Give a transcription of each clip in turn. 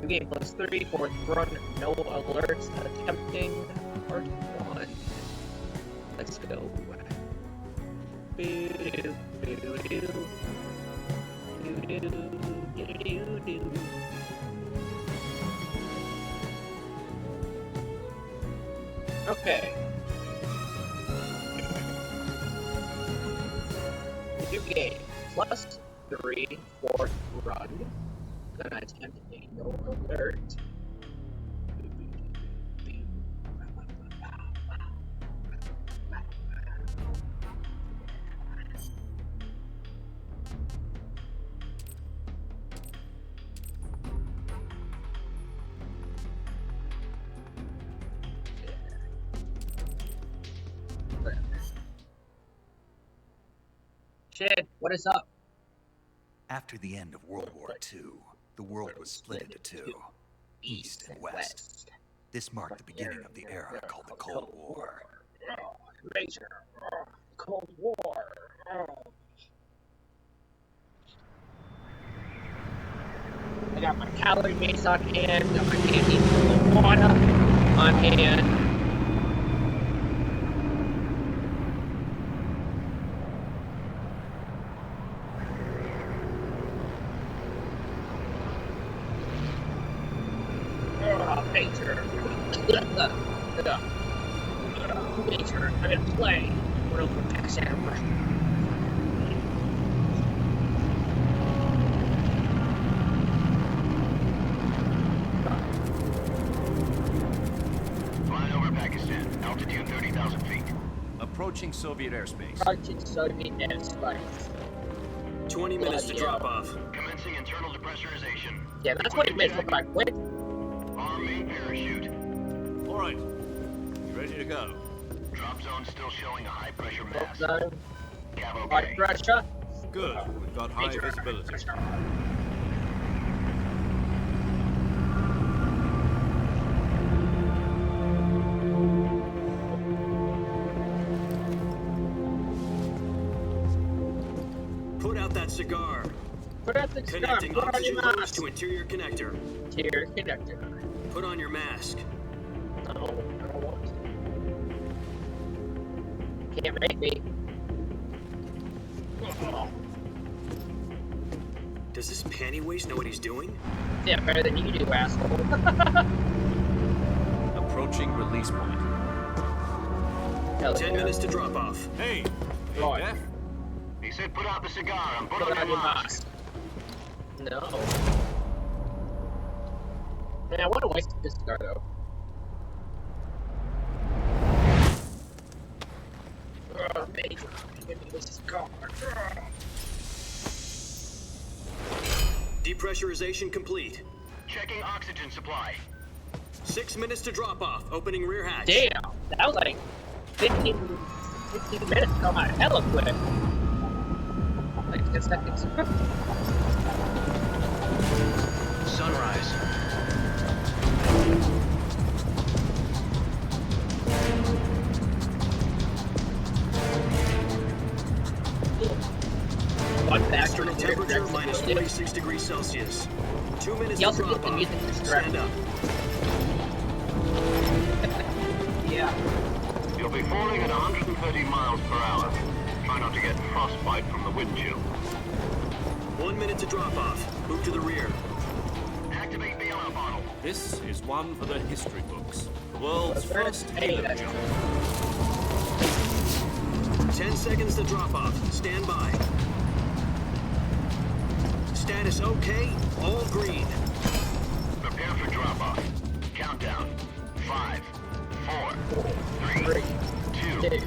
MGS+3, fourth run, no alerts, attempting part 1. Let's go. Okay. New game. +3, fourth run. Gonna attempt a no alert. Shit, what is up? After the end of World War II, the world was split into two, East and West. This marked the beginning of the era called the Cold War. Laser. Cold War. I got my calorie mace on hand, got my candy full of water on hand. Major. Major, I'm gonna play. We're over back camera. Flying over Pakistan, altitude 30,000 feet. Approaching Soviet airspace. Approaching Soviet airspace. 20 minutes to drop off. Commencing internal depressurization. Yeah, that's what it meant when I quit. Arm main parachute. All right. Ready to go. Drop zone still showing a high pressure mass. Zone. Cav High okay. pressure. Good. We've got high Major visibility. pressure. Put out that cigar. Put out the cigar. Connecting Put on oxygen your hose mask. to interior connector. Interior connector. Put on your mask. No, I don't want to. Can't make me. Oh. Does this panty waste know what he's doing? Yeah, better than you do, asshole. Approaching release point. Hell 10 yeah. minutes to drop off. Hey, you Right. deaf? He said put out the cigar and put Put on on your your mask. mask. No. Man, what a waste of this cigar, though. Major. Give me this cigar. Depressurization complete. Checking oxygen supply. 6 minutes to drop off. Opening rear hatch. Damn, that was like 15 minutes come out hella quick. Like 10 seconds. Sunrise. One factor External temperature minus 46 degrees Celsius. 2 minutes You to also drop get the off. music to Stand up. Yeah. You'll be falling at 130 miles per hour. Try not to get frostbite from the wind chill. 1 minute to drop off. Move to the rear. Activate the yellow bottle. This is one for the history books. The world's first halo jump. 10 seconds to drop off. Stand by. Status okay. All green. Prepare for drop off. Countdown. 5, 4, 3, 2,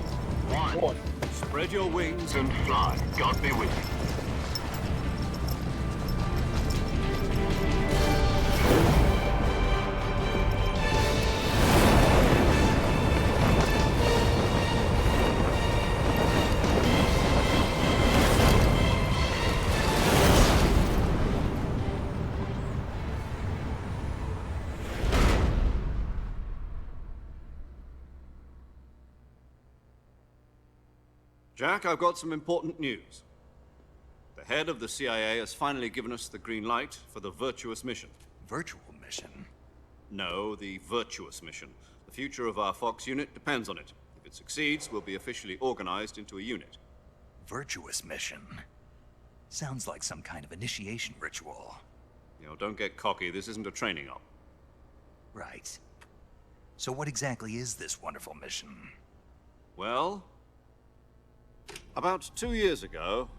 1. Spread your wings. And fly. God be with you. Jack, I've got some important news. The head of the CIA has finally given us the green light for the virtuous mission. Virtual mission? No, the virtuous mission. The future of our Fox unit depends on it. If it succeeds, we'll be officially organized into a unit. Virtuous mission? Sounds like some kind of initiation ritual. You know, don't get cocky. This isn't a training op. Right. So what exactly is this wonderful mission? Well, about 2 years ago,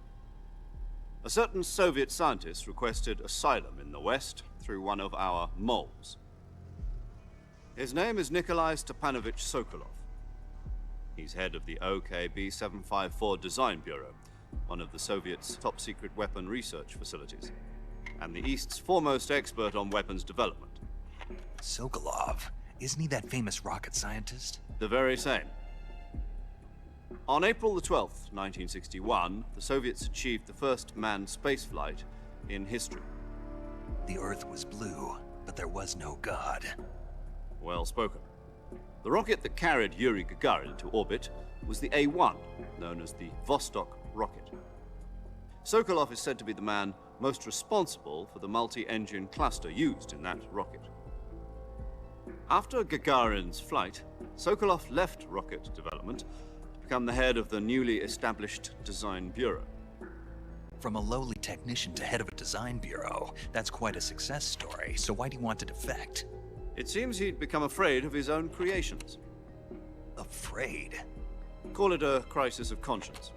a certain Soviet scientist requested asylum in the West through one of our moles. His name is Nikolai Stepanovich Sokolov. He's head of the OKB-754 Design Bureau, one of the Soviets' top-secret weapon research facilities, and the East's foremost expert on weapons development. Sokolov? Isn't he that famous rocket scientist? The very same. On April the 12th, 1961, the Soviets achieved the first manned spaceflight in history. The Earth was blue, but there was no God. Well spoken. The rocket that carried Yuri Gagarin to orbit was the A-1, known as the Vostok rocket. Sokolov is said to be the man most responsible for the multi-engine cluster used in that rocket. After Gagarin's flight, Sokolov left rocket development to become the head of the newly established Design Bureau. From a lowly technician to head of a design bureau, that's quite a success story, so why'd he want to defect? It seems he'd become afraid of his own creations. Afraid? Call it a crisis of conscience.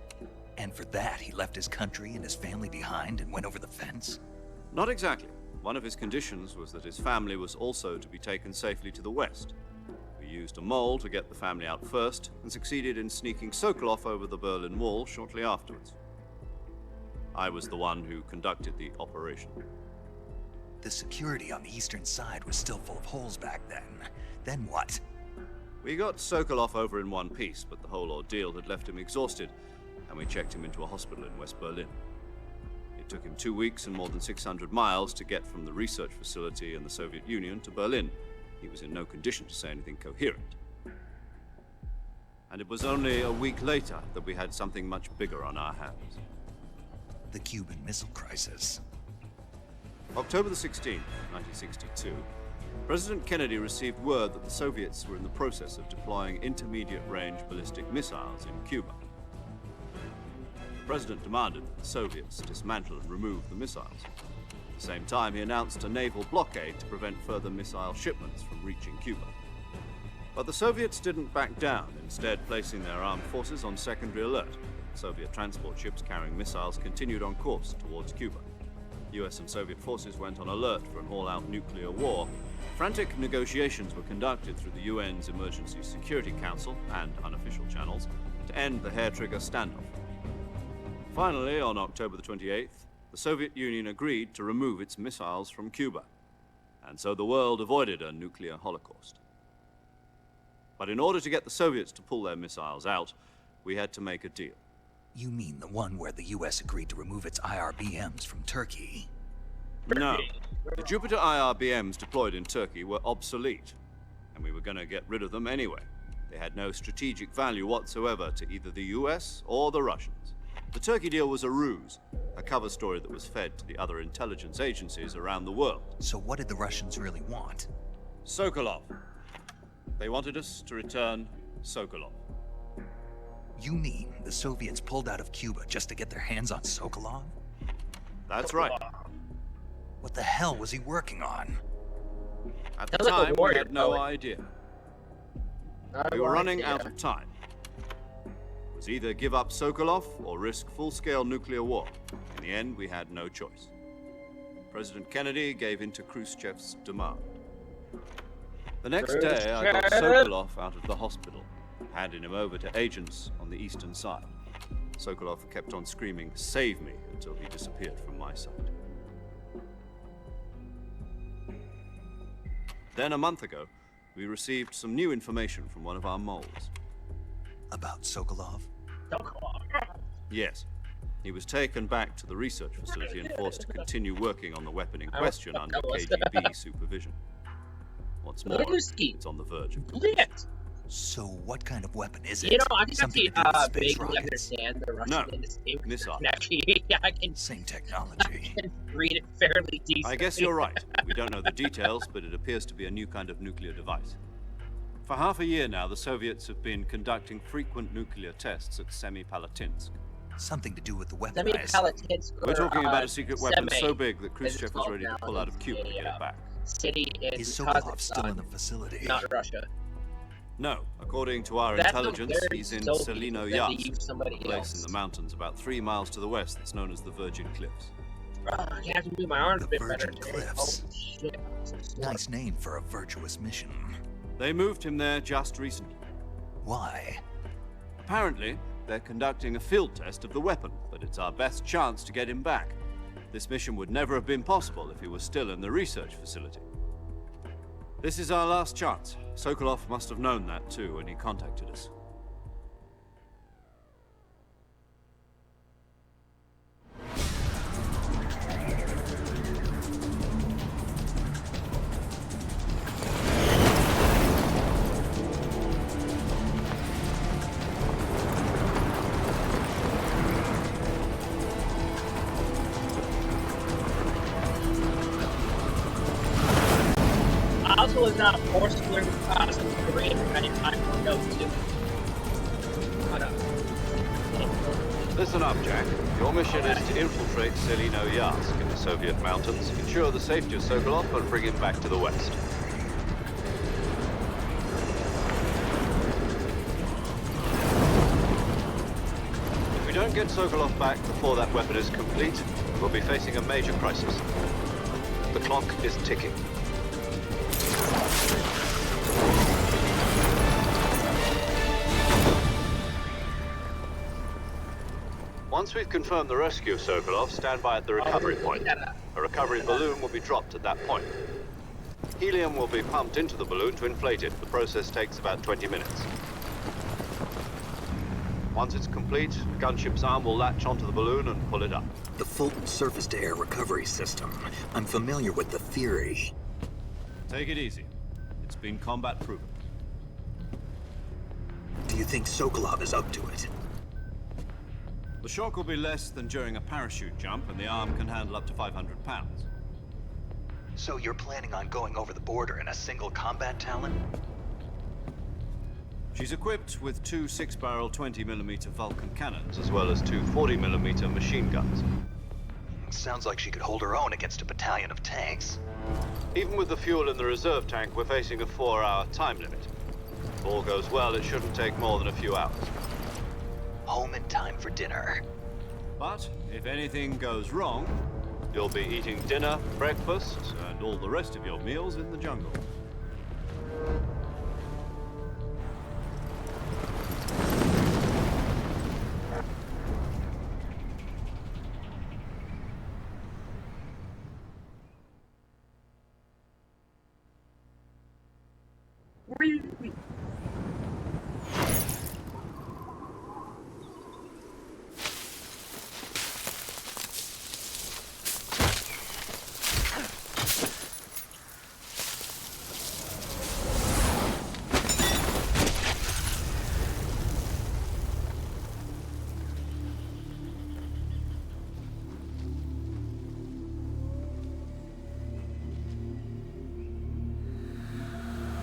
And for that, he left his country and his family behind and went over the fence? Not exactly. One of his conditions was that his family was also to be taken safely to the West. We used a mole to get the family out first, and succeeded in sneaking Sokolov over the Berlin Wall shortly afterwards. I was the one who conducted the operation. The security on the eastern side was still full of holes back then. Then what? We got Sokolov over in one piece, but the whole ordeal had left him exhausted, and we checked him into a hospital in West Berlin. It took him 2 weeks and more than 600 miles to get from the research facility in the Soviet Union to Berlin. He was in no condition to say anything coherent. And it was only a week later that we had something much bigger on our hands. The Cuban Missile Crisis. October the 16th, 1962, President Kennedy received word that the Soviets were in the process of deploying intermediate-range ballistic missiles in Cuba. The President demanded that the Soviets dismantle and remove the missiles. At the same time, he announced a naval blockade to prevent further missile shipments from reaching Cuba. But the Soviets didn't back down, instead placing their armed forces on secondary alert. Soviet transport ships carrying missiles continued on course towards Cuba. US and Soviet forces went on alert for an all-out nuclear war. Frantic negotiations were conducted through the UN's Emergency Security Council and unofficial channels to end the hair-trigger standoff. Finally, on October the 28th, the Soviet Union agreed to remove its missiles from Cuba, and so the world avoided a nuclear holocaust. But in order to get the Soviets to pull their missiles out, we had to make a deal. You mean the one where the US agreed to remove its IRBMs from Turkey? No. The Jupiter IRBMs deployed in Turkey were obsolete, and we were going to get rid of them anyway. They had no strategic value whatsoever to either the US or the Russians. The Turkey deal was a ruse, a cover story that was fed to the other intelligence agencies around the world. So what did the Russians really want? Sokolov. They wanted us to return Sokolov. You mean the Soviets pulled out of Cuba just to get their hands on Sokolov? That's right. What the hell was he working on? At the Sounds like a time, we warrior had no poet. idea. We were running out of time. It was either give up Sokolov or risk full-scale nuclear war. In the end, we had no choice. President Kennedy gave in to Khrushchev's demand. The next day, I got Sokolov out of the hospital, handing him over to agents on the eastern side. Sokolov kept on screaming, "Save me," until he disappeared from my sight. Then a month ago, we received some new information from one of our moles. About Sokolov? Yes. He was taken back to the research facility and forced to continue working on the weapon in question under KGB supervision. What's more, it's on the verge of completion. So what kind of weapon is it? You know, I can Something actually to do with space vaguely rockets? understand the Russian No, in this game. missile. I can actually, yeah, I Same technology. can read it fairly decently. I guess you're right. We don't know the details, but it appears to be a new kind of nuclear device. For half a year now, the Soviets have been conducting frequent nuclear tests at Semipalatinsk. Something to do with the weapon, I assume. Semi-Palatynsk, We're talking about a secret weapon so Semi, big that as Khrushchev it's was called ready to now, pull out of is Cuba to get it back. city in Is Sokolov still in Kazakhstan, the facility? not Russia. No, according to our That's intelligence, very he's in Soviet Selino that they Yas, use somebody a place in else. the mountains about 3 miles to the west that's known as the Virgin Cliffs. I have to move my arms The a bit better. Virgin Cliffs. Oh, shit. Nice name for a virtuous mission. They moved him there just recently. Why? Apparently, they're conducting a field test of the weapon, but it's our best chance to get him back. This mission would never have been possible if he was still in the research facility. This is our last chance. Sokolov must have known that too when he contacted us. I also was not forced to learn some Korean for any time to go to. But, Listen up, Jack. Your mission is to infiltrate Selino Yask in the Soviet mountains, ensure the safety of Sokolov, and bring him back to the west. If we don't get Sokolov back before that weapon is complete, we'll be facing a major crisis. The clock is ticking. Once we've confirmed the rescue of Sokolov, stand by at the recovery point. A recovery balloon will be dropped at that point. Helium will be pumped into the balloon to inflate it. The process takes about 20 minutes. Once it's complete, the gunship's arm will latch onto the balloon and pull it up. The Fulton surface-to-air recovery system. I'm familiar with the theory. Take it easy. It's been combat proven. Do you think Sokolov is up to it? The shock will be less than during a parachute jump, and the arm can handle up to 500 pounds. So you're planning on going over the border in a single combat Talon? She's equipped with 2 6-barrel 20mm Vulcan cannons, as well as 2 40mm machine guns. Sounds like she could hold her own against a battalion of tanks. Even with the fuel in the reserve tank, we're facing a 4-hour time limit. If all goes well, it shouldn't take more than a few hours. Home in time for dinner. But if anything goes wrong, you'll be eating dinner, breakfast, and all the rest of your meals in the jungle.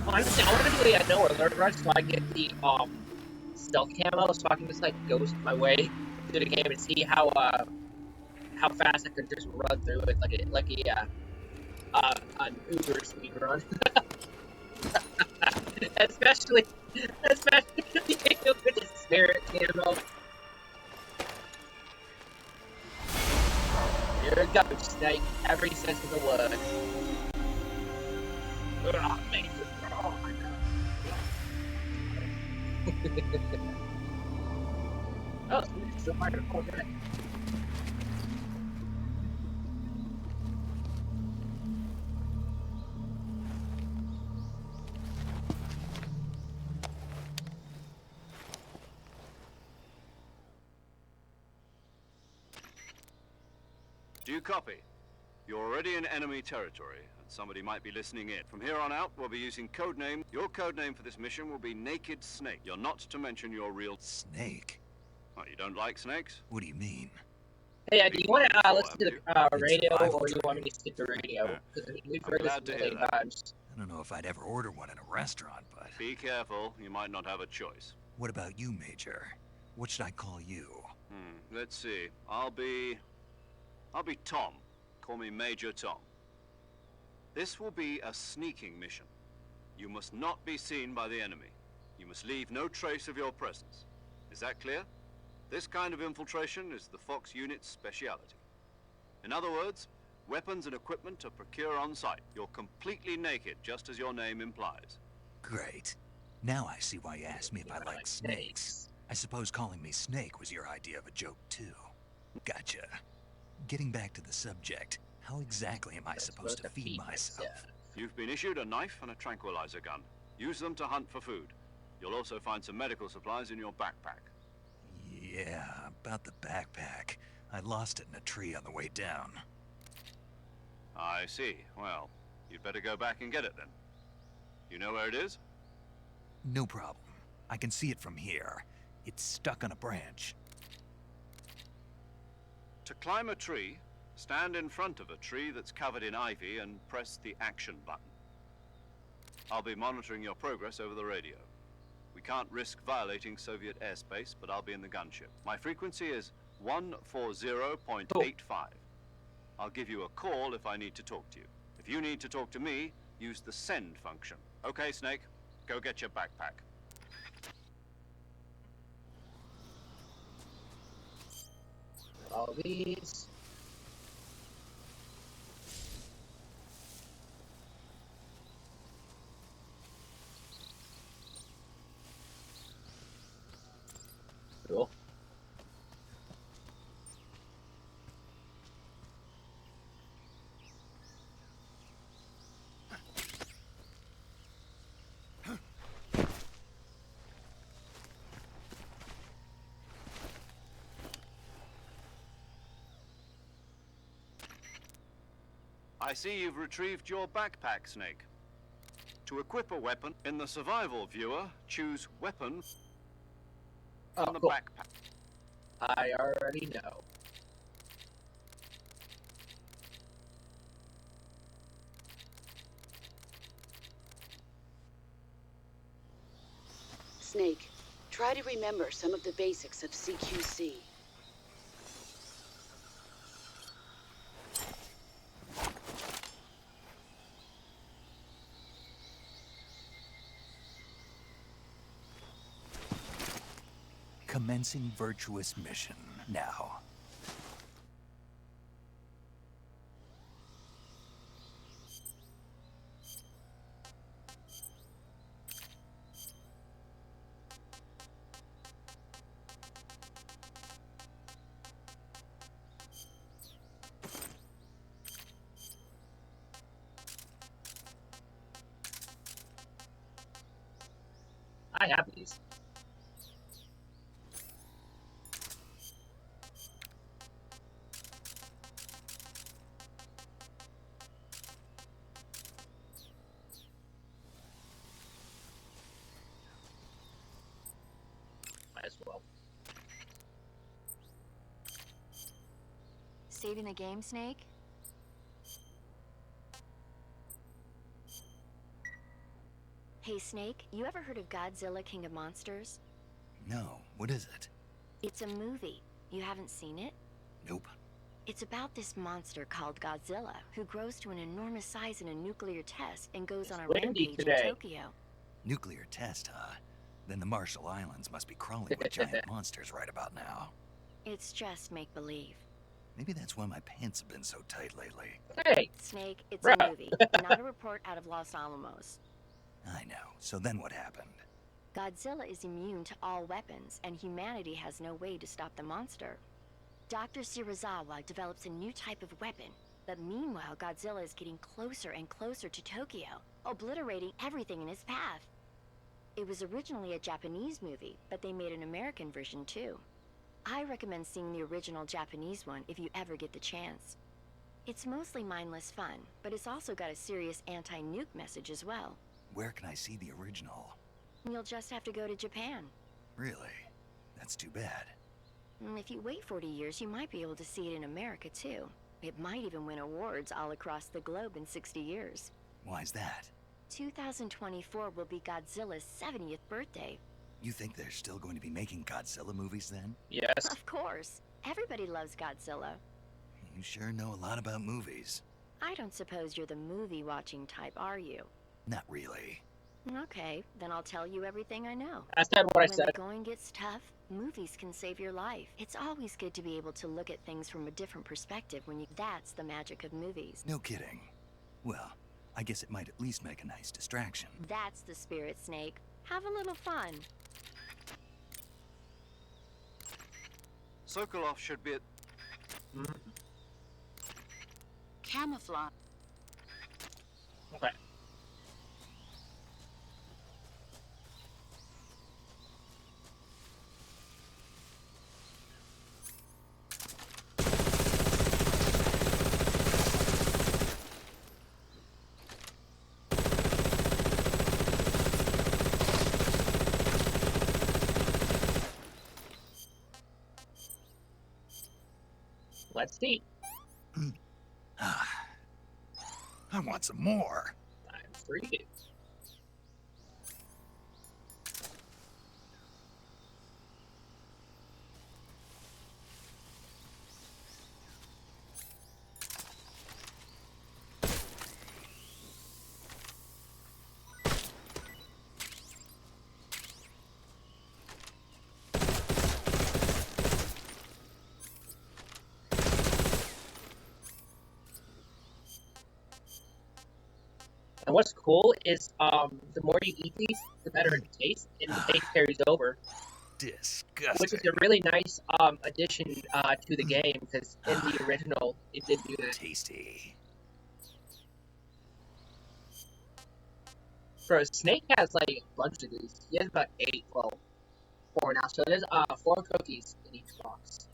Honestly, I want to do a no alert rush so I get the stealth camo so I can just like ghost my way through the game and see how fast I could just run through it like an Uber speed run. especially with the spirit camo. Here it goes, Snake. Every sense of the word. Ugh, man. Oh my god. Oh, it's still fighting all day. Do you copy? You're already in enemy territory, and Somebody might be listening in. From here on out, we'll be using codename. Your codename for this mission will be Naked Snake. You're not to mention your real... Snake? Oh, you don't like snakes? What do you mean? Hey, do you want to listen to the radio, survival or do you want me training. to skip the radio? Because we've I'm heard this glad to a hear million that. times. I don't know if I'd ever order one in a restaurant, but... Be careful, you might not have a choice. What about you, Major? What should I call you? Let's see. I'll be Tom. Call me Major Tom. This will be a sneaking mission. You must not be seen by the enemy. You must leave no trace of your presence. Is that clear? This kind of infiltration is the Fox unit's speciality. In other words, weapons and equipment are procured on site. You're completely naked, just as your name implies. Great. Now I see why you asked me if I like snakes. I suppose calling me Snake was your idea of a joke, too. Gotcha. Getting back to the subject, how exactly am I supposed to feed myself? You've been issued a knife and a tranquilizer gun. Use them to hunt for food. You'll also find some medical supplies in your backpack. Yeah, about the backpack. I lost it in a tree on the way down. I see. Well, you'd better go back and get it then. You know where it is? No problem. I can see it from here. It's stuck on a branch. To climb a tree, stand in front of a tree that's covered in ivy and press the action button. I'll be monitoring your progress over the radio. We can't risk violating Soviet airspace, but I'll be in the gunship. My frequency is 140.85. I'll give you a call if I need to talk to you. If you need to talk to me, use the send function. Okay, Snake, go get your backpack. All these. Cool. I see you've retrieved your backpack, Snake. To equip a weapon, in the survival viewer, choose weapon from the Cool. backpack. I already know. Snake, try to remember some of the basics of CQC. Commencing virtuous mission now. I have these. Might as well. Saving the game, Snake? Hey, Snake, you ever heard of Godzilla, King of Monsters? No, what is it? It's a movie. You haven't seen it? Nope. It's about this monster called Godzilla, who grows to an enormous size in a nuclear test and goes on a windy rampage today. in Tokyo. Nuclear test, huh? Then the Marshall Islands must be crawling with giant monsters right about now. It's just make-believe. Maybe that's why my pants have been so tight lately. Hey! Snake, it's Bruh. a movie, not a report out of Los Alamos. I know. So then what happened? Godzilla is immune to all weapons, and humanity has no way to stop the monster. Dr. Shirazawa develops a new type of weapon, but meanwhile Godzilla is getting closer and closer to Tokyo, obliterating everything in his path. It was originally a Japanese movie, but they made an American version too. I recommend seeing the original Japanese one if you ever get the chance. It's mostly mindless fun, but it's also got a serious anti-nuke message as well. Where can I see the original? You'll just have to go to Japan. Really? That's too bad. If you wait 40 years, you might be able to see it in America, too. It might even win awards all across the globe in 60 years. Why's that? 2024 will be Godzilla's 70th birthday. You think they're still going to be making Godzilla movies then? Yes. Of course. Everybody loves Godzilla. You sure know a lot about movies. I don't suppose you're the movie-watching type, are you? Not really. Okay, then I'll tell you everything I know. That's not what I When said. the going gets tough, movies can save your life. It's always good to be able to look at things from a different perspective when you... That's the magic of movies. No kidding. Well, I guess it might at least make a nice distraction. That's the spirit, Snake. Have a little fun. Sokolov should be at... Camouflage. Okay. Let's see. I want some more. I'm free. And what's cool is, the more you eat these, the better it tastes, and the taste carries over. Disgusting. Which is a really nice addition to the game, because in the original, it did do that. Tasty. Bro, Snake has like a bunch of these. He has about 8, well, 4 now. So there's 4 cookies in each box.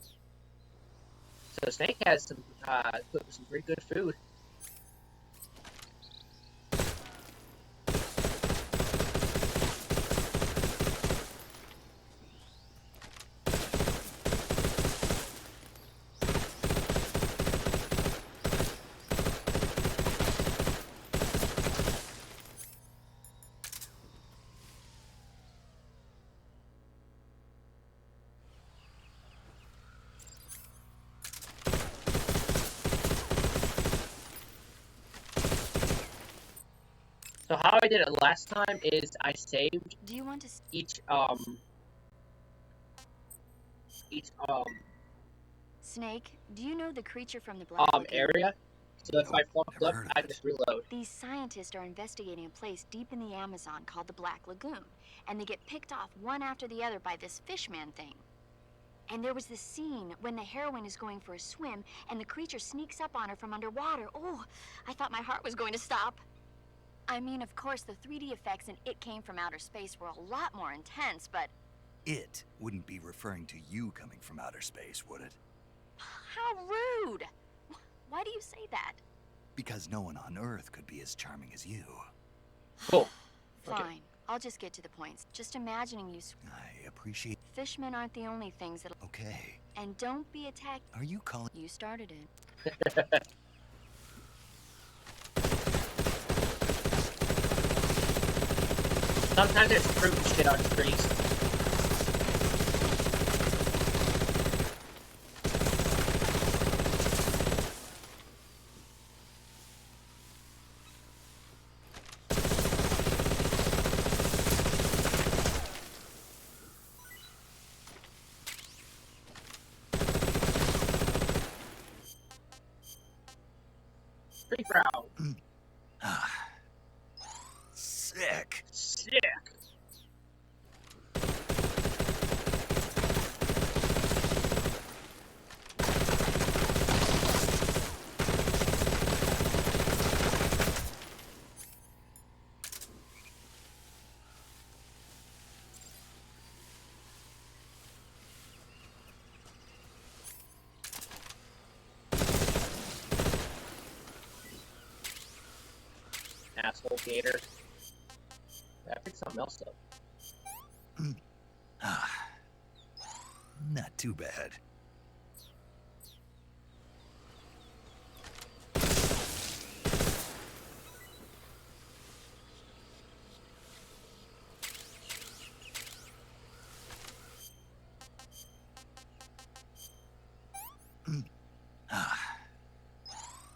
So Snake has some pretty good food. So how I did it last time is I saved Do you want to... each Snake, do you know the creature from the Black Lagoon? area. So if I fucked never up, heard of I it. just reload. These scientists are investigating a place deep in the Amazon called the Black Lagoon, and they get picked off one after the other by this fishman thing. And there was this scene when the heroine is going for a swim, and the creature sneaks up on her from underwater. Oh, I thought my heart was going to stop. I mean, of course, the 3D effects in It Came from Outer Space were a lot more intense, but... It wouldn't be referring to you coming from outer space, would it? How rude! Why do you say that? Because no one on Earth could be as charming as you. Cool. Fine. Okay. I'll just get to the points. Just imagining you... I appreciate... Fishmen aren't the only things that... Okay. And don't be attacked. Are you calling... You started it. Sometimes there's fruit and shit on trees. Pretty proud. Sick. Sick. asshole gator. I picked something else up. Not too bad.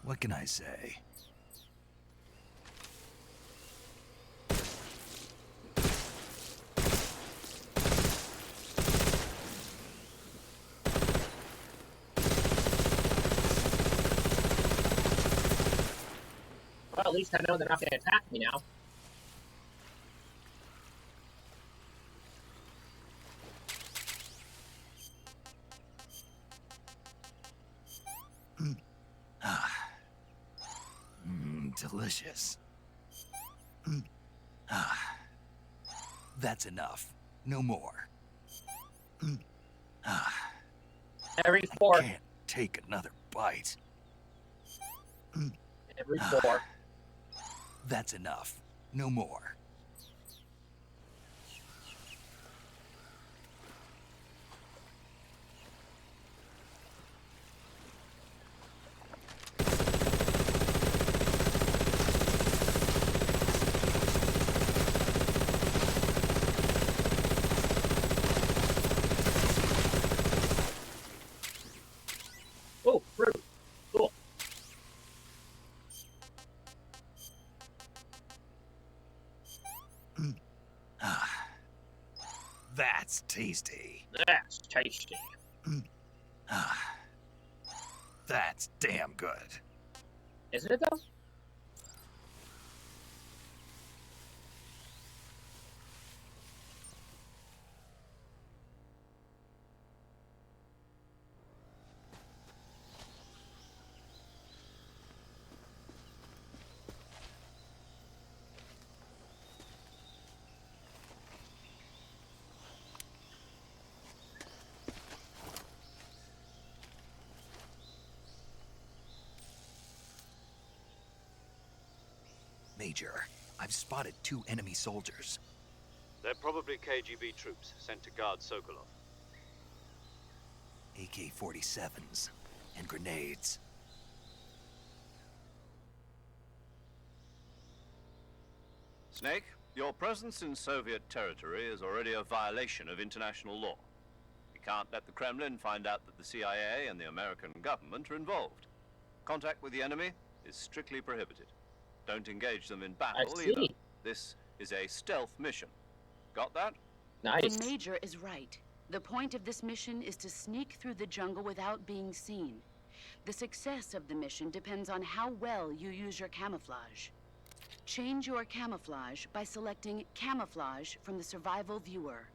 What can I say? Well, at least I know they're not going to attack me now. Delicious. That's enough. No more. Every four. I can't take another bite. Every four. That's enough. No more. Oh, fruit. Cool. That's tasty. That's tasty. That's damn good. Isn't it though? Major, I've spotted 2 enemy soldiers. They're probably KGB troops sent to guard Sokolov. AK-47s and grenades. Snake, your presence in Soviet territory is already a violation of international law. We can't let the Kremlin find out that the CIA and the American government are involved. Contact with the enemy is strictly prohibited. Don't engage them in battle either. This is a stealth mission. Got that? Nice. The Major is right. The point of this mission is to sneak through the jungle without being seen. The success of the mission depends on how well you use your camouflage. Change your camouflage by selecting Camouflage from the Survival Viewer.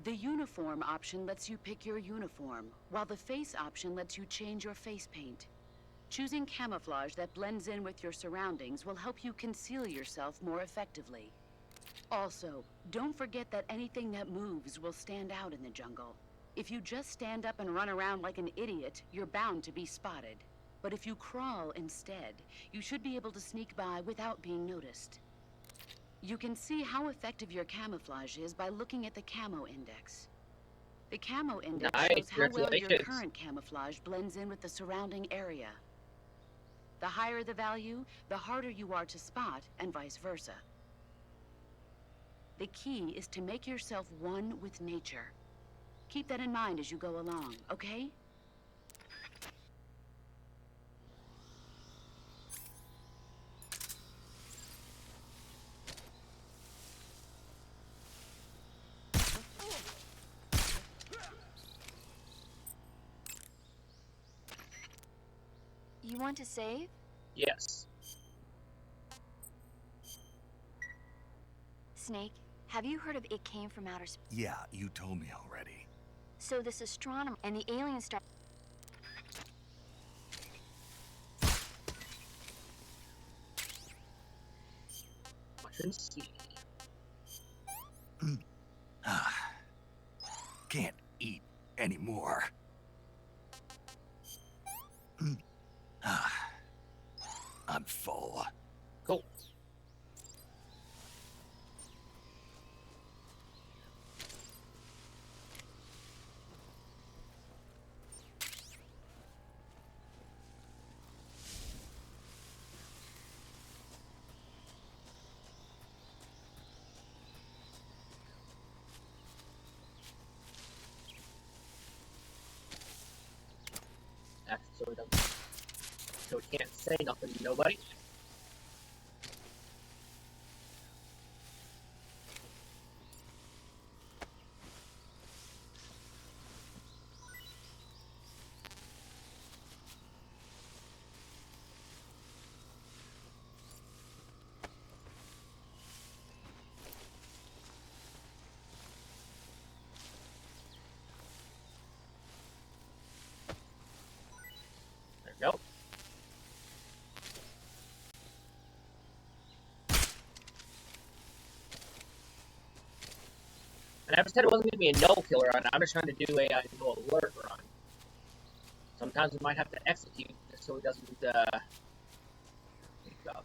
The Uniform option lets you pick your uniform, while the Face option lets you change your face paint. Choosing camouflage that blends in with your surroundings will help you conceal yourself more effectively. Also, don't forget that anything that moves will stand out in the jungle. If you just stand up and run around like an idiot, you're bound to be spotted. But if you crawl instead, you should be able to sneak by without being noticed. You can see how effective your camouflage is by looking at the Camo Index. The Camo Index shows how well your current camouflage blends in with the surrounding area. The higher the value, the harder you are to spot, and vice versa. The key is to make yourself one with nature. Keep that in mind as you go along, okay? You want to save? Yes. Snake, have you heard of It Came from Outer Space? Yeah, you told me already. So this astronomer and the alien star... Watch and see. Can't eat anymore. I'm full. Cool. so he can't say nothing to nobody. There we go. And I said it wasn't going to be a no kill run. I'm just trying to do a no alert run. Sometimes we might have to execute just so it doesn't wake up.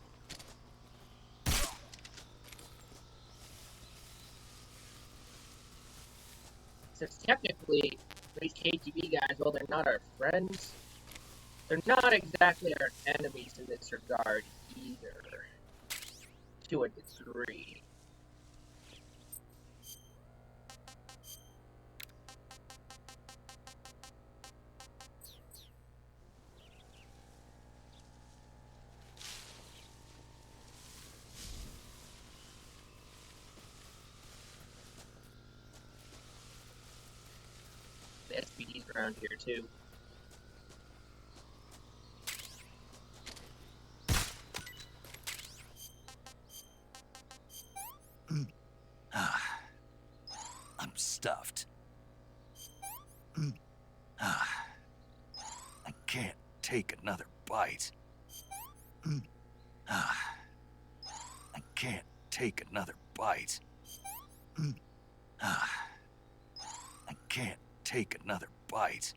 Since technically these KGB guys, well, they're not our friends. They're not exactly our enemies in this regard either, to a degree. The SPD's around here too. I'm stuffed. I can't take another bite. I can't take another bite. I can't take another bite.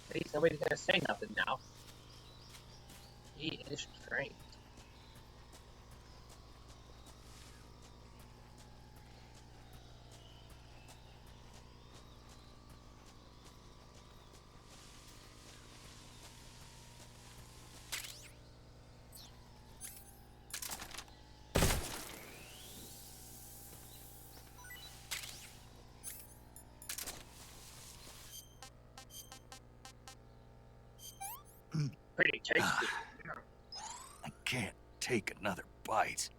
At least nobody's gonna say nothing now. He is trained. Pretty tasty. I can't take another bite.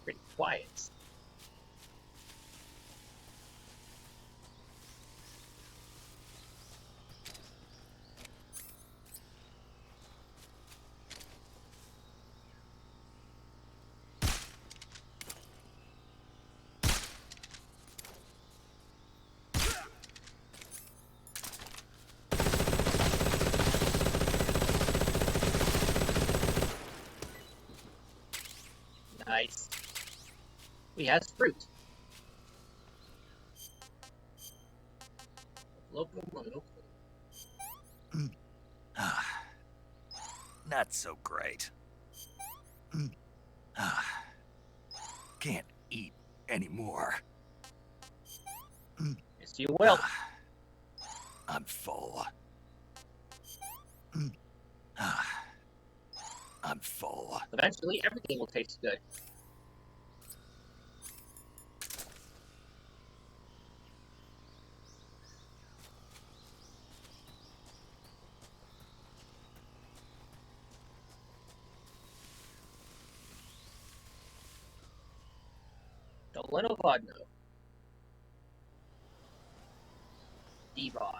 Pretty quiet. Nice. He has fruit. Local. Not so great. Can't eat anymore. Yes, you will. I'm full. I'm full. Eventually, everything will taste good. Dolinovodno. Devon.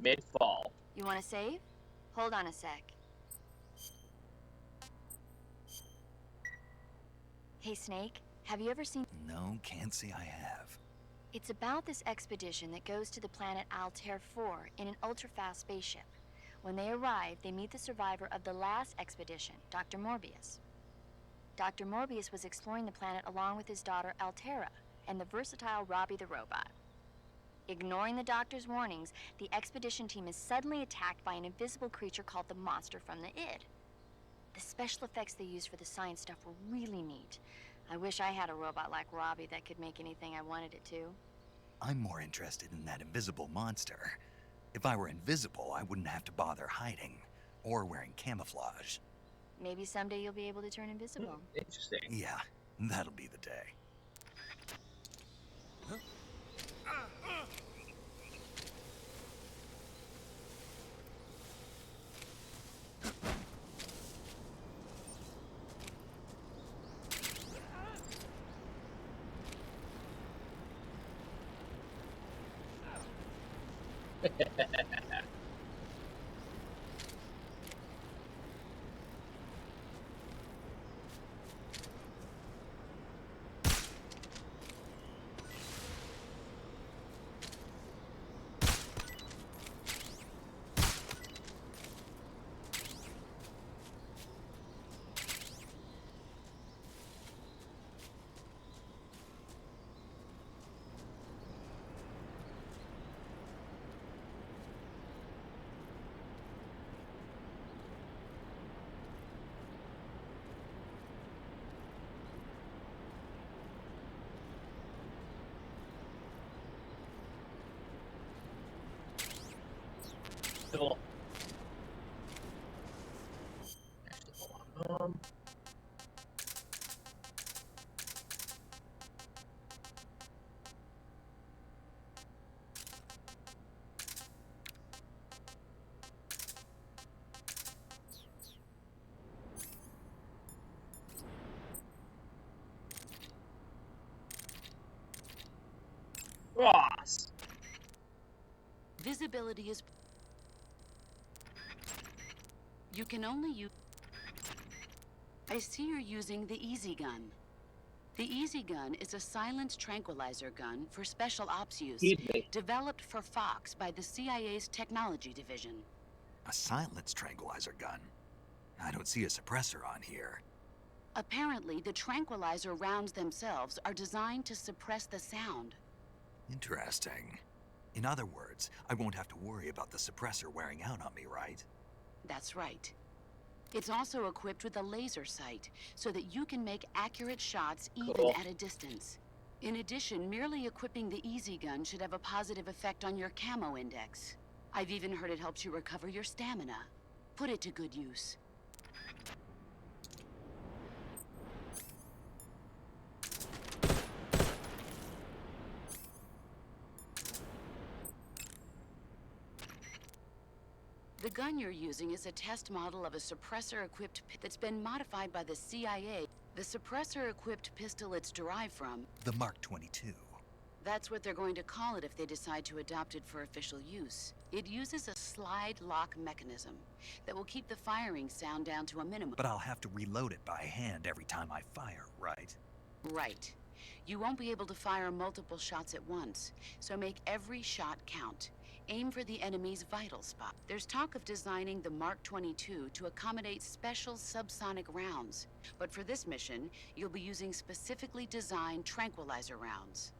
Mid-fall. You want to save? Hold on a sec. Hey, Snake, have you ever seen... No, can't say I have. It's about this expedition that goes to the planet Altair 4 in an ultra-fast spaceship. When they arrive, they meet the survivor of the last expedition, Dr. Morbius. Dr. Morbius was exploring the planet along with his daughter Altera and the versatile Robbie the robot. Ignoring the doctor's warnings, the expedition team is suddenly attacked by an invisible creature called the Monster from the id. The special effects they used for the science stuff were really neat. I wish I had a robot like Robbie that could make anything I wanted it to. I'm more interested in that invisible monster. If I were invisible, I wouldn't have to bother hiding or wearing camouflage. Maybe someday you'll be able to turn invisible. Interesting. Yeah, that'll be the day. Cool. Actually, hold on. Ross. Visibility is... You can only use... I see you're using the Easy Gun. The Easy Gun is a silent tranquilizer gun for special ops use, Excuse me. developed for Fox by the CIA's technology division. A silenced tranquilizer gun? I don't see a suppressor on here. Apparently, the tranquilizer rounds themselves are designed to suppress the sound. Interesting. In other words, I won't have to worry about the suppressor wearing out on me, right? That's right. It's also equipped with a laser sight, so that you can make accurate shots even Cool. at a distance. In addition, merely equipping the Easy Gun should have a positive effect on your camo index. I've even heard it helps you recover your stamina. Put it to good use. The gun you're using is a test model of a suppressor-equipped that's been modified by the CIA. The suppressor-equipped pistol it's derived from, The Mark 22. that's what they're going to call it if they decide to adopt it for official use. It uses a slide lock mechanism that will keep the firing sound down to a minimum. But I'll have to reload it by hand every time I fire, right? Right. You won't be able to fire multiple shots at once, so make every shot count. Aim for the enemy's vital spot. There's talk of designing the Mark 22 to accommodate special subsonic rounds. But for this mission, you'll be using specifically designed tranquilizer rounds.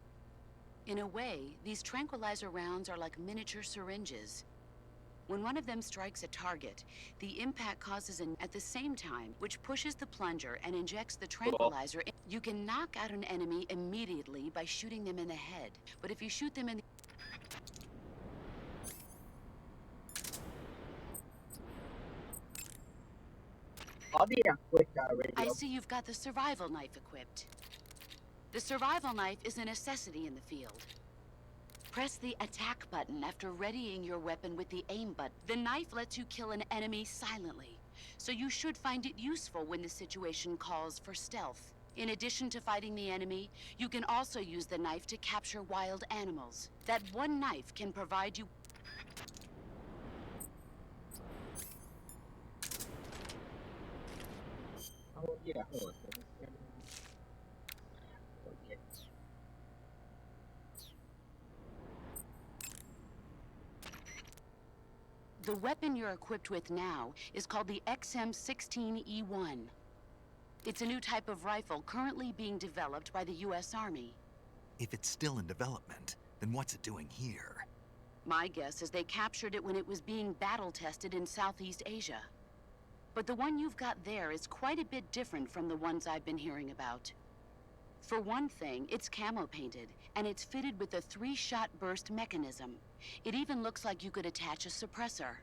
In a way, these tranquilizer rounds are like miniature syringes. When one of them strikes a target, the impact causes an at the same time, which pushes the plunger and injects the tranquilizer. You can knock out an enemy immediately by shooting them in the head. But if you shoot them in the... I'll be a quick radio. I see you've got the survival knife equipped. The survival knife is a necessity in the field. Press the attack button after readying your weapon with the aim button. The knife lets you kill an enemy silently, so you should find it useful when the situation calls for stealth. In addition to fighting the enemy, you can also use the knife to capture wild animals. That one knife can provide you... Oh, yeah, hold on. Okay. The weapon you're equipped with now is called the XM-16E1. It's a new type of rifle currently being developed by the U.S. Army. If it's still in development, then what's it doing here? My guess is they captured it when it was being battle-tested in Southeast Asia. But the one you've got there is quite a bit different from the ones I've been hearing about. For one thing, it's camo-painted, and it's fitted with a 3-shot burst mechanism. It even looks like you could attach a suppressor.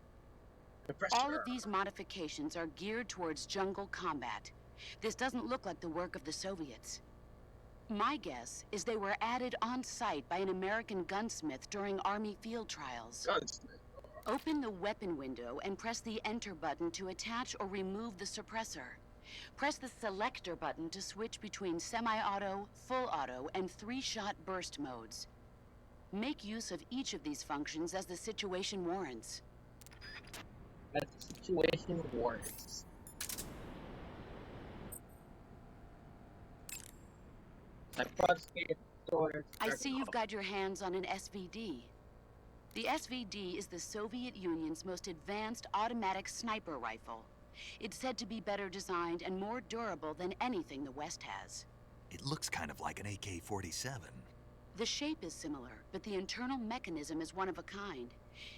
All of these modifications are geared towards jungle combat. This doesn't look like the work of the Soviets. My guess is they were added on site by an American gunsmith during Army field trials. Gunsmith. Open the weapon window and press the Enter button to attach or remove the suppressor. Press the Selector button to switch between semi-auto, full auto, and 3-shot burst modes. Make use of each of these functions as the situation warrants. As the situation warrants. I see you've got your hands on an SVD. The SVD is the Soviet Union's most advanced automatic sniper rifle. It's said to be better designed and more durable than anything the West has. It looks kind of like an AK-47. The shape is similar, but the internal mechanism is one of a kind.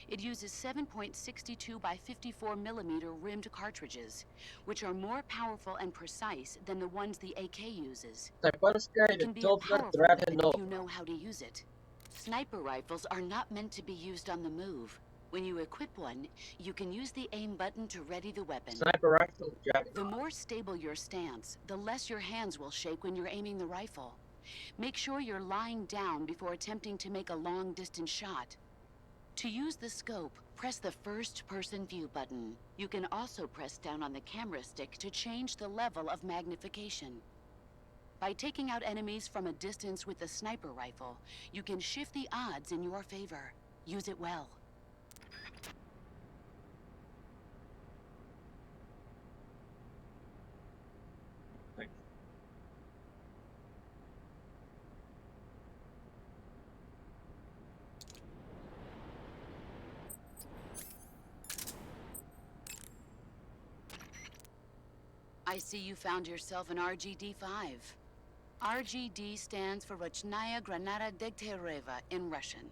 It uses 7.62 by 54 millimeter rimmed cartridges, which are more powerful and precise than the ones the AK uses. It can be a powerful weapon if you know how to use it. Sniper rifles are not meant to be used on the move. When you equip one, you can use the aim button to ready the weapon. Sniper rifle, the more stable your stance, the less your hands will shake when you're aiming the rifle. Make sure you're lying down before attempting to make a long-distance shot. To use the scope, press the first-person view button. You can also press down on the camera stick to change the level of magnification. By taking out enemies from a distance with the sniper rifle, you can shift the odds in your favor. Use it well. I see you found yourself an RGD-5. RGD stands for Rochnaya Granata Degtyaryeva in Russian.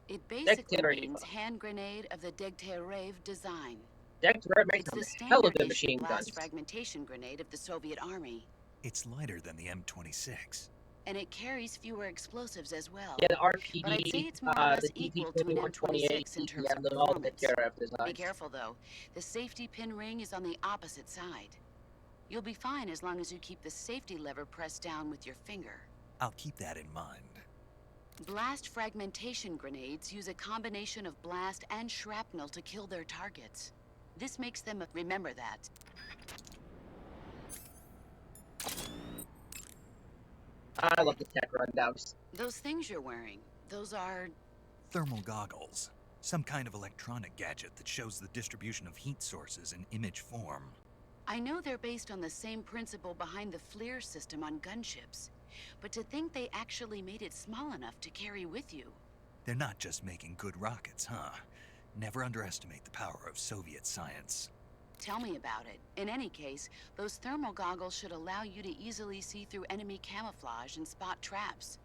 It basically means hand grenade of the Degtyarev design. Degtyarev makes It's the a hell of standard a machine gun. blast fragmentation grenade of the Soviet Army. It's lighter than the M26. And it carries fewer explosives as well. Yeah, the RPD, but I'd say it's more or less the equal to an M26 in terms of performance. Be careful though. The safety pin ring is on the opposite side. You'll be fine as long as you keep the safety lever pressed down with your finger. I'll keep that in mind. Blast fragmentation grenades use a combination of blast and shrapnel to kill their targets. This makes them remember that. I love the tech rundowns. Those things you're wearing, those are... Thermal goggles. Some kind of electronic gadget that shows the distribution of heat sources in image form. I know they're based on the same principle behind the FLIR system on gunships, but to think they actually made it small enough to carry with you. They're not just making good rockets, huh? Never underestimate the power of Soviet science. Tell me about it. In any case, those thermal goggles should allow you to easily see through enemy camouflage and spot traps.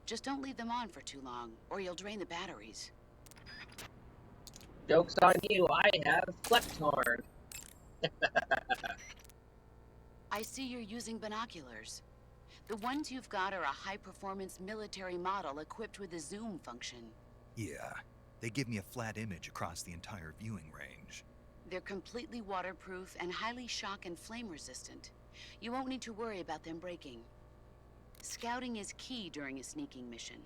Just don't leave them on for too long, or you'll drain the batteries. Joke's on you, I have Flectarn. I see you're using binoculars. The ones you've got are a high-performance military model equipped with a zoom function. Yeah, they give me a flat image across the entire viewing range. They're completely waterproof and highly shock and flame resistant. You won't need to worry about them breaking. Scouting is key during a sneaking mission.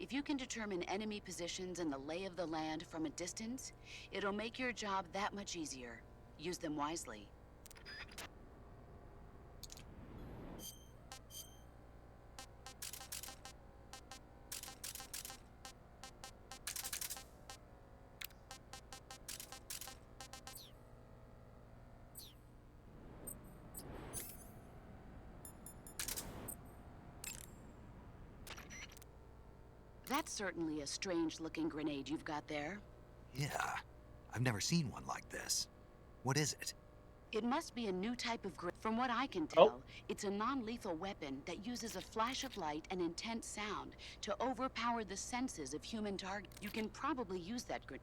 If you can determine enemy positions and the lay of the land from a distance, it'll make your job that much easier. Use them wisely. That's certainly a strange-looking grenade you've got there. Yeah, I've never seen one like this. What is it? It must be a new type of grenade. From what I can Oh. tell, it's a non-lethal weapon that uses a flash of light and intense sound to overpower the senses of human targets. You can probably use that grenade.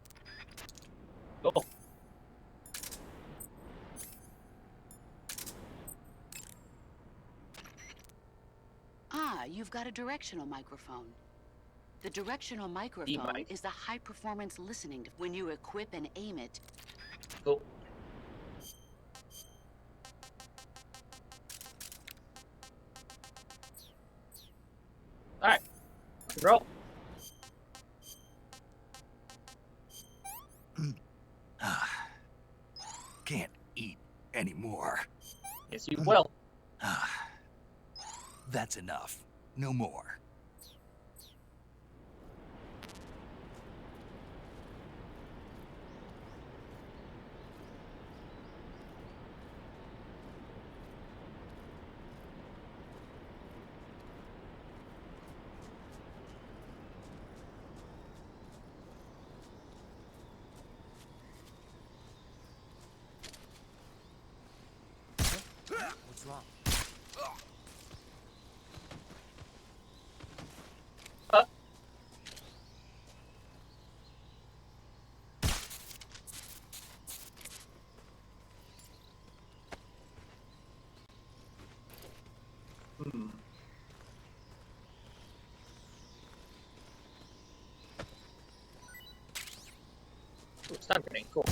Oh. Ah, you've got a directional microphone. The directional microphone mic. is the high-performance listening device. When you equip and aim it, Cool. Alright. Roll. Can't eat anymore. Yes, you will. That's enough. No more. What's wrong? Hmm. Ooh, stun grenade. Cool.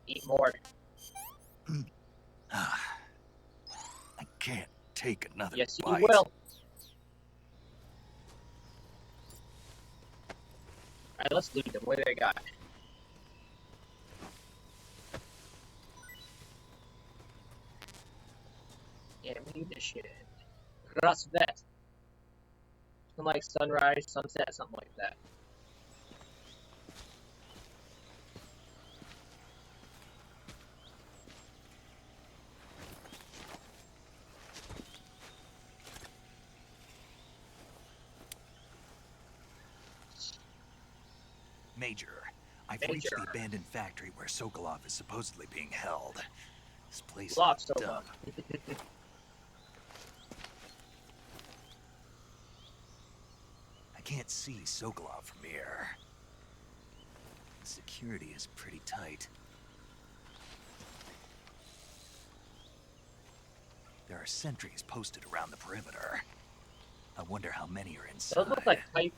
Eat more. I can't take another Yes, you bite. will. Alright, let's loot them. What do they got? Ammunition. Rasvet. Something like sunrise, sunset, something like that. Major, I've reached the abandoned factory where Sokolov is supposedly being held. This place Lots is of dumb. I can't see Sokolov from here. The security is pretty tight. There are sentries posted around the perimeter. I wonder how many are inside. Those look like Type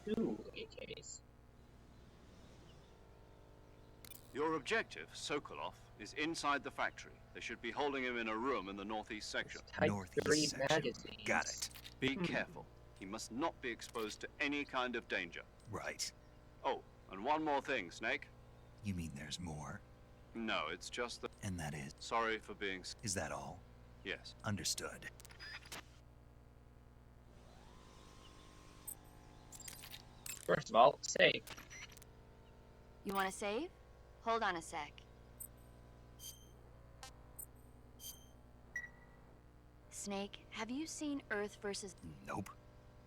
2 AKs. Your objective, Sokolov, is inside the factory. They should be holding him in a room in the northeast section. Type 3 Northeast section. magazines. Got it. Be careful. He must not be exposed to any kind of danger. Right. Oh, and one more thing, Snake. You mean there's more? No, it's just that... And that is? Sorry for being... Is that all? Yes. Understood. First of all, save. You want to save? Hold on a sec. Snake, have you seen Earth versus... Nope.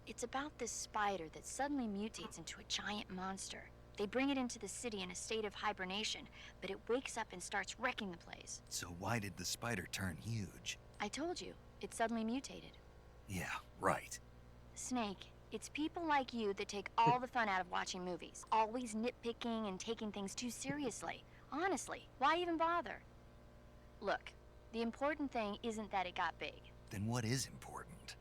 It's about this spider that suddenly mutates into a giant monster. They bring it into the city in a state of hibernation, but it wakes up and starts wrecking the place. So why did the spider turn huge? I told you, it suddenly mutated. Yeah, right. Snake, it's people like you that take all the fun out of watching movies. Always nitpicking and taking things too seriously. Honestly, why even bother? Look, the important thing isn't that it got big. Then what is important?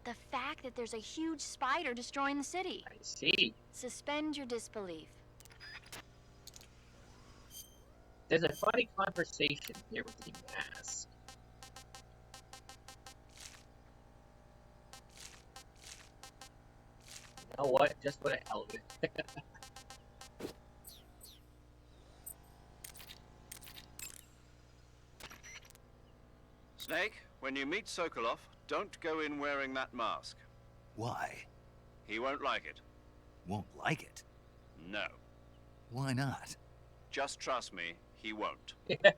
The fact that there's a huge spider destroying the city. I see. Suspend your disbelief. There's a funny conversation here with the mask. You know what? Just for the hell of it. Snake, when you meet Sokolov, don't go in wearing that mask. Why? He won't like it. Won't like it? No. Why not? just trust me, he won't. Yeah.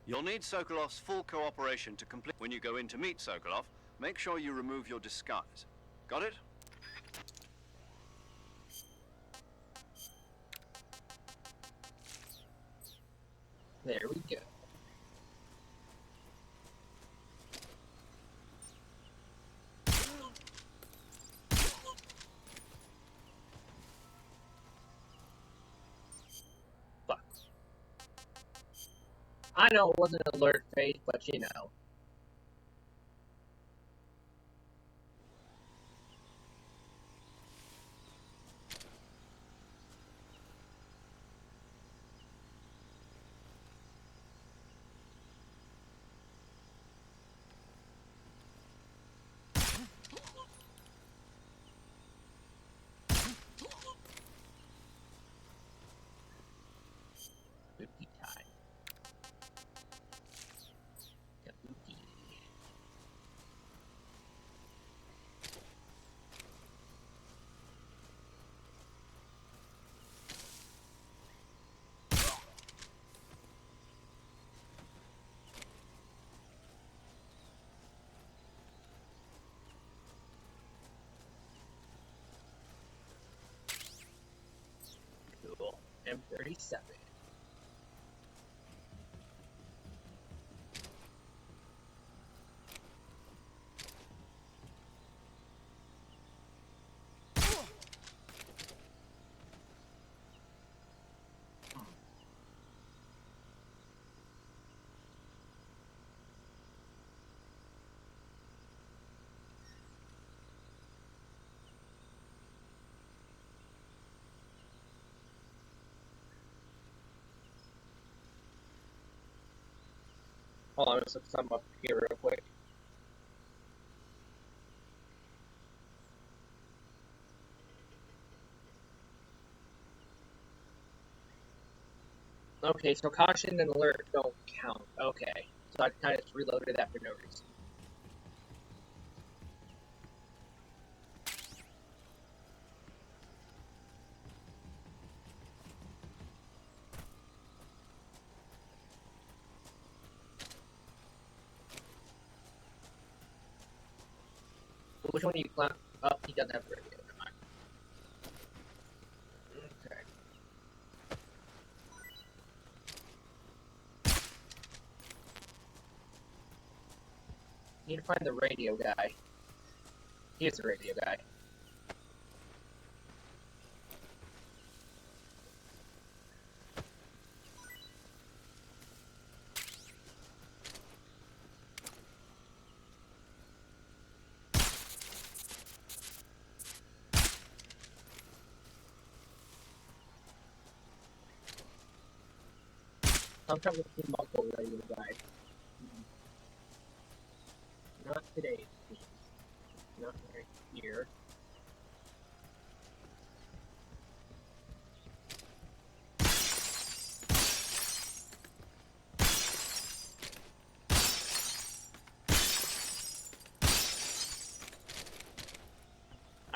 You'll need Sokolov's full cooperation to complete. When you go in to meet Sokolov, make sure you remove your disguise. Got it? There we go. Fuck. I know it wasn't an alert phase, but you know. Kabuki time. Kabuki. Cool. M37. Hold on, let's look something up here real quick. Okay, so caution and alert don't count. Okay, so I kind of just reloaded that for no reason. Which one do you climb? Oh, he doesn't have a radio. Never mind. Okay. Need to find the radio guy. Here's the radio guy. Sometimes it's the multiple radio guy. Not today. Not right here.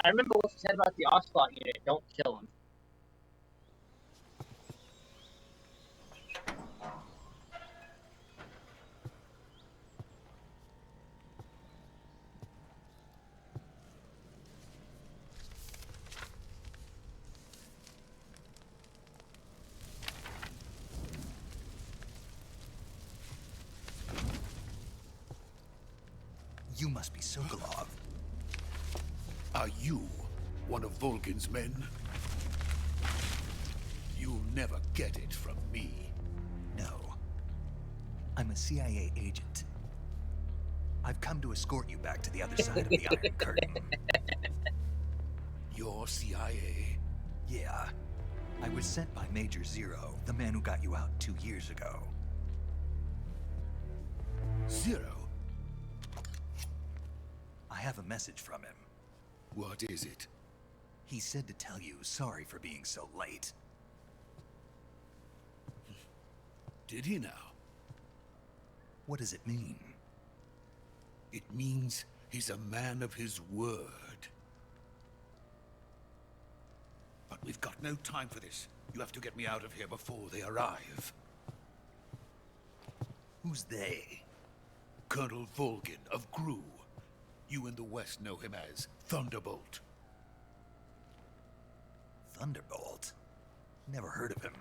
I remember what you said about the Ocelot unit. Don't kill him. You must be Sokolov. Are you one of Volgin's men? You'll never get it from me. No. I'm a CIA agent. I've come to escort you back to the other side of the Iron Curtain. You're CIA? Yeah. I was sent by Major Zero, the man who got you out 2 years ago. Zero? I have a message from him. What is it? He said to tell you sorry for being so late. Did he now? What does it mean? It means he's a man of his word. But we've got no time for this. You have to get me out of here before they arrive. Who's they? Colonel Volgin of GRU. You in the West know him as Thunderbolt. Thunderbolt? Never heard of him.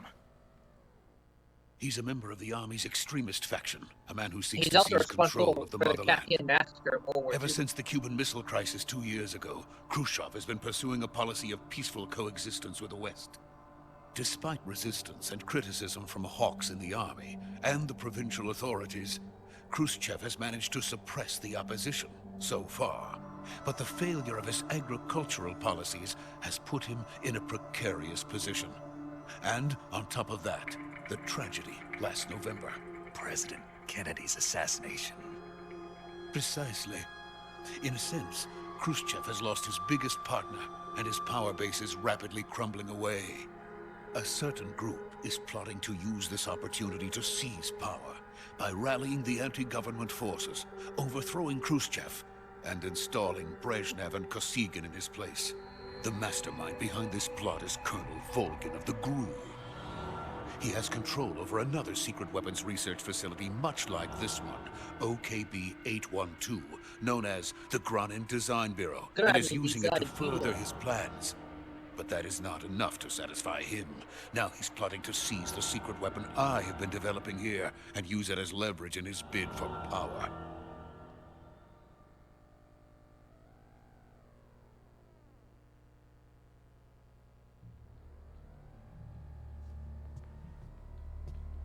He's a member of the Army's extremist faction, a man who seeks He's to also seize control responsible of the for the motherland. Captain Massacre of World War Ever II. since the Cuban Missile Crisis 2 years ago, Khrushchev has been pursuing a policy of peaceful coexistence with the West. Despite resistance and criticism from hawks in the army and the provincial authorities, Khrushchev has managed to suppress the opposition so far. But the failure of his agricultural policies has put him in a precarious position. And on top of that, the tragedy last November. President Kennedy's assassination. Precisely. In a sense, Khrushchev has lost his biggest partner, and his power base is rapidly crumbling away. A certain group is plotting to use this opportunity to seize power by rallying the anti-government forces, overthrowing Khrushchev, and installing Brezhnev and Kosygin in his place. The mastermind behind this plot is Colonel Volgin of the GRU. He has control over another secret weapons research facility much like this one, OKB-812, known as the Granin Design Bureau, and is using it to further his plans. But that is not enough to satisfy him. Now he's plotting to seize the secret weapon I have been developing here and use it as leverage in his bid for power.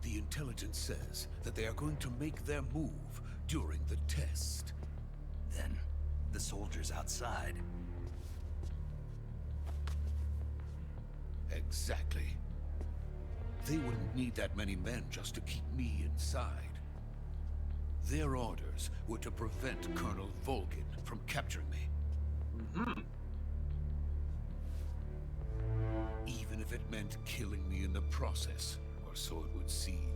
The intelligence says that they are going to make their move during the test. Then, the soldiers outside. Exactly. They wouldn't need that many men just to keep me inside. Their orders were to prevent Colonel Volgin from capturing me. Even if it meant killing me in the process, or so it would seem.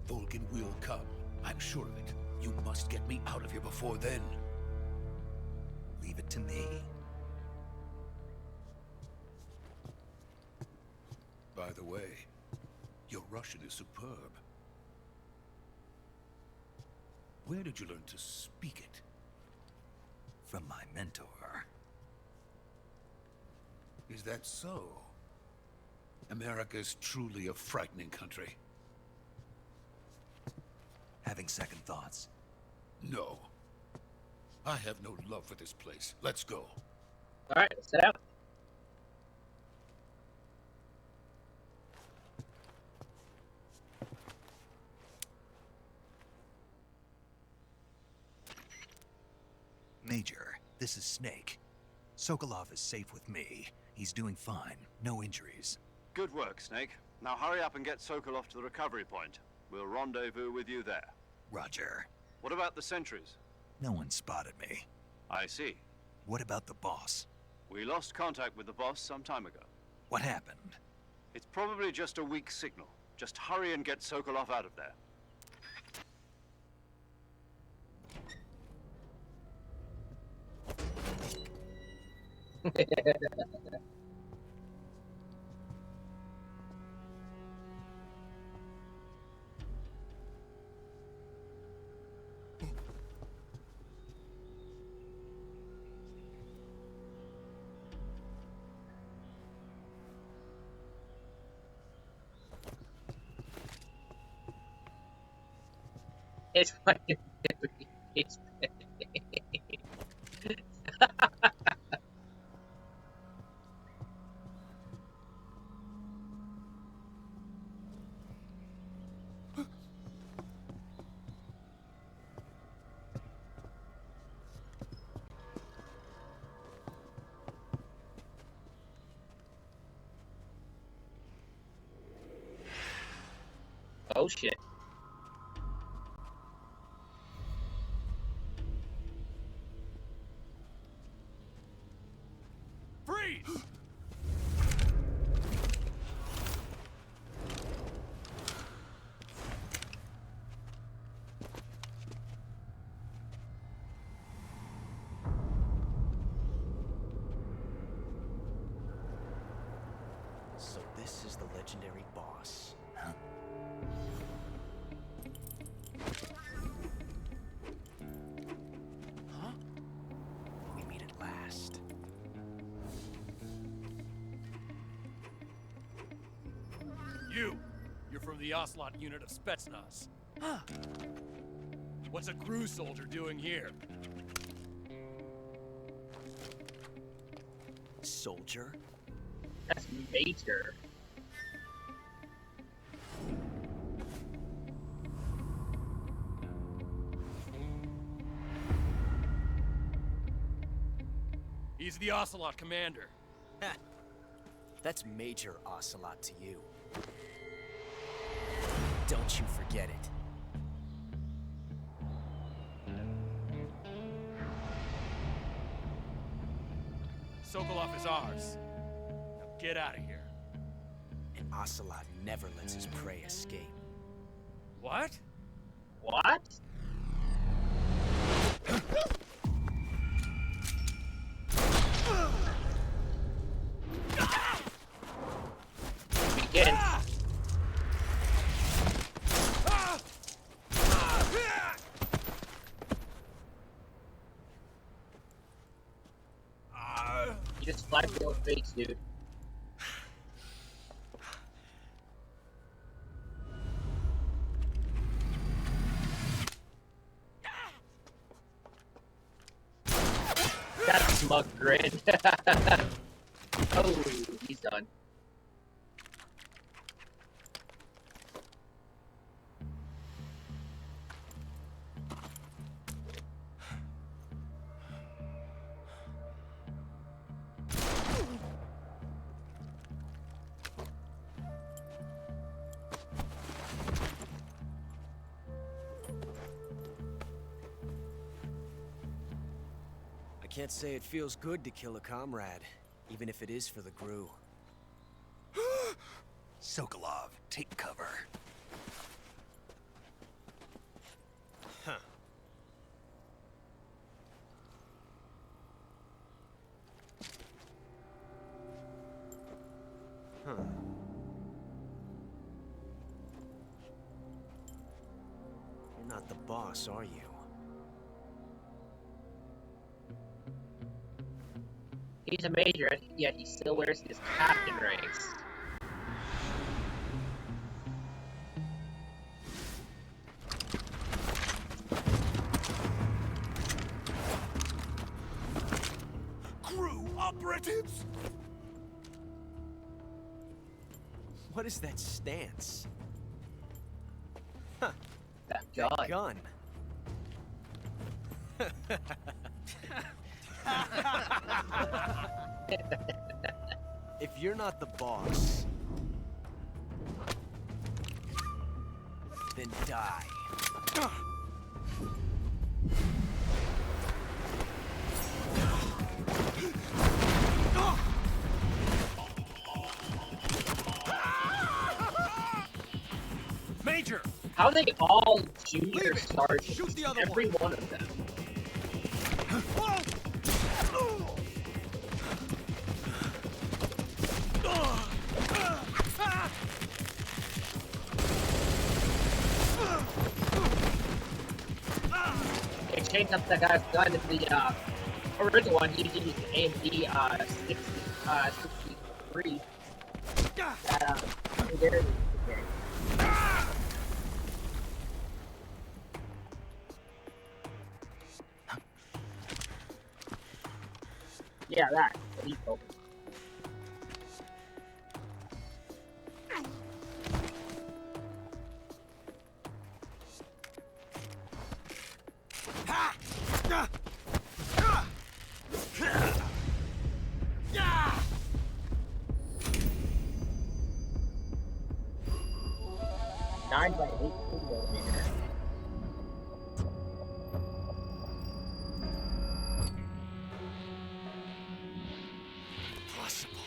Volgin will come. I'm sure of it. You must get me out of here before then. Leave it to me. By the way, your Russian is superb. Where did you learn to speak it? From my mentor. Is that so? America's truly a frightening country. Having second thoughts. No. I have no love for this place. Let's go. Alright, let's head out. Major, this is Snake. Sokolov is safe with me. He's doing fine. No injuries. Good work, Snake. Now hurry up and get Sokolov to the recovery point. We'll rendezvous with you there. Roger. What about the sentries? No one spotted me. I see. What about the boss? We lost contact with the boss some time ago. What happened? It's probably just a weak signal. Just hurry and get Sokolov out of there. It's fucking it's oh shit. Freeze! legendary boss. Huh? Huh? We meet at last. You're from the Ocelot unit of Spetsnaz. Huh. What's a crew soldier doing here? Soldier? That's Major. He's the Ocelot commander. Heh. That's Major Ocelot to you. Don't you forget it. Sokolov is ours. Now get out of here. And Ocelot never lets his prey escape. What? What? Begin. You just slapped your face, dude. That smug grin. Oh, he's done. I can't say it feels good to kill a comrade, even if it is for the GRU. Sokolov, take cover. Huh. Huh. You're not the boss, are you? He's a major, yet he still wears his captain ranks. Crew operatives! What is that stance? Huh. That That gun. If you're not the boss, then die. Major! How are they all junior sergeants? Shoot the other Every one of them. They changed up the guy's gun in the original one. He used AMD 63. That there. Yeah, that. He's open. Nine by 18 millimeter. Impossible.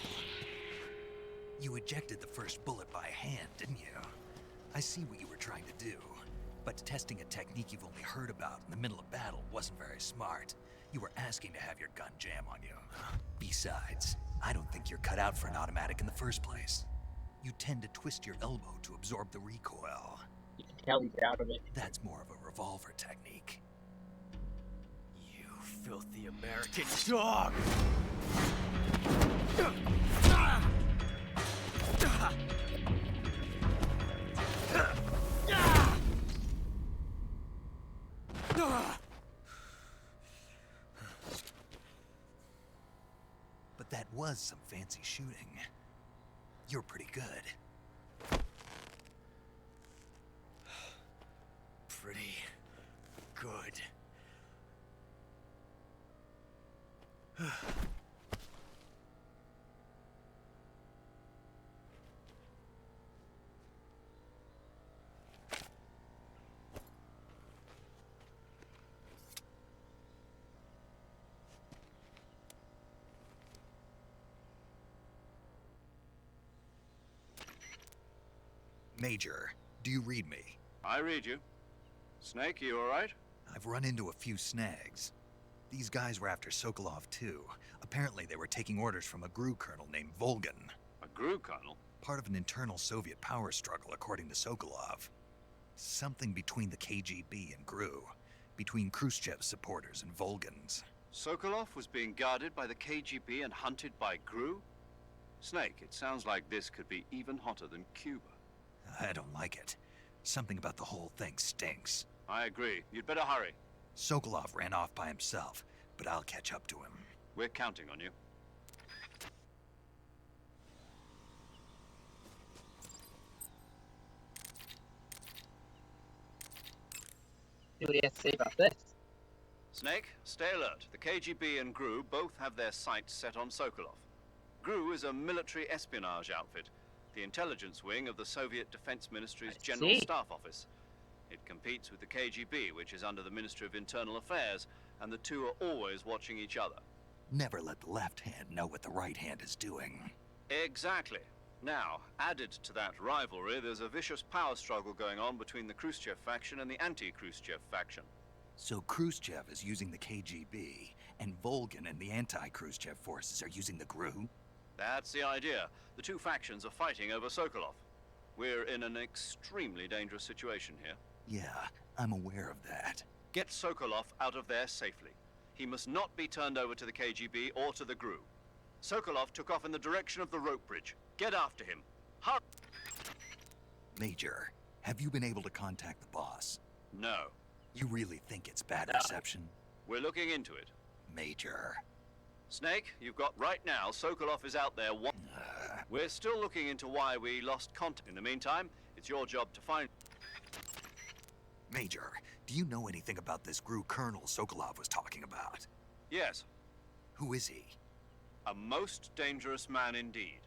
You ejected the first bullet by hand, didn't you? I see what you were trying to do. But testing a technique you've only heard about in the middle of battle wasn't very smart. You were asking to have your gun jam on you. Besides, I don't think you're cut out for an automatic in the first place. You tend to twist your elbow to absorb the recoil. You can tell he's out of it. That's more of a revolver technique. You filthy American dog! But that was some fancy shooting. You're pretty good. Pretty good. Major, do you read me? I read you. Snake, you all right? I've run into a few snags. These guys were after Sokolov too. Apparently they were taking orders from a GRU colonel named Volgin. A GRU colonel? Part of an internal Soviet power struggle, according to Sokolov. Something between the KGB and GRU. Between Khrushchev's supporters and Volgin's. Sokolov was being guarded by the KGB and hunted by GRU? Snake, it sounds like this could be even hotter than Cuba. I don't like it. Something about the whole thing stinks. I agree. You'd better hurry. Sokolov ran off by himself, but I'll catch up to him. We're counting on you. See what he has to say about this. Snake, stay alert. The KGB and GRU both have their sights set on Sokolov. GRU is a military espionage outfit, the intelligence wing of the Soviet Defense Ministry's General Staff Office. It competes with the KGB, which is under the Ministry of Internal Affairs, and the two are always watching each other. Never let the left hand know what the right hand is doing. Exactly. Now, added to that rivalry, there's a vicious power struggle going on between the Khrushchev faction and the anti-Khrushchev faction. So Khrushchev is using the KGB, and Volgin and the anti-Khrushchev forces are using the GRU? That's the idea. The two factions are fighting over Sokolov. We're in an extremely dangerous situation here. Yeah, I'm aware of that. Get Sokolov out of there safely. He must not be turned over to the KGB or to the GRU. Sokolov took off in the direction of the rope bridge. Get after him. Hurry! Major, have you been able to contact the boss? No. You really think it's bad reception? We're looking into it. Major. Snake, you've got right now, Sokolov is out there. We're still looking into why we lost contact. In the meantime, it's your job to find... Major, do you know anything about this GRU colonel Sokolov was talking about? Yes. Who is he? A most dangerous man indeed.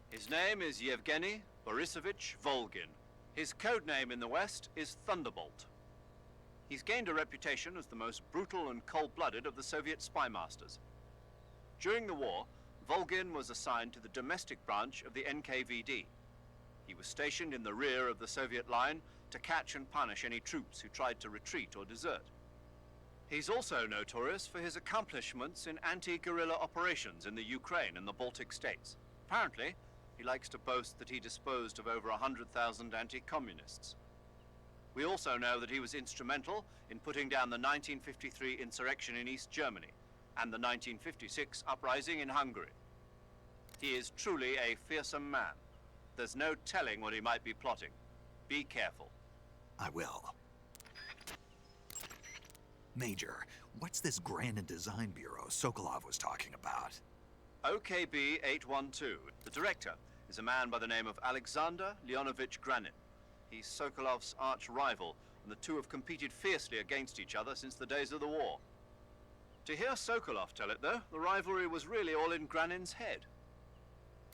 His name is Yevgeny Borisovich Volgin. His code name in the West is Thunderbolt. He's gained a reputation as the most brutal and cold-blooded of the Soviet spy masters. During the war, Volgin was assigned to the domestic branch of the NKVD. He was stationed in the rear of the Soviet line to catch and punish any troops who tried to retreat or desert. He's also notorious for his accomplishments in anti-guerrilla operations in the Ukraine and the Baltic states. Apparently, he likes to boast that he disposed of over 100,000 anti-communists. We also know that he was instrumental in putting down the 1953 insurrection in East Germany and the 1956 uprising in Hungary. He is truly a fearsome man. There's no telling what he might be plotting. Be careful. I will. Major, what's this Grand Design Bureau Sokolov was talking about? OKB 812. The director is a man by the name of Alexander Leonovich Granin. He's Sokolov's arch-rival, and the two have competed fiercely against each other since the days of the war. To hear Sokolov tell it, though, the rivalry was really all in Granin's head.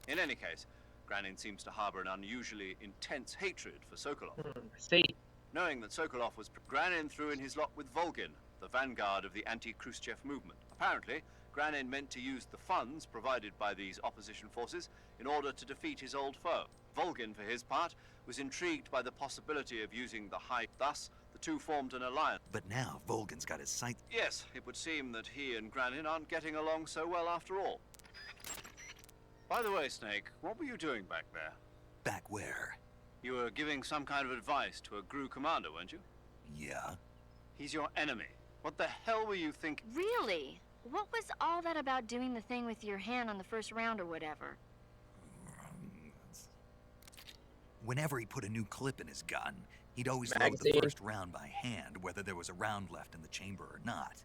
In any case, Granin seems to harbor an unusually intense hatred for Sokolov. See. Knowing that Sokolov was... Granin threw in his lot with Volgin, the vanguard of the anti-Khrushchev movement. Apparently, Granin meant to use the funds provided by these opposition forces in order to defeat his old foe. Volgin, for his part, was intrigued by the possibility of using the high... Thus, the two formed an alliance. But now Volgin's got his sight... Yes, it would seem that he and Granin aren't getting along so well after all. By the way, Snake, what were you doing back there? Back where? You were giving some kind of advice to a GRU commander, weren't you? Yeah? He's your enemy. What the hell were you thinking? Really? What was all that about doing the thing with your hand on the first round or whatever? Whenever he put a new clip in his gun, he'd always load Magazine. the first round by hand, whether there was a round left in the chamber or not.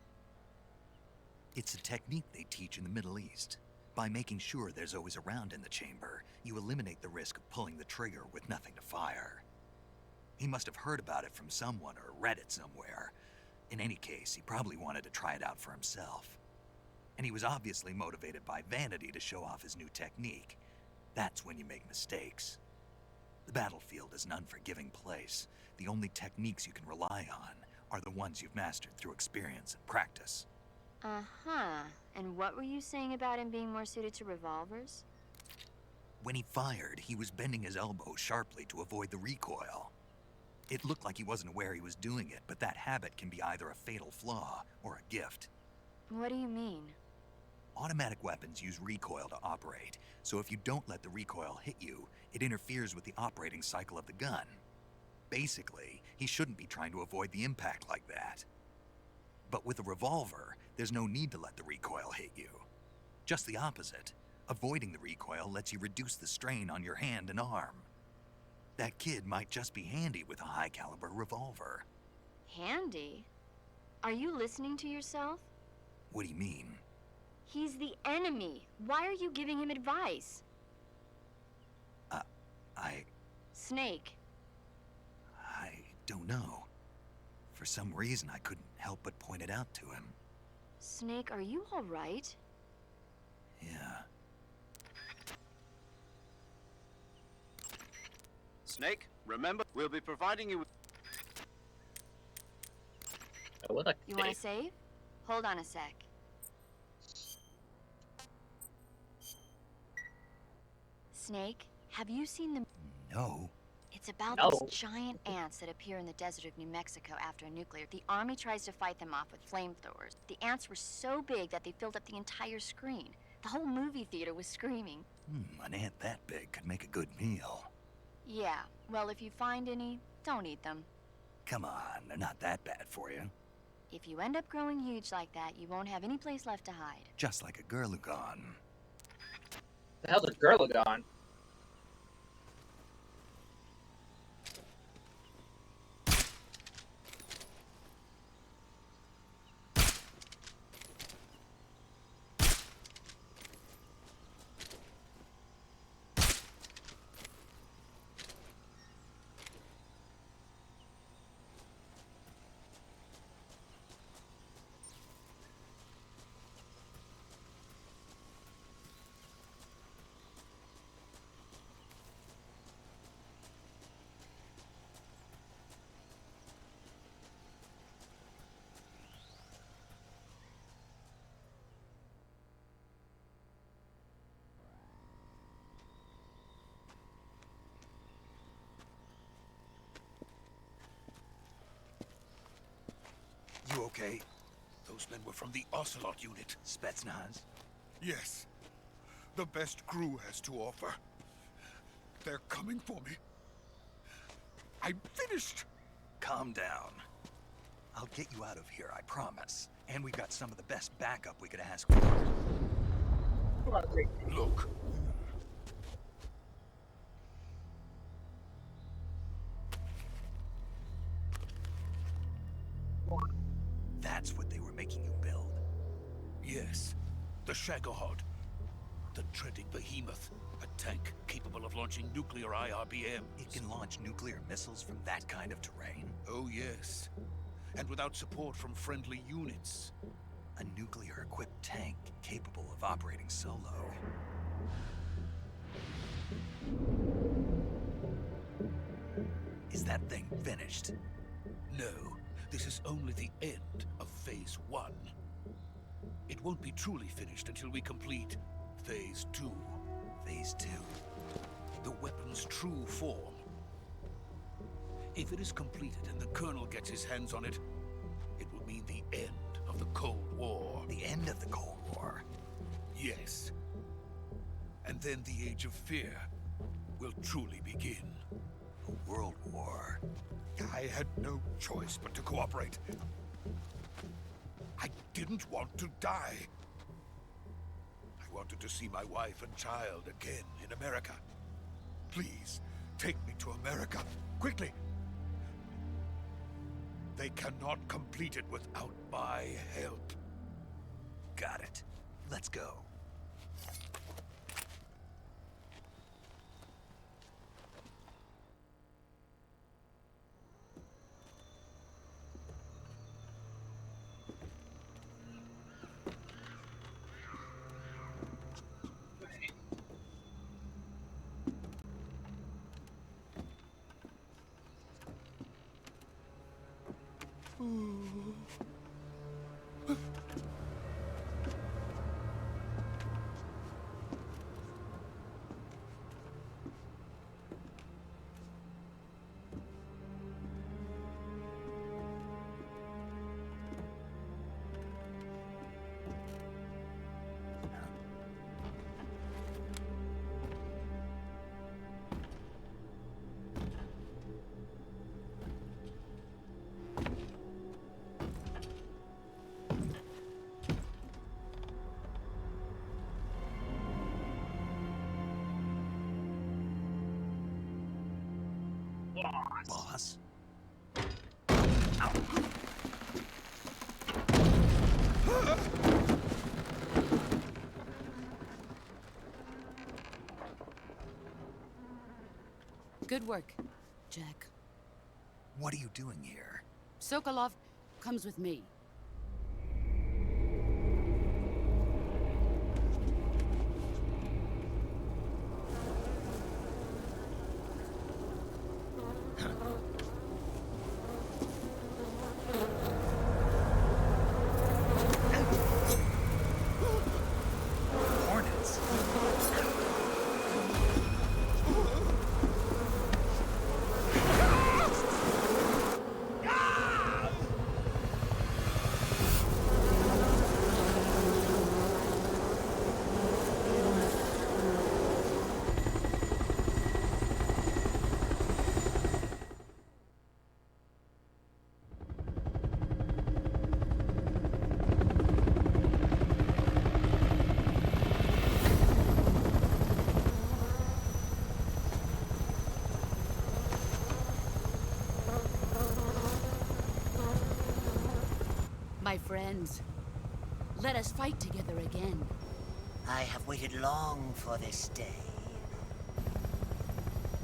It's a technique they teach in the Middle East. By making sure there's always a round in the chamber, you eliminate the risk of pulling the trigger with nothing to fire. He must have heard about it from someone or read it somewhere. In any case, he probably wanted to try it out for himself. And he was obviously motivated by vanity to show off his new technique. That's when you make mistakes. The battlefield is an unforgiving place. The only techniques you can rely on are the ones you've mastered through experience and practice. Uh-huh. And what were you saying about him being more suited to revolvers? When he fired, he was bending his elbow sharply to avoid the recoil. It looked like he wasn't aware he was doing it, but that habit can be either a fatal flaw or a gift. What do you mean? Automatic weapons use recoil to operate, so if you don't let the recoil hit you, it interferes with the operating cycle of the gun. Basically, he shouldn't be trying to avoid the impact like that. But with a revolver, there's no need to let the recoil hit you. Just the opposite. Avoiding the recoil lets you reduce the strain on your hand and arm. That kid might just be handy with a high-caliber revolver. Handy? Are you listening to yourself? What do you mean? He's the enemy. Why are you giving him advice? Snake. I don't know. For some reason, I couldn't help but point it out to him. Snake, are you all right? Yeah. Snake, remember, we'll be providing you with... Oh, what the You want to save? Hold on a sec. Snake, have you seen the... No. It's about No. these giant ants that appear in the desert of New Mexico after a nuclear. The army tries to fight them off with flamethrowers. The ants were so big that they filled up the entire screen. The whole movie theater was screaming. An ant that big could make a good meal. Yeah, well, if you find any, don't eat them. Come on, they're not that bad for you. If you end up growing huge like that, you won't have any place left to hide. Just like a Gurlugon. The hell's a Gurlugon? You okay? Those men were from the Ocelot unit. Spetsnaz? Yes. The best GRU has to offer. They're coming for me. I'm finished. Calm down. I'll get you out of here, I promise. And we've got some of the best backup we could ask for. Look. That's what they were making you build. Yes. The Shagohod. The treading behemoth. A tank capable of launching nuclear IRBM. It can launch nuclear missiles from that kind of terrain? Oh, yes. And without support from friendly units. A nuclear-equipped tank capable of operating solo. Is that thing finished? No. This is only the end of Phase 1. It won't be truly finished until we complete Phase 2. Phase 2? The weapon's true form. If it is completed and the Colonel gets his hands on it, it will mean the end of the Cold War. The end of the Cold War? Yes. And then the Age of Fear will truly begin. A world war. I had no choice but to cooperate. I didn't want to die. I wanted to see my wife and child again in America. Please, take me to America, quickly. They cannot complete it without my help. Got it. Let's go. Boss? Good work, Jack. What are you doing here? Sokolov comes with me. Hornets. My friends, let us fight together again. I have waited long for this day.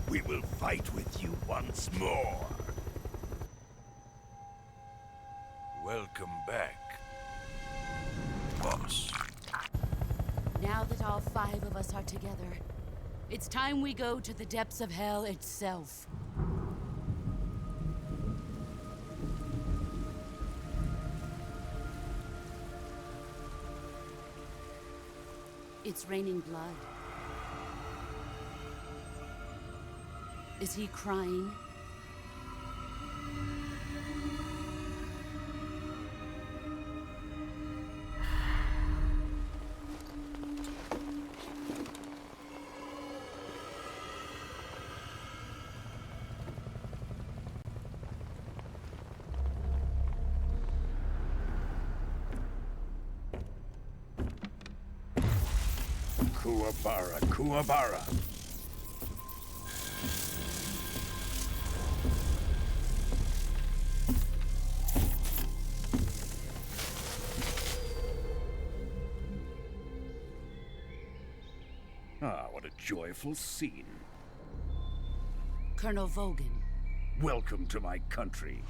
We will fight with you once more. Welcome back, boss. Now that all 5 of us are together, it's time we go to the depths of hell itself. It's raining blood. Is he crying? Kuwabara, Kuwabara. Ah, what a joyful scene. Colonel Vogan. Welcome to my country.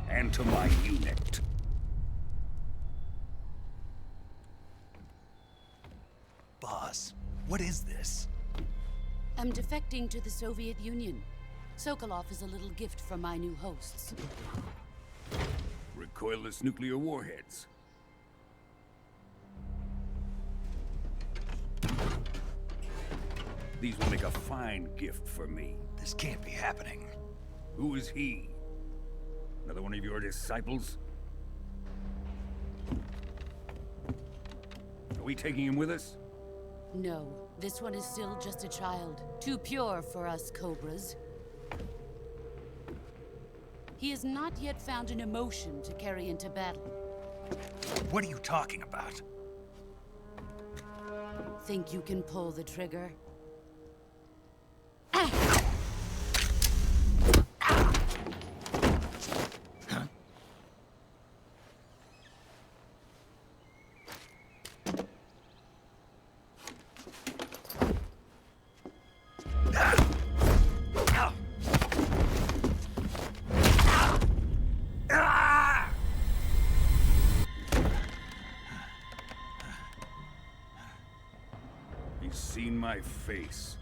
And to my unit. Boss, what is this? I'm defecting to the Soviet Union. Sokolov is a little gift from my new hosts. Recoilless nuclear warheads. These will make a fine gift for me. This can't be happening. Who is he? Another one of your disciples? Are we taking him with us? No. This one is still just a child. Too pure for us Cobras. He has not yet found an emotion to carry into battle. What are you talking about? Think you can pull the trigger? He's seen my face.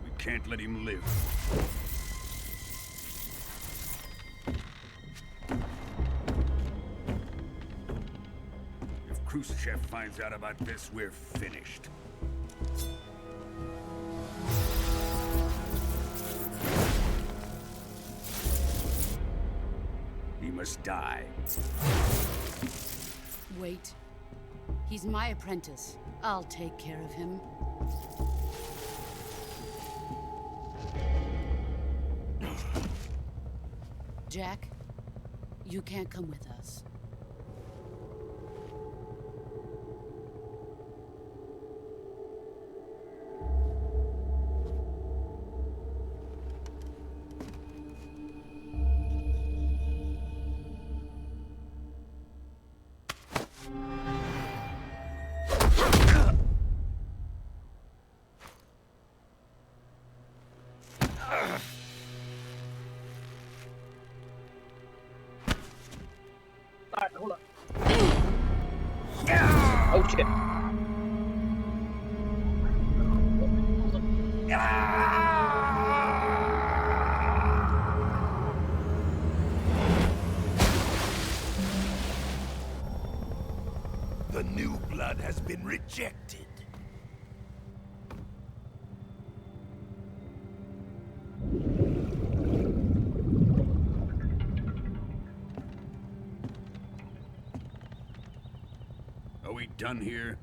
We can't let him live. If Khrushchev finds out about this, we're finished. He must die. Wait. He's my apprentice. I'll take care of him. Jack, you can't come with us. Alright, hold up. Oh shit. The new blood has been rejected. Are we done here?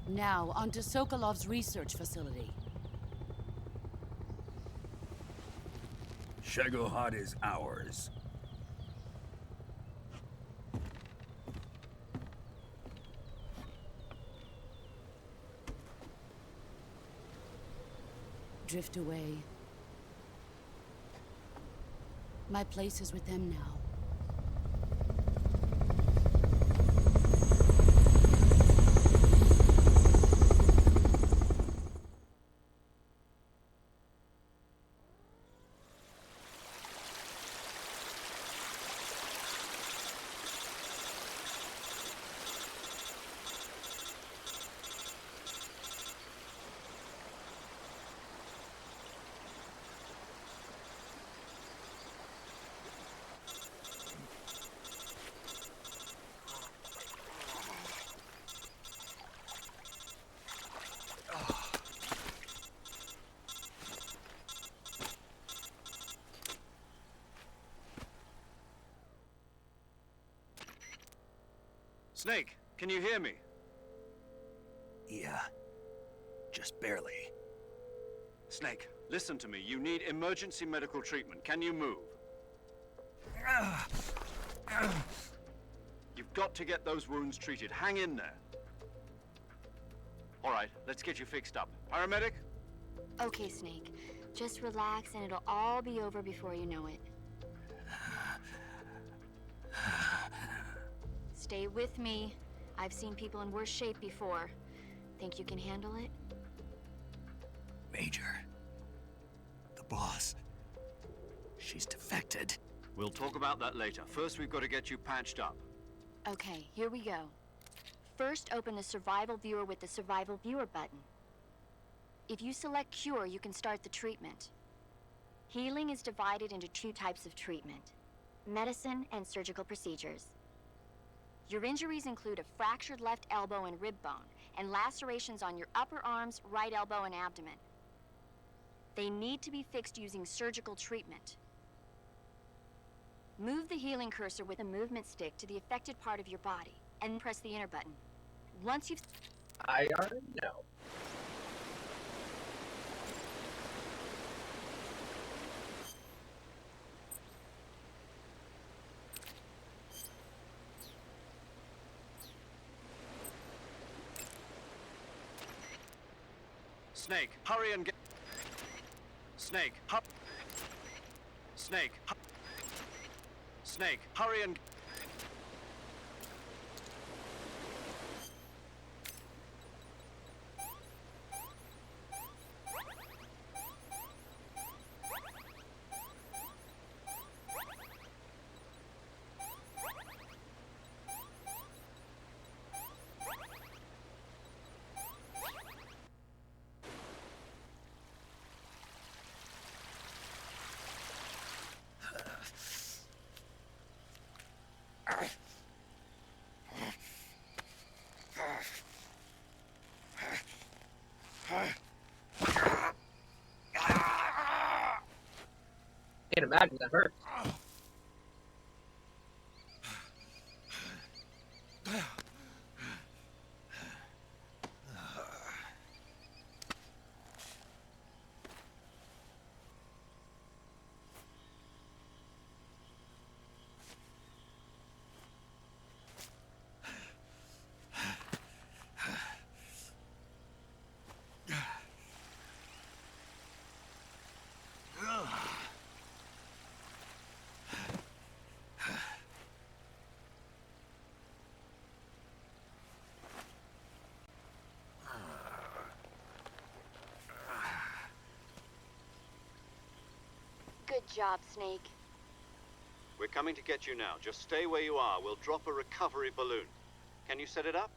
Now, onto Sokolov's research facility. Shagohod is ours. Drift away. My place is with them now. Snake, can you hear me? Yeah. Just barely. Snake, listen to me. You need emergency medical treatment. Can you move? You've got to get those wounds treated. Hang in there. All right, let's get you fixed up. Paramedic? Okay, Snake. Just relax and it'll all be over before you know it. Stay with me. I've seen people in worse shape before. Think you can handle it? Major. The boss. She's defected. We'll talk about that later. First, we've got to get you patched up. Okay, here we go. First, open the Survival Viewer with the Survival Viewer button. If you select Cure, you can start the treatment. Healing is divided into two types of treatment: medicine and surgical procedures. Your injuries include a fractured left elbow and rib bone, and lacerations on your upper arms, right elbow, and abdomen. They need to be fixed using surgical treatment. Move the healing cursor with a movement stick to the affected part of your body, and press the enter button. Once you've... I already know. Snake, hurry and get... Snake, Snake, Snake, hurry and... Can't imagine that hurt. Good job, Snake. We're coming to get you now. Just stay where you are. We'll drop a recovery balloon. Can you set it up?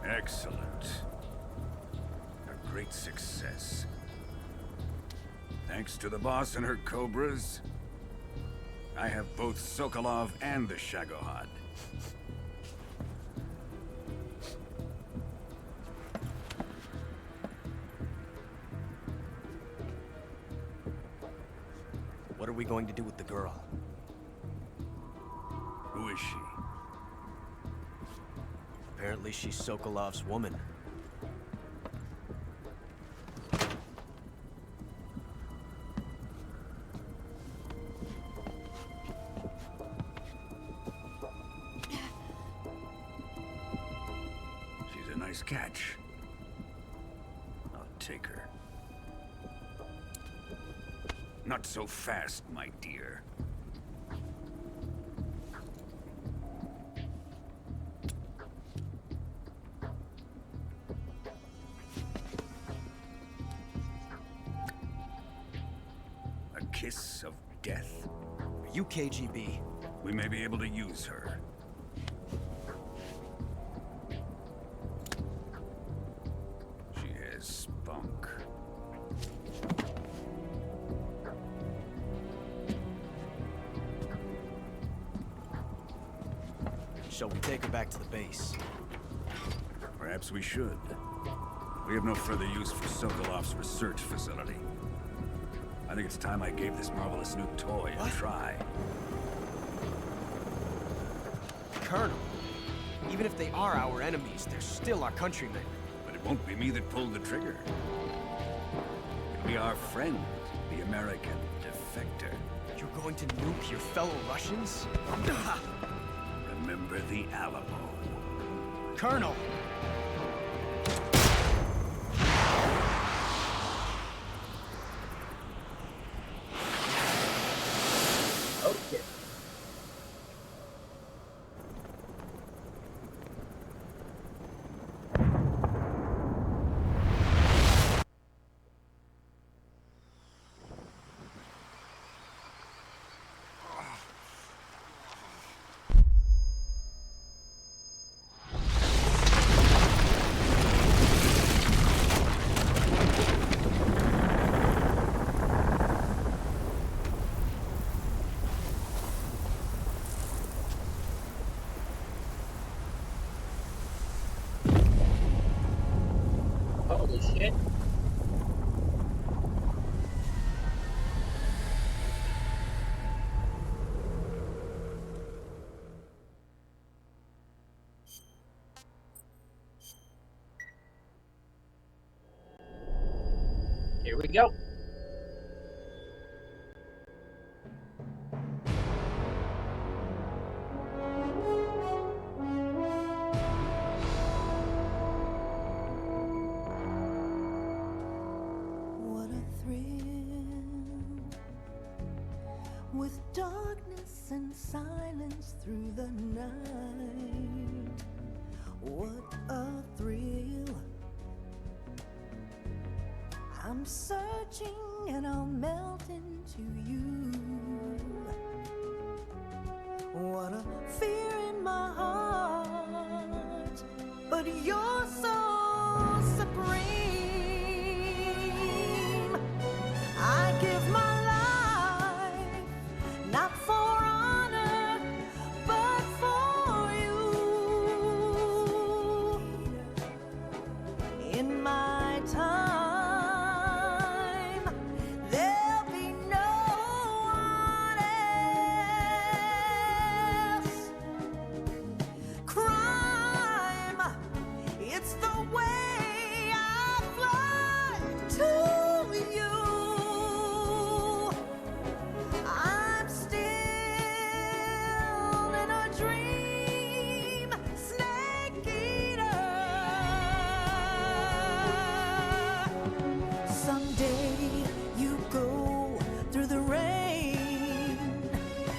Excellent. A great success. Thanks to the boss and her cobras, I have both Sokolov and the Shagohod. What are we going to do with the girl? Who is she? Apparently she's Sokolov's woman. She's a nice catch. I'll take her. Not so fast, my dear. kiss of death? Are you KGB? We may be able to use her. She has spunk. Shall we take her back to the base? Perhaps we should. We have no further use for Sokolov's research facility. I think it's time I gave this marvelous new toy a try. Colonel, even if they are our enemies, they're still our countrymen. But it won't be me that pulled the trigger. It'll be our friend, the American defector. You're going to nuke your fellow Russians? Remember the Alamo. Colonel! Okay. Holy shit. Here we go. What a thrill, with darkness and silence through the night. What a thrill. I'm searching and I'll melt into you. What a fear in my heart, but you're so supreme. I give my life, not for honor, but for you. In my time, there'll be no one else. Crime, it's the way I fly to you. I'm still in a dream, snake eater. Someday you go through the rain,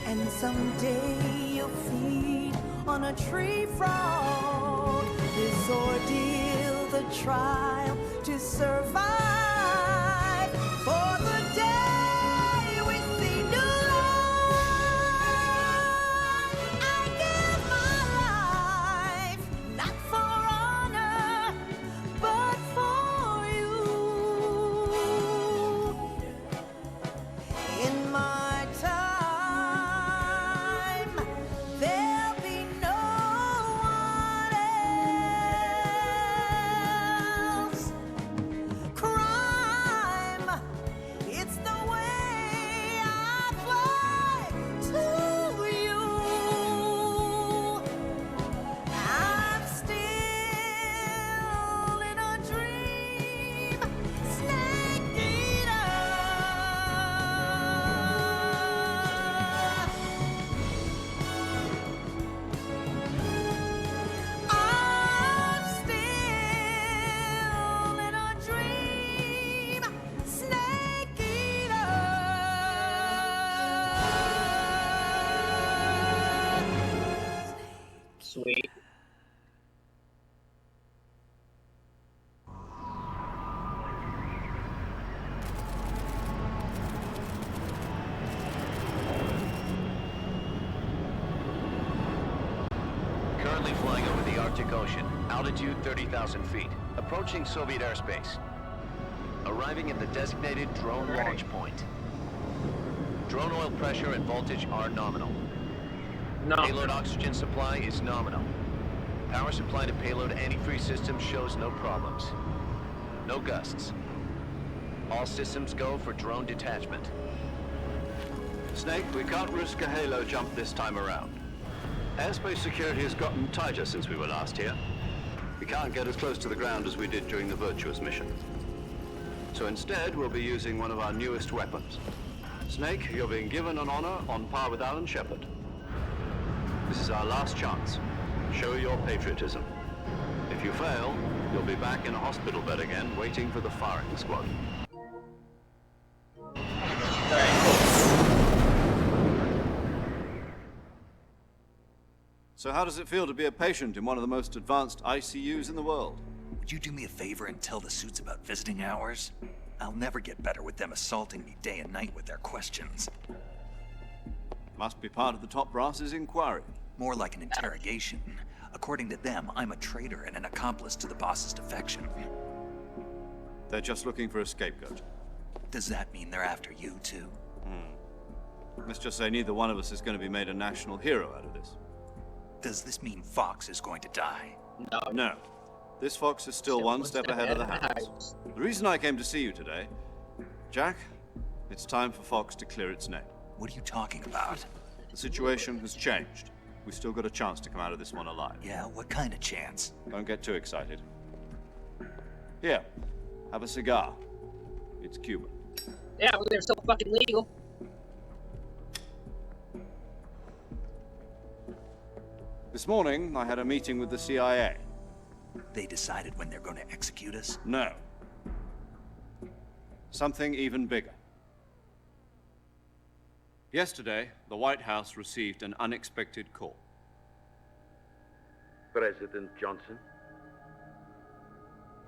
and someday you'll feed on a tree frog. This ordeal, the trial to survive, for the day we see new light. I give my life, not for honor, but for you. In my time, there'll be no one else. Crime, it's the way I fly to you. I'm still in a dream, snake eater. I'm still in a dream, snake eater. Sweet. Arctic Ocean. Altitude 30,000 feet. Approaching Soviet airspace. Arriving at the designated drone launch point. Drone oil pressure and voltage are nominal. Payload oxygen supply is nominal. Power supply to payload antifreeze system shows no problems. No gusts. All systems go for drone detachment. Snake, we can't risk a halo jump this time around. Airspace security has gotten tighter since we were last here. We can't get as close to the ground as we did during the Virtuous mission. So instead, we'll be using one of our newest weapons. Snake, you're being given an honor on par with Alan Shepard. This is our last chance. Show your patriotism. If you fail, you'll be back in a hospital bed again, waiting for the firing squad. So how does it feel to be a patient in one of the most advanced ICUs in the world? Would you do me a favor and tell the suits about visiting hours? I'll never get better with them assaulting me day and night with their questions. Must be part of the top brass's inquiry. More like an interrogation. According to them, I'm a traitor and an accomplice to the boss's defection. They're just looking for a scapegoat. Does that mean they're after you, too? Let's just say neither one of us is going to be made a national hero out of this. Does this mean Fox is going to die? No. This Fox is still one step ahead of the hounds. The reason I came to see you today, Jack, it's time for Fox to clear its name. What are you talking about? The situation has changed. We've still got a chance to come out of this one alive. Yeah, what kind of chance? Don't get too excited. Here, have a cigar. It's Cuban. Yeah, they're so fucking legal. This morning, I had a meeting with the CIA. They decided when they're going to execute us? No. Something even bigger. Yesterday, the White House received an unexpected call. President Johnson?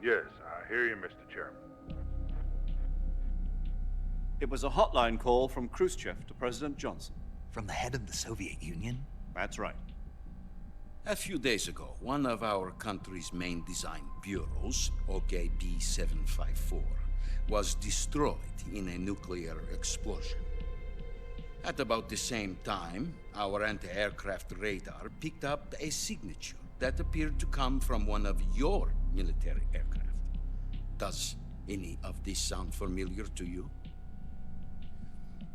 Yes, I hear you, Mr. Chairman. It was a hotline call from Khrushchev to President Johnson. From the head of the Soviet Union? That's right. A few days ago, one of our country's main design bureaus, OKB-754, was destroyed in a nuclear explosion. At about the same time, our anti-aircraft radar picked up a signature that appeared to come from one of your military aircraft. Does any of this sound familiar to you?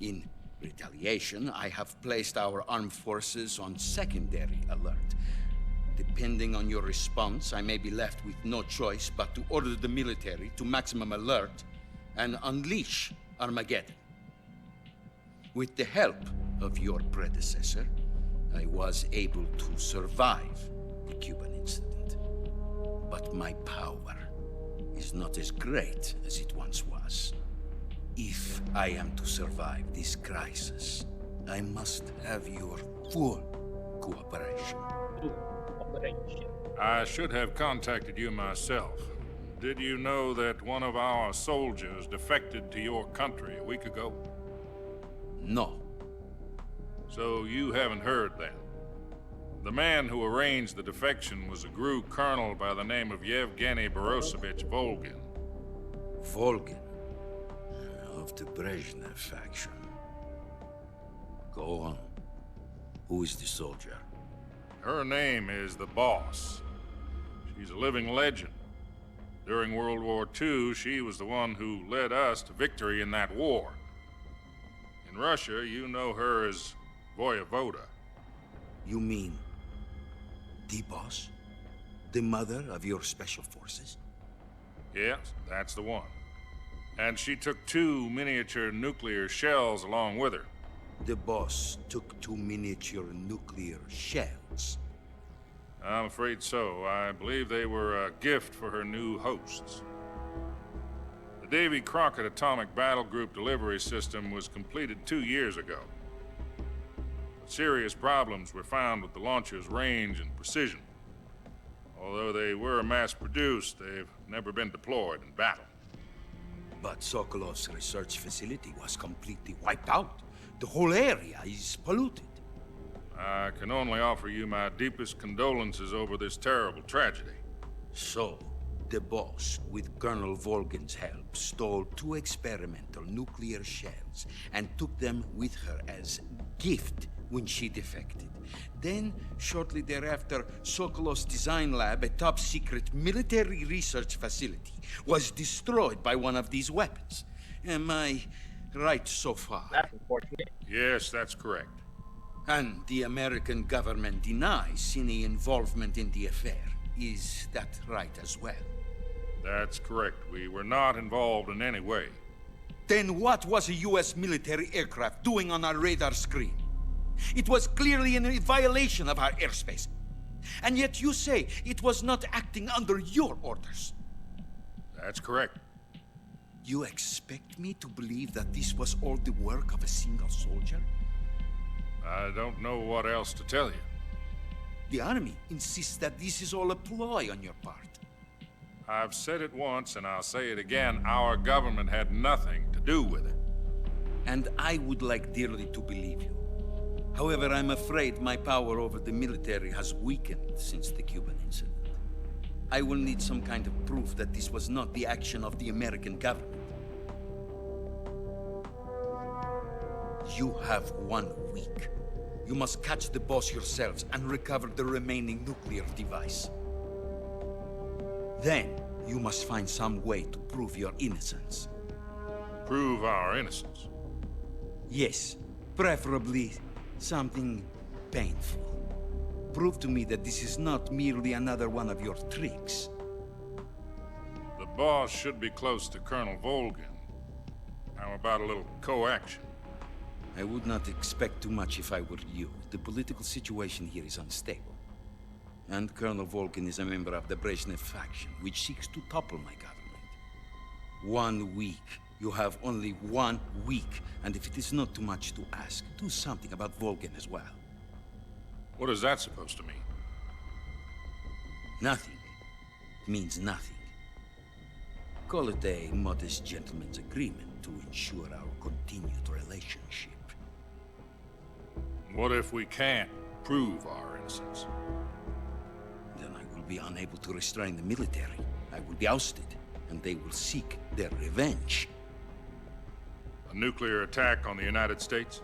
In retaliation, I have placed our armed forces on secondary alert. Depending on your response, I may be left with no choice but to order the military to maximum alert and unleash Armageddon. With the help of your predecessor, I was able to survive the Cuban incident. But my power is not as great as it once was. If I am to survive this crisis, I must have your full cooperation. I should have contacted you myself. Did you know that one of our soldiers defected to your country a week ago? No. So you haven't heard then? The man who arranged the defection was a GRU colonel by the name of Yevgeny Borosovich Volgin. Volgin? Of the Brezhnev faction. Go on. Who is the soldier? Her name is the Boss. She's a living legend. During World War II, she was the one who led us to victory in that war. In Russia, you know her as Voyevoda. You mean the Boss? The mother of your special forces? Yes, that's the one. And she took 2 miniature nuclear shells along with her. The Boss took 2 miniature nuclear shells? I'm afraid so. I believe they were a gift for her new hosts. The Davy Crockett Atomic Battle Group delivery system was completed 2 years ago. But serious problems were found with the launcher's range and precision. Although they were mass-produced, they've never been deployed in battle. But Sokolov's research facility was completely wiped out. The whole area is polluted. I can only offer you my deepest condolences over this terrible tragedy. So, the boss, with Colonel Volgin's help, stole 2 experimental nuclear shells and took them with her as gift when she defected. Then, shortly thereafter, Sokolov's design lab, a top-secret military research facility, was destroyed by one of these weapons. Am I right so far? That's unfortunate. Yes, that's correct. And the American government denies any involvement in the affair. Is that right as well? That's correct. We were not involved in any way. Then what was a U.S. military aircraft doing on our radar screen? It was clearly in violation of our airspace. And yet you say it was not acting under your orders. That's correct. You expect me to believe that this was all the work of a single soldier? I don't know what else to tell you. The Army insists that this is all a ploy on your part. I've said it once, and I'll say it again. Our government had nothing to do with it. And I would like dearly to believe you. However, I'm afraid my power over the military has weakened since the Cuban incident. I will need some kind of proof that this was not the action of the American government. You have 1 week. You must catch the boss yourselves and recover the remaining nuclear device. Then, you must find some way to prove your innocence. Prove our innocence? Yes, preferably something painful. Prove to me that this is not merely another one of your tricks. The boss should be close to Colonel Volgin. How about a little co-action? I would not expect too much if I were you. The political situation here is unstable. And Colonel Volgin is a member of the Brezhnev faction, which seeks to topple my government. 1 week. You have only 1 week. And if it is not too much to ask, do something about Volgin as well. What is that supposed to mean? Nothing. It means nothing. Call it a modest gentleman's agreement to ensure our continued relationship. What if we can't prove our innocence? Then I will be unable to restrain the military. I will be ousted, and they will seek their revenge. A nuclear attack on the United States?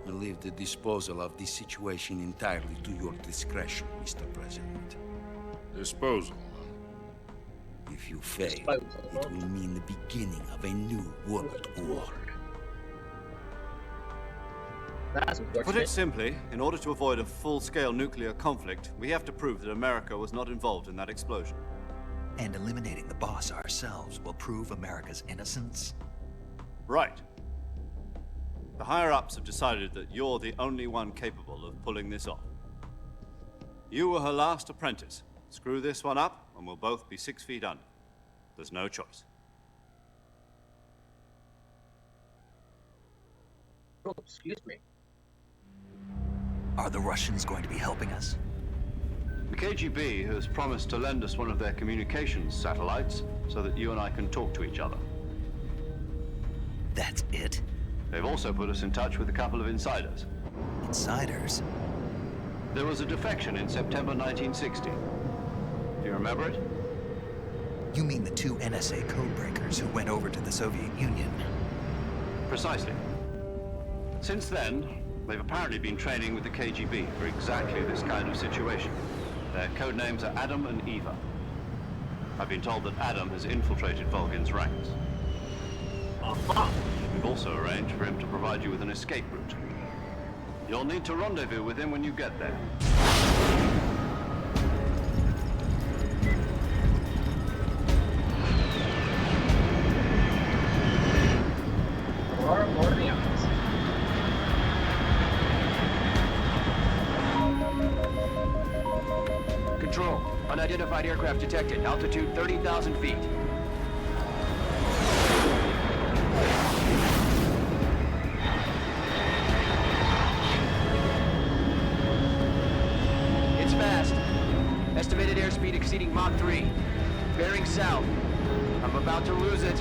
I leave the disposal of this situation entirely to your discretion, Mr. President. Disposal? If you fail, it will mean the beginning of a new world war. To put it simply, in order to avoid a full-scale nuclear conflict, we have to prove that America was not involved in that explosion. And eliminating the boss ourselves will prove America's innocence? Right. The higher-ups have decided that you're the only one capable of pulling this off. You were her last apprentice. Screw this one up, and we'll both be 6 feet under. There's no choice. Oh, excuse me. Are the Russians going to be helping us? The KGB has promised to lend us one of their communications satellites so that you and I can talk to each other. That's it? They've also put us in touch with a couple of insiders. Insiders? There was a defection in September 1960. Do you remember it? You mean the 2 NSA codebreakers who went over to the Soviet Union? Precisely. Since then, they've apparently been training with the KGB for exactly this kind of situation. Their code names are Adam and Eva. I've been told that Adam has infiltrated Volgin's ranks. We've also arranged for him to provide you with an escape route. You'll need to rendezvous with him when you get there. Control. Unidentified aircraft detected. Altitude 30,000 feet. It's fast. Estimated airspeed exceeding Mach 3. Bearing south. I'm about to lose it.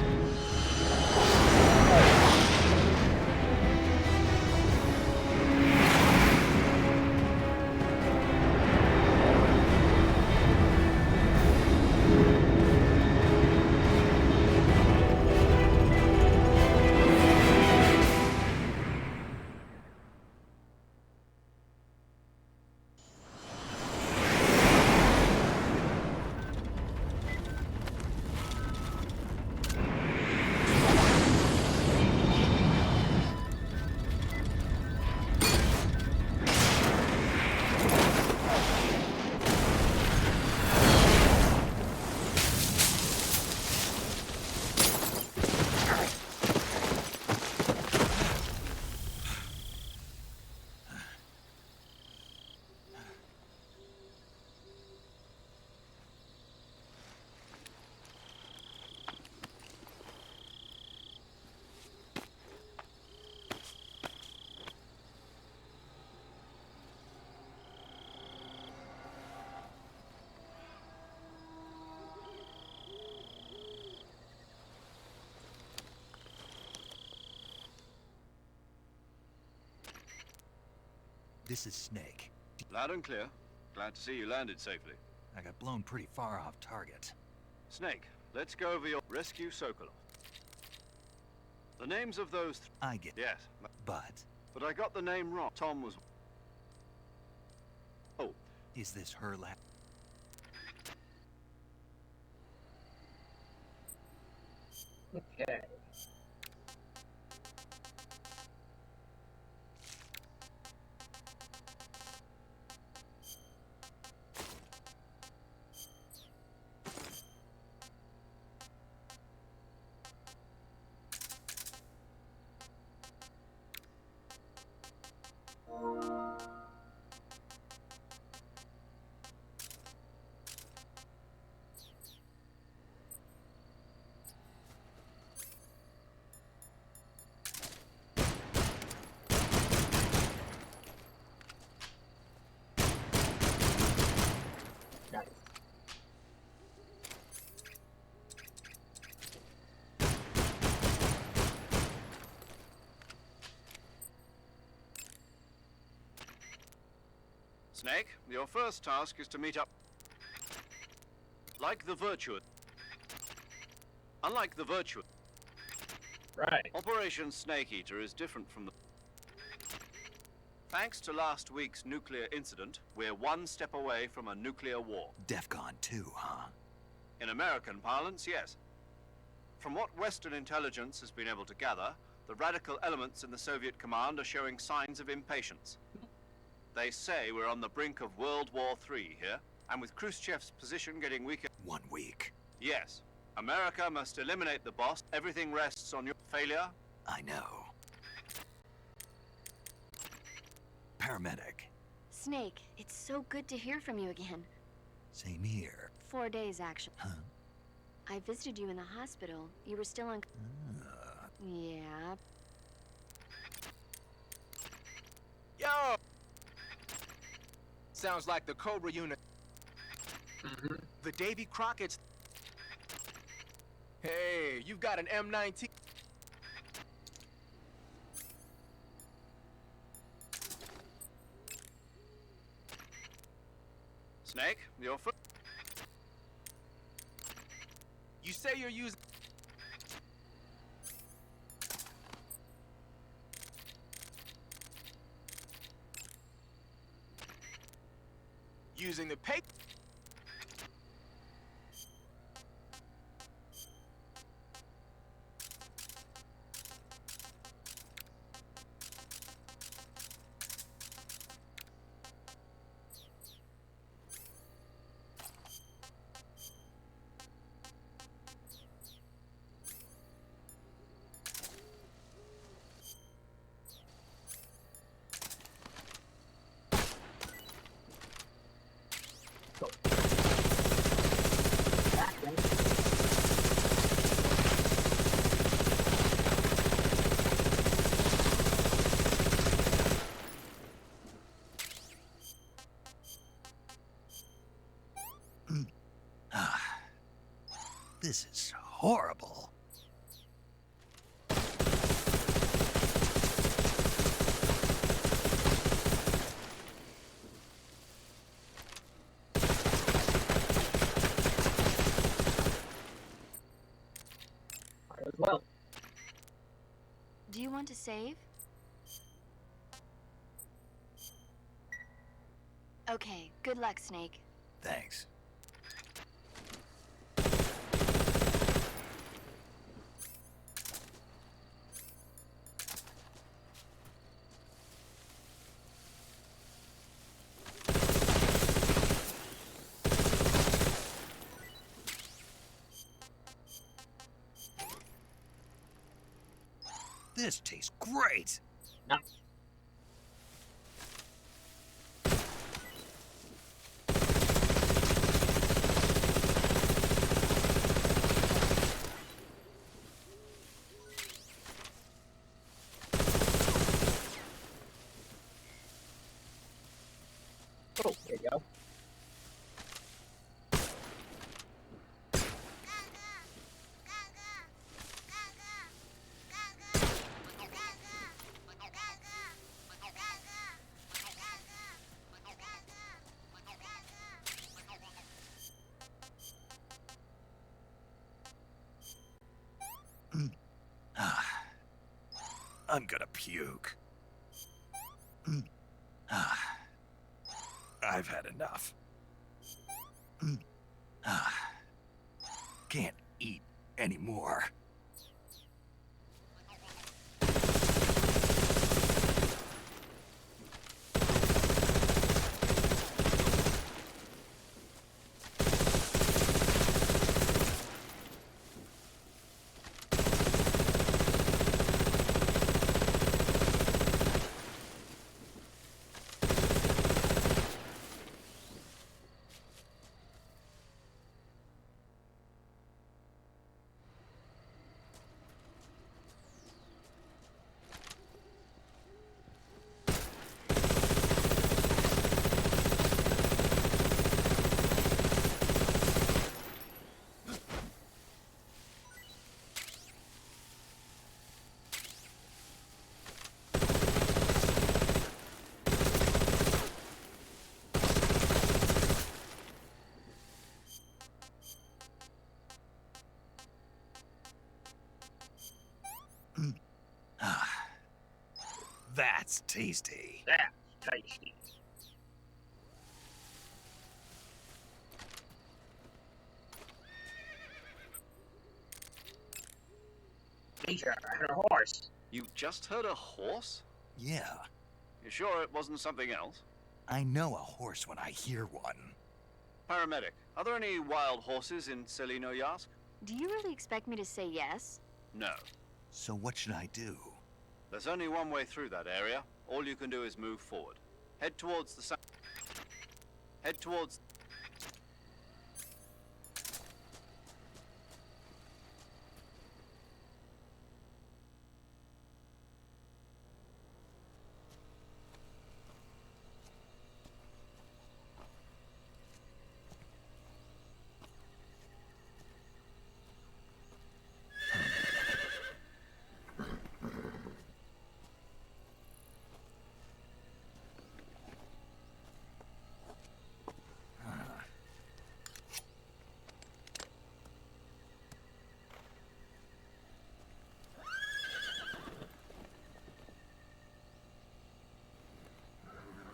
This is Snake. Loud and clear. Glad to see you landed safely. I got blown pretty far off target. Snake, let's go over your rescue Sokolov. The names of those... I get... Yes. But I got the name wrong. Tom was... Oh. is this her lab? Okay. Snake, your first task is to meet up... Unlike the Virtuous... Right. Operation Snake Eater is different from the... Thanks to last week's nuclear incident, we're one step away from a nuclear war. DEFCON 2, huh? In American parlance, yes. From what Western intelligence has been able to gather, the radical elements in the Soviet command are showing signs of impatience. They say we're on the brink of World War III here, and with Khrushchev's position getting weaker... 1 week. Yes. America must eliminate the boss. Everything rests on your failure. I know. Paramedic. Snake, it's so good to hear from you again. Same here. 4 days, actually. Huh? I visited you in the hospital. You were still on... Yeah. Yo! Sounds like the Cobra unit. The Davy Crockett's... Hey, you've got an M19. Snake, your foot. You say you're using... Using the paper... This is horrible. As well. Do you want to save? Okay, good luck, Snake. Thanks. This tastes great. No. Oh, there you go. I'm gonna puke. I've had enough. Can't eat anymore. That's tasty. That's tasty. Major, I heard a horse. You just heard a horse? Yeah, You sure it wasn't something else? I know a horse when I hear one. Paramedic, are there any wild horses in Selino-Yask? Do you really expect me to say yes? No. So what should I do? There's only one way through that area. All you can do is move forward. Head towards the Head towards...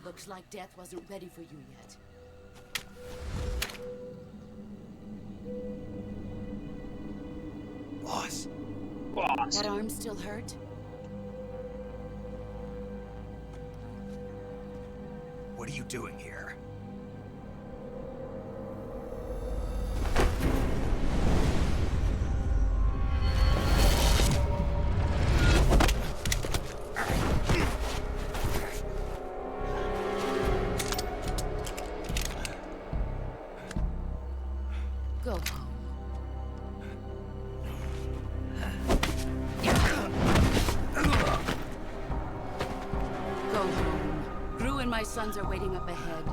Looks like death wasn't ready for you yet. Boss. That arm still hurt? What are you doing here? Go home. Go home. Gru and my sons are waiting up ahead.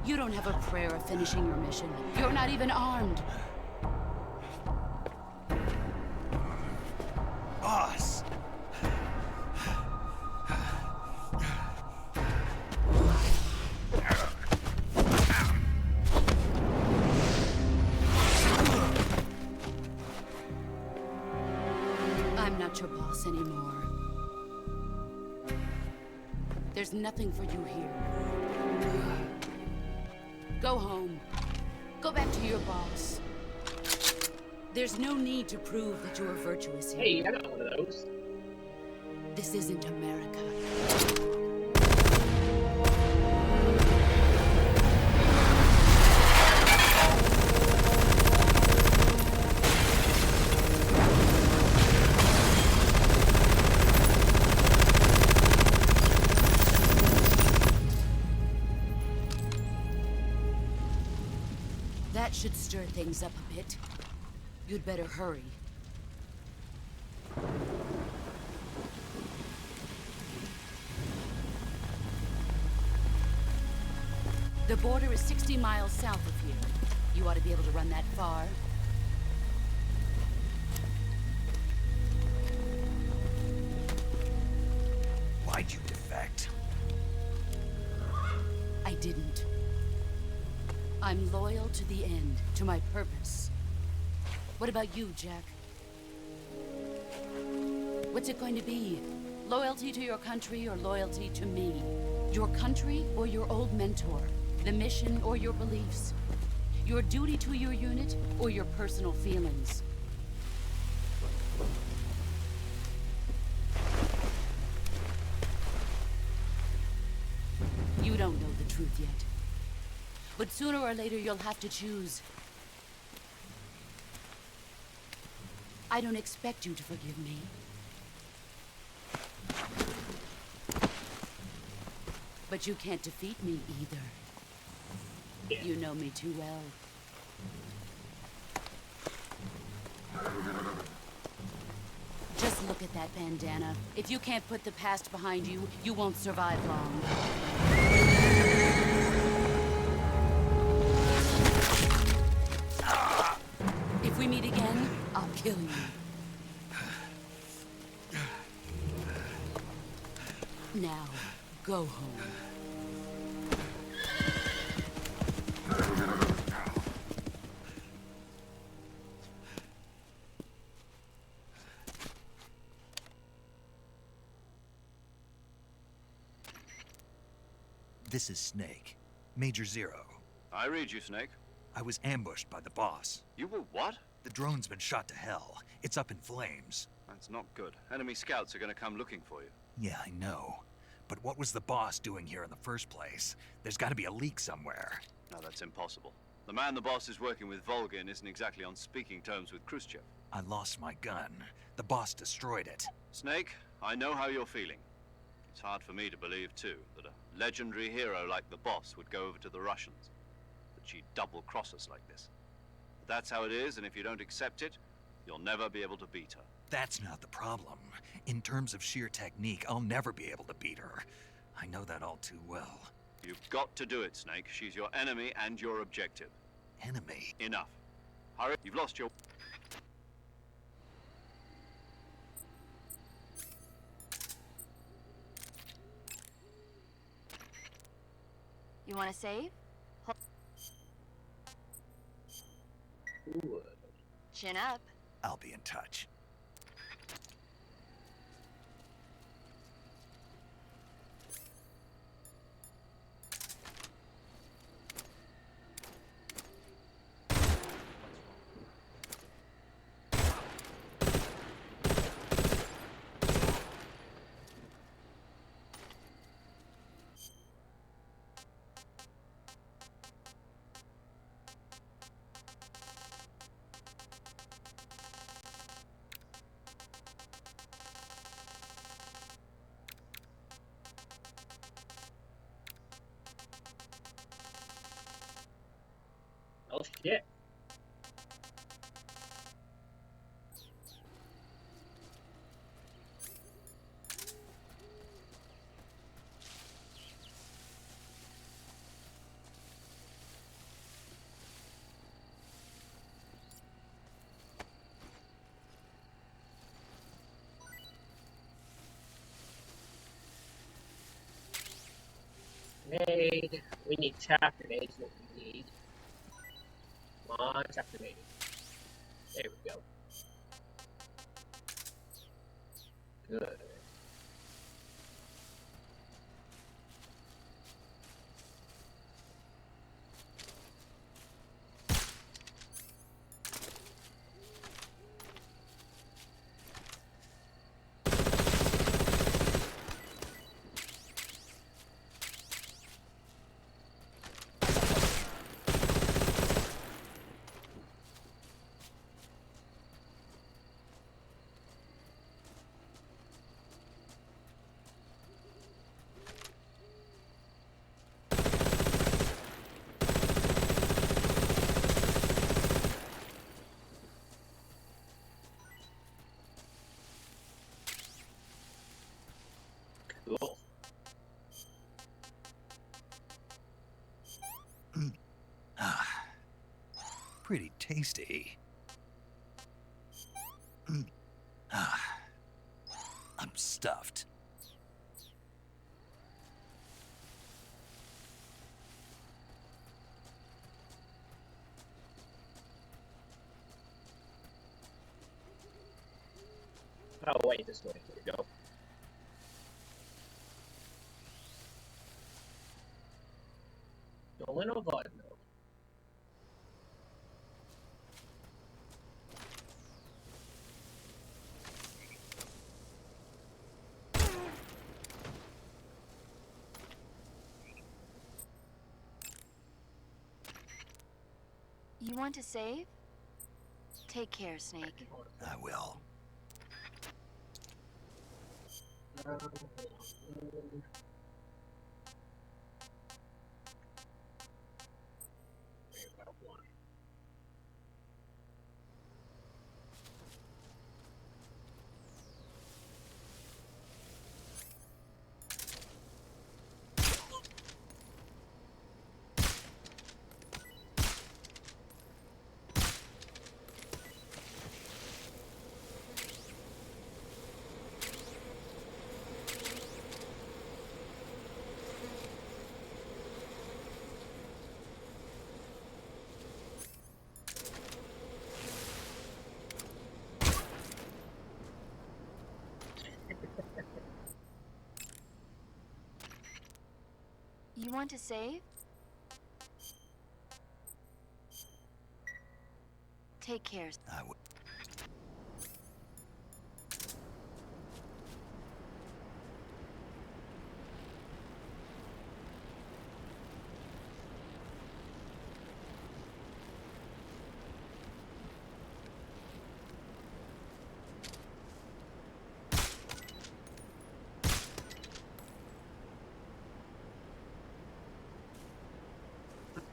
You don't have a prayer of finishing your mission. You're not even armed. Boss! I'm not your boss anymore. There's nothing for you here. Go home. Go back to your boss. There's no need to prove that you are virtuous here. Hey, I got one of those. This isn't America. That should stir things up a bit. You'd better hurry. The border is 60 miles south of here. You ought to be able to run that far. Why'd you defect? I didn't. I'm loyal to the end, to my purpose. What about you, Jack? What's it going to be? Loyalty to your country or loyalty to me? Your country or your old mentor? The mission or your beliefs? Your duty to your unit or your personal feelings? You don't know the truth yet. But sooner or later you'll have to choose. I don't expect you to forgive me. But you can't defeat me either. Yeah. You know me too well. Just look at that bandana. If you can't put the past behind you, you won't survive long. If we meet again, I'll kill you. Now, go home. This is Snake. Major Zero. I read you, Snake. I was ambushed by the boss. You were what? The drone's been shot to hell. It's up in flames. That's not good. Enemy scouts are gonna come looking for you. Yeah, I know. But what was the boss doing here in the first place? There's gotta be a leak somewhere. No, that's impossible. The man the boss is working with, Volgin, isn't exactly on speaking terms with Khrushchev. I lost my gun. The boss destroyed it. Snake, I know how you're feeling. It's hard for me to believe, too, that a legendary hero like the boss would go over to the Russians. That she'd double-cross us like this. But that's how it is, and if you don't accept it, you'll never be able to beat her. That's not the problem. In terms of sheer technique, I'll never be able to beat her. I know that all too well. You've got to do it, Snake. She's your enemy and your objective. Enemy? Enough. Hurry, you've lost your... You want to save? Ooh. Chin up. I'll be in touch. Oh shit. Made. We need chapter dates. What we need. Come on, chapter dating. There we go. Good. Cool. Pretty tasty. I'm stuffed. Oh wait, this way. Here we go. Nolan Ovod. You want to save? Take care, Snake. I will. You want to save? Take care. I will.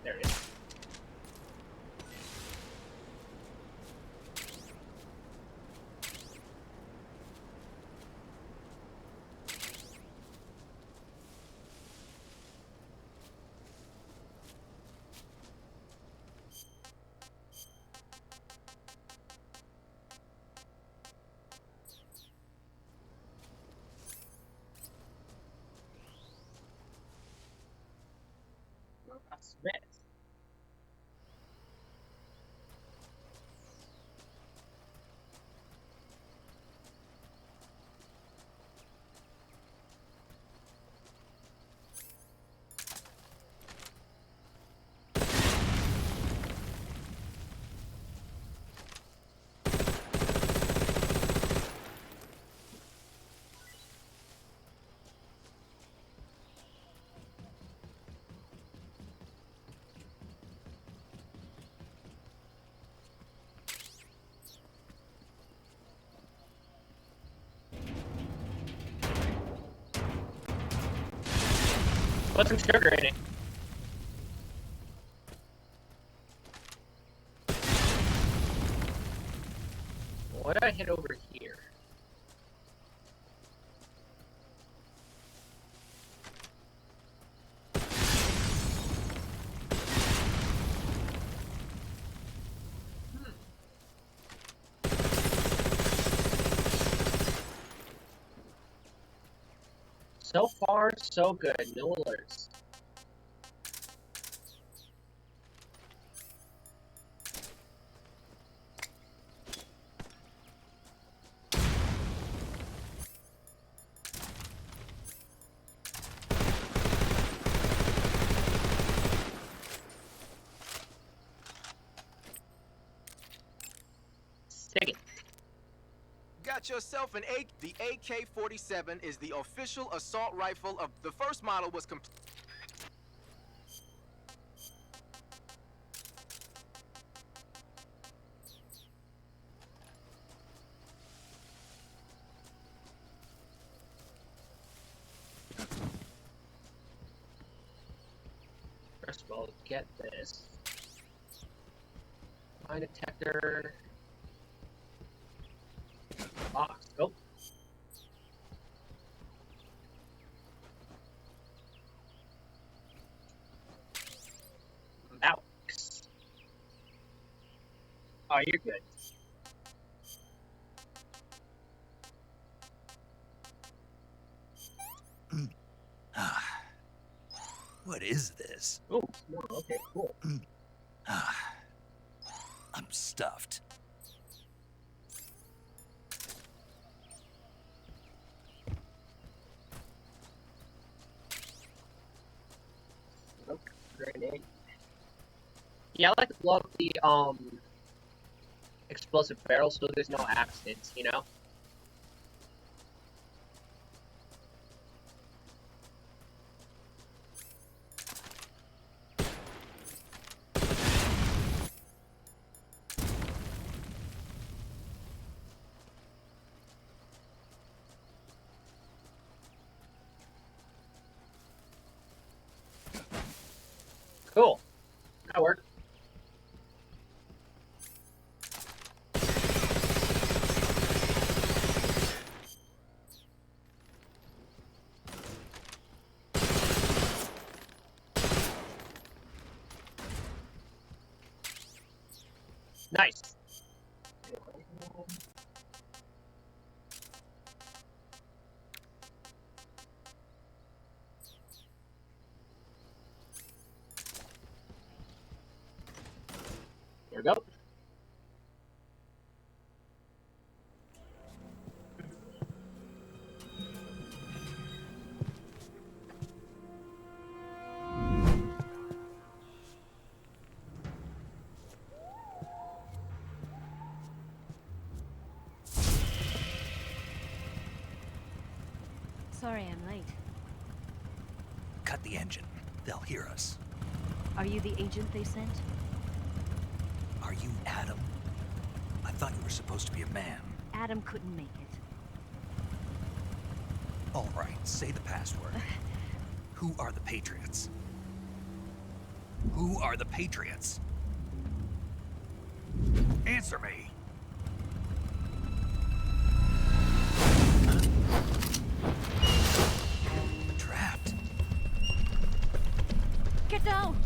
There it is. Smith. Put some sugar in it. What did I hit over here? So far, so good. No alerts. Stick it. Got yourself an AK. The AK-47 is the official assault rifle of the first model was complete. First of all, get this. Mine detector. Box. Go. Box. Oh, you're good. What is this? Oh, okay, cool. I'm stuffed. grenade. Yeah, I like to blow up the explosive barrel so there's no accidents, you know? Cool. That worked. Nice. There we go. Sorry I'm late. Cut the engine. They'll hear us. Are you the agent they sent? Are you Adam? I thought you were supposed to be a man. Adam couldn't make it. All right, say the password. Who are the Patriots? Who are the Patriots? Answer me! Trapped. Get down!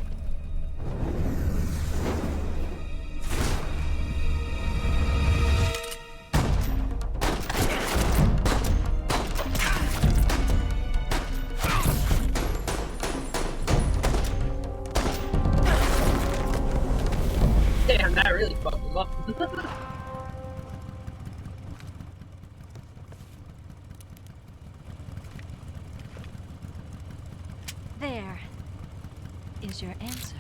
Damn, that really fucked him up. There is your answer.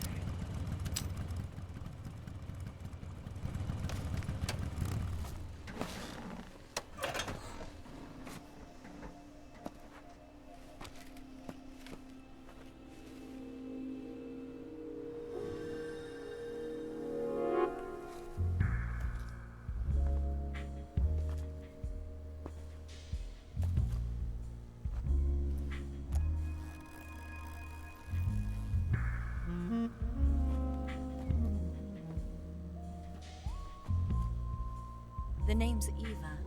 The name's Eva.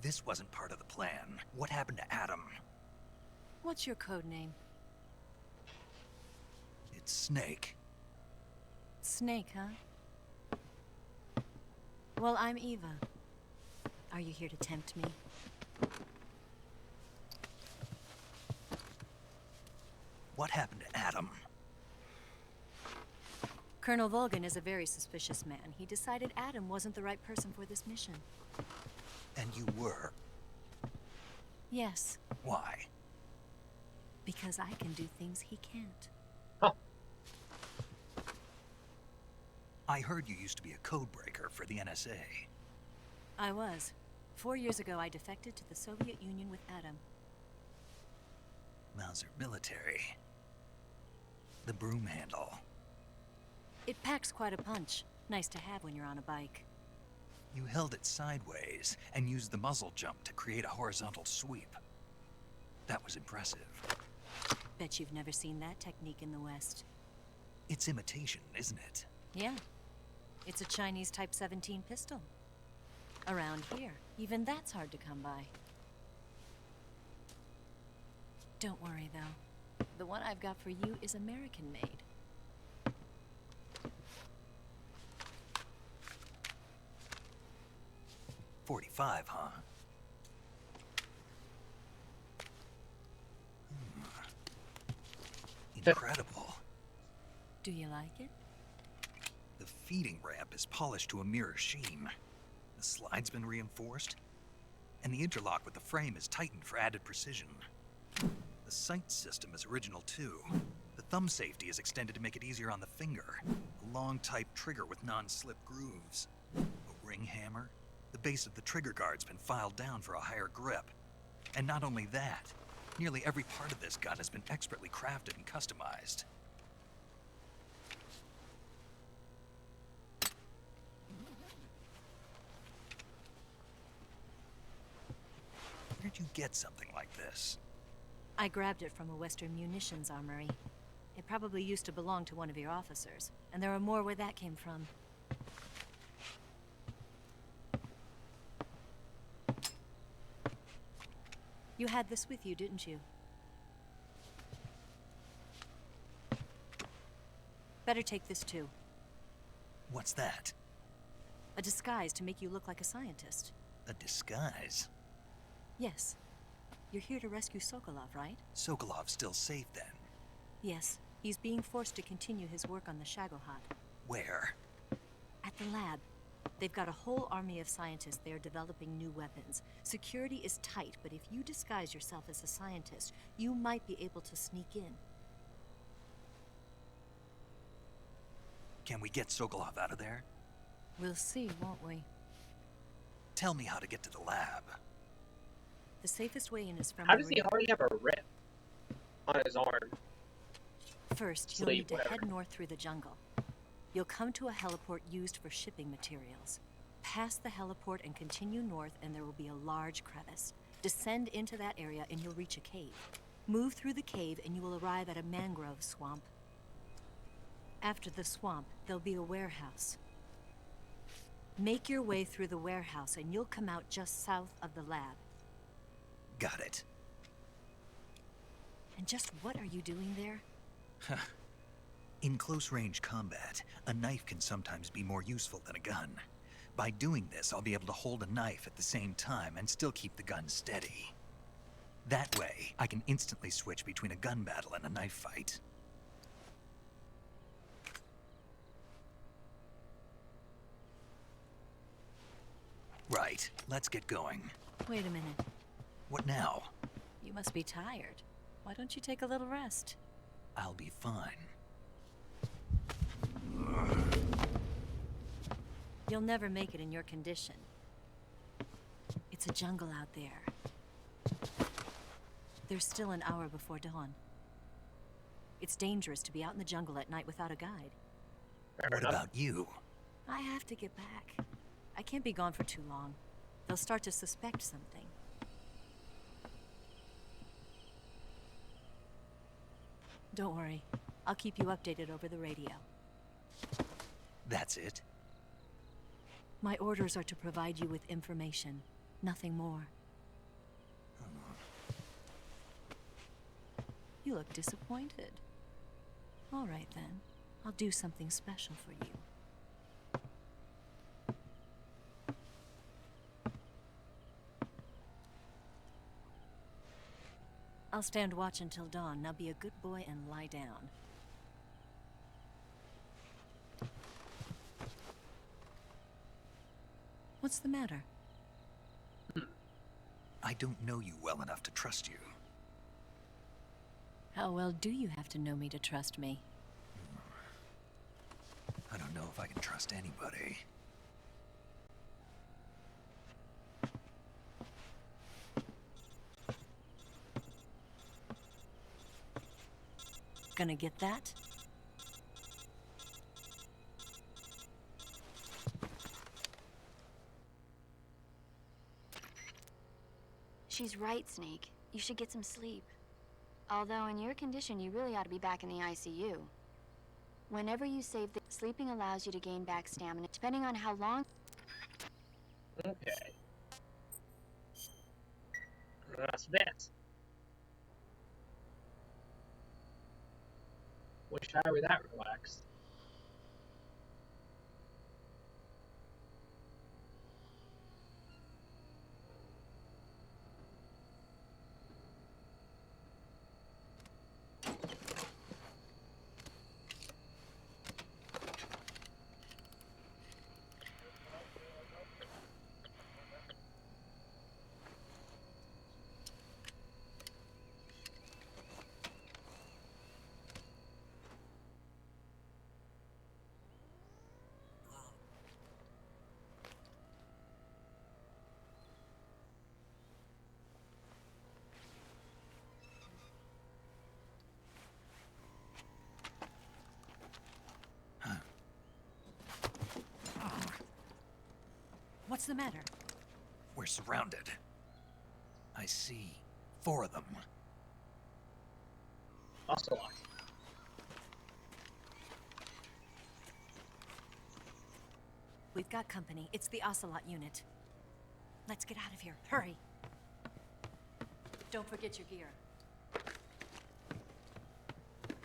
This wasn't part of the plan. What happened to Adam? What's your code name? It's Snake. Snake, huh? Well, I'm Eva. Are you here to tempt me? What happened to Adam? Colonel Volgan is a very suspicious man. He decided Adam wasn't the right person for this mission. And you were? Yes. Why? Because I can do things he can't. I heard you used to be a codebreaker for the NSA. I was. 4 years ago, I defected to the Soviet Union with Adam. Mauser military. The broom handle. It packs quite a punch. Nice to have when you're on a bike. You held it sideways and used the muzzle jump to create a horizontal sweep. That was impressive. Bet you've never seen that technique in the West. It's imitation, isn't it? Yeah. It's a Chinese Type 17 pistol. Around here, even that's hard to come by. Don't worry, though. The one I've got for you is American-made. .45, huh? incredible. Do you like it? The feeding ramp is polished to a mirror sheen. The slide's been reinforced, and the interlock with the frame is tightened for added precision. The sight system is original too. The thumb safety is extended to make it easier on the finger. A long type trigger with non-slip grooves. A ring hammer. The base of the trigger guard's been filed down for a higher grip. And not only that, nearly every part of this gun has been expertly crafted and customized. Where'd you get something like this? I grabbed it from a Western munitions armory. It probably used to belong to one of your officers, and there are more where that came from. You had this with you, didn't you? Better take this too. What's that? A disguise to make you look like a scientist. A disguise? Yes. You're here to rescue Sokolov, right? Sokolov's still safe then? Yes. He's being forced to continue his work on the Shagohod. Where? At the lab. They've got a whole army of scientists there developing new weapons. Security is tight, but if you disguise yourself as a scientist, you might be able to sneak in. Can we get Sokolov out of there? We'll see, won't we? Tell me how to get to the lab. The safest way in is from... How does he already have a rip on his arm? First, you'll need to head north through the jungle. You'll come to a heliport used for shipping materials. Pass the heliport and continue north, and there will be a large crevice. Descend into that area and you'll reach a cave. Move through the cave and you will arrive at a mangrove swamp. After the swamp, there'll be a warehouse. Make your way through the warehouse and you'll come out just south of the lab. Got it. And just what are you doing there? In close-range combat, a knife can sometimes be more useful than a gun. By doing this, I'll be able to hold a knife at the same time and still keep the gun steady. That way, I can instantly switch between a gun battle and a knife fight. Right, let's get going. Wait a minute. What now? You must be tired. Why don't you take a little rest? I'll be fine. You'll never make it in your condition. It's a jungle out there. There's still an hour before dawn. It's dangerous to be out in the jungle at night without a guide. What about you? I have to get back. I can't be gone for too long. They'll start to suspect something. Don't worry. I'll keep you updated over the radio. That's it? My orders are to provide you with information, nothing more. You look disappointed. All right then. I'll do something special for you. I'll stand watch until dawn. Now be a good boy and lie down. What's the matter? I don't know you well enough to trust you. How well do you have to know me to trust me? I don't know if I can trust anybody. Gonna get that? She's right, Snake. You should get some sleep. Although in your condition, you really ought to be back in the ICU. Whenever you save sleeping allows you to gain back stamina, depending on how long... Okay. That's that. Wish I were that relaxed. What's the matter? We're surrounded. I see 4 of them. Ocelot. We've got company. It's the Ocelot unit. Let's get out of here. Hurry. Don't forget your gear.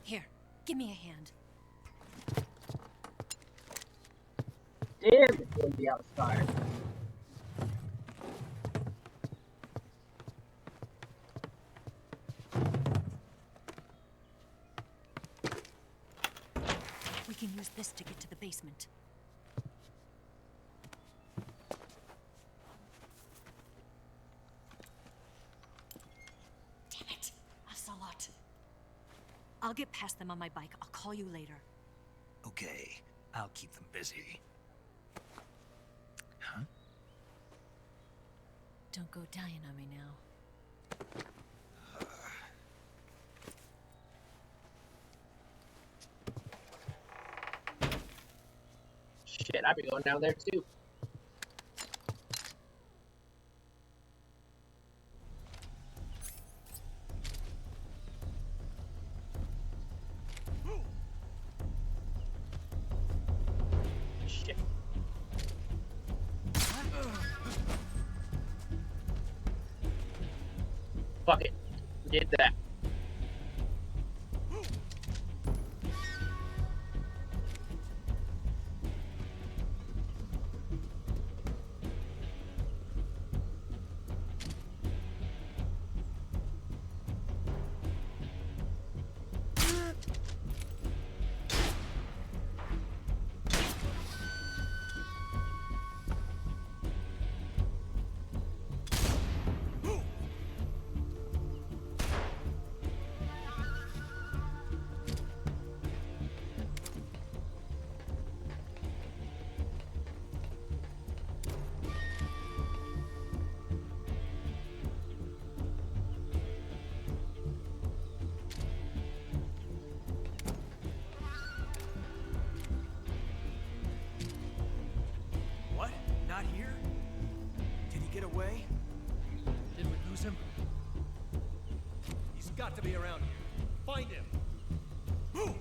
Here, give me a hand. Damn, it's windy outside. We can use this to get to the basement. Damn it, Ocelot. I'll get past them on my bike. I'll call you later. Okay, I'll keep them busy. Huh? Don't go dying on me now. Shit, I'd be going down there too. Shit. Fuck it. Did that. What? Not here? Did he get away? Did we lose him? He's got to be around here. Find him! Move!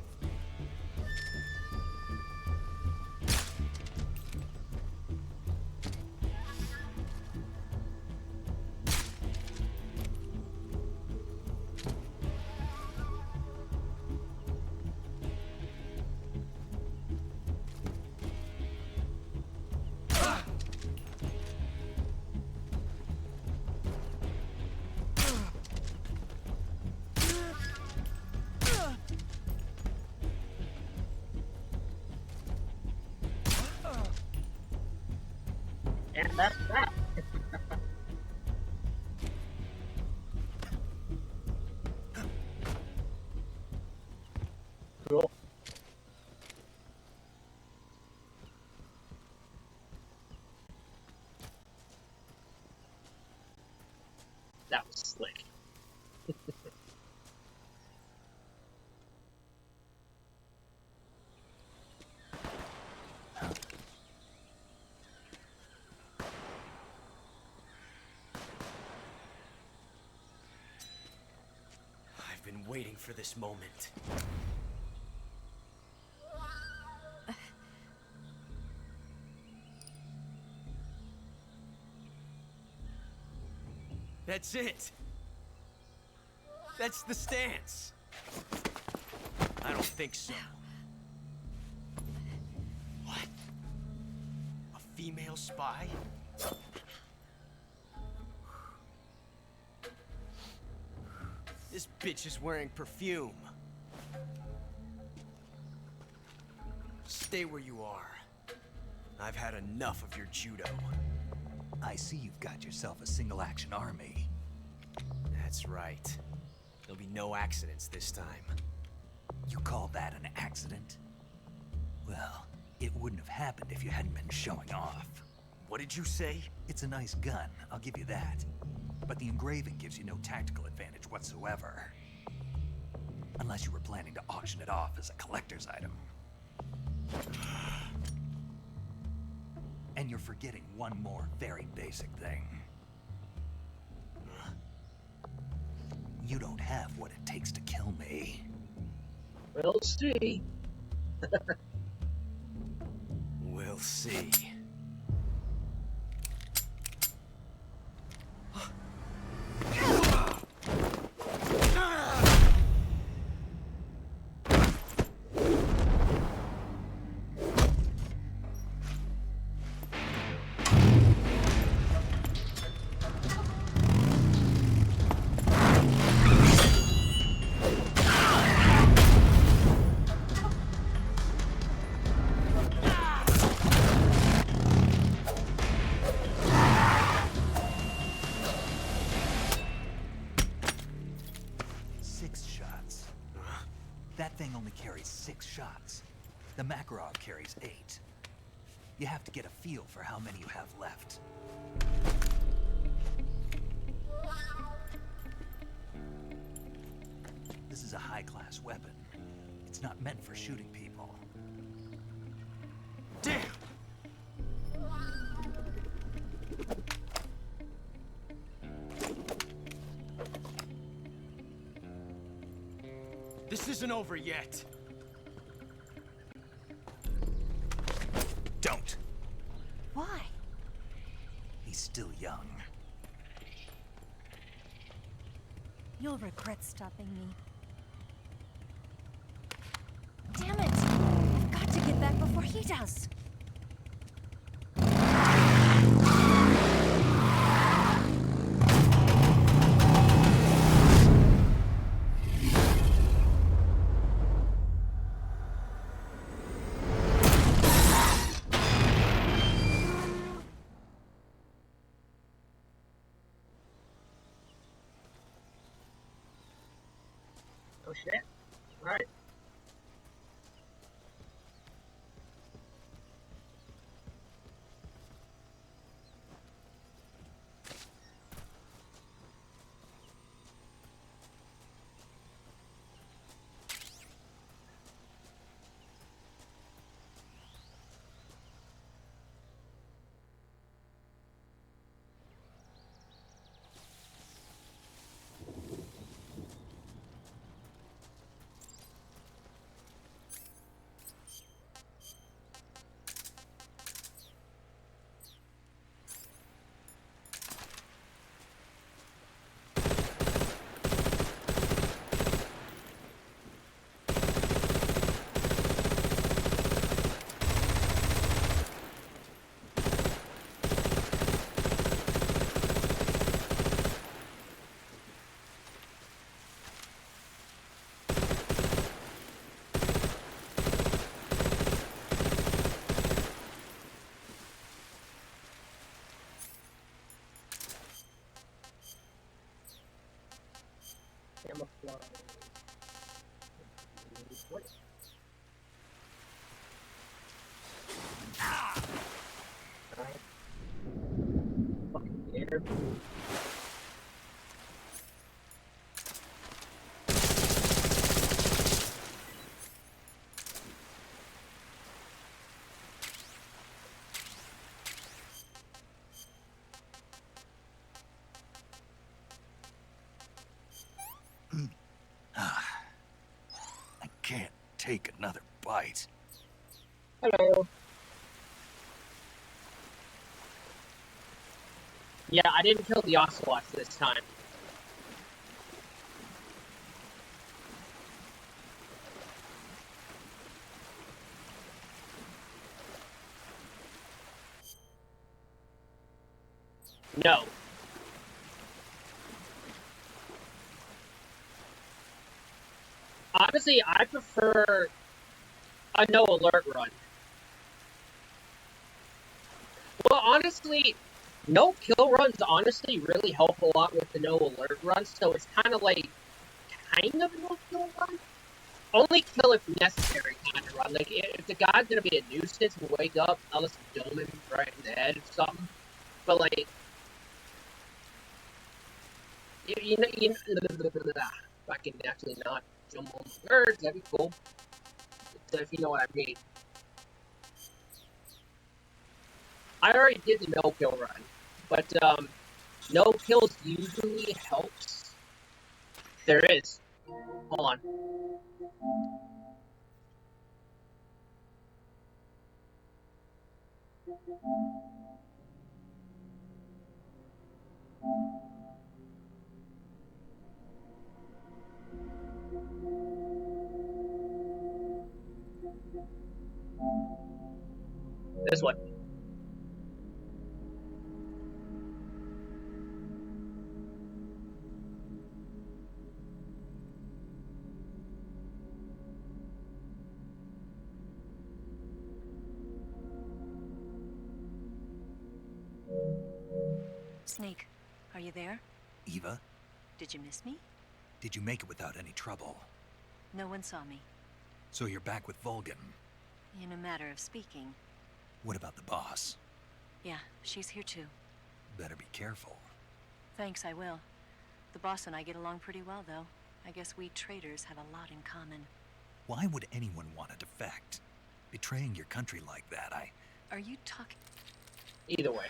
And that's that. Cool. That was slick. I've been waiting for this moment. That's it. That's the stance. I don't think so. What? A female spy? This bitch is wearing perfume. Stay where you are. I've had enough of your judo. I see you've got yourself a single-action army. That's right. There'll be no accidents this time. You call that an accident? Well, it wouldn't have happened if you hadn't been showing off. What did you say? It's a nice gun, I'll give you that. But the engraving gives you no tactical advantage whatsoever. Unless you were planning to auction it off as a collector's item. And you're forgetting one more very basic thing. You don't have what it takes to kill me. We'll see. We'll see. That thing only carries 6 shots. The Makarov carries 8. You have to get a feel for how many you have left. This is a high-class weapon. It's not meant for shooting people. Damn! This isn't over yet. Don't. Why? He's still young. You'll regret stopping me. Damn it! I've got to get back before he does. Oh shit. Alright. Camouflage. What? Alright. Fucking air. I can't take another bite. Hello. Yeah, I didn't kill the ocelots this time. No. Honestly, I prefer a no alert run. Well, honestly, no kill runs honestly really help a lot with the no alert run, so it's kind of like, kind of no kill run? Only kill if necessary kind of run. Like, if the guy's gonna be a nuisance, we'll wake up, I'll just dome him right in the head or something. But like, you know, if I can actually not jump on the birds, that'd be cool. If you know what I mean. I already did the no-kill run, but no kills usually helps. There is. Hold on. This one. Snake, are you there? Eva, Did you miss me? did you make it without any trouble? No one saw me. So you're back with Vulcan. In a matter of speaking. What about the boss? Yeah, she's here too. Better be careful. Thanks, I will. The boss and I get along pretty well, though. I guess we traitors have a lot in common. Why would anyone want to defect? Betraying your country like that, Are you talking? Either way.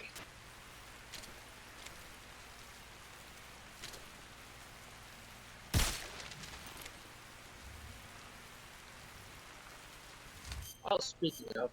Oh, speaking of,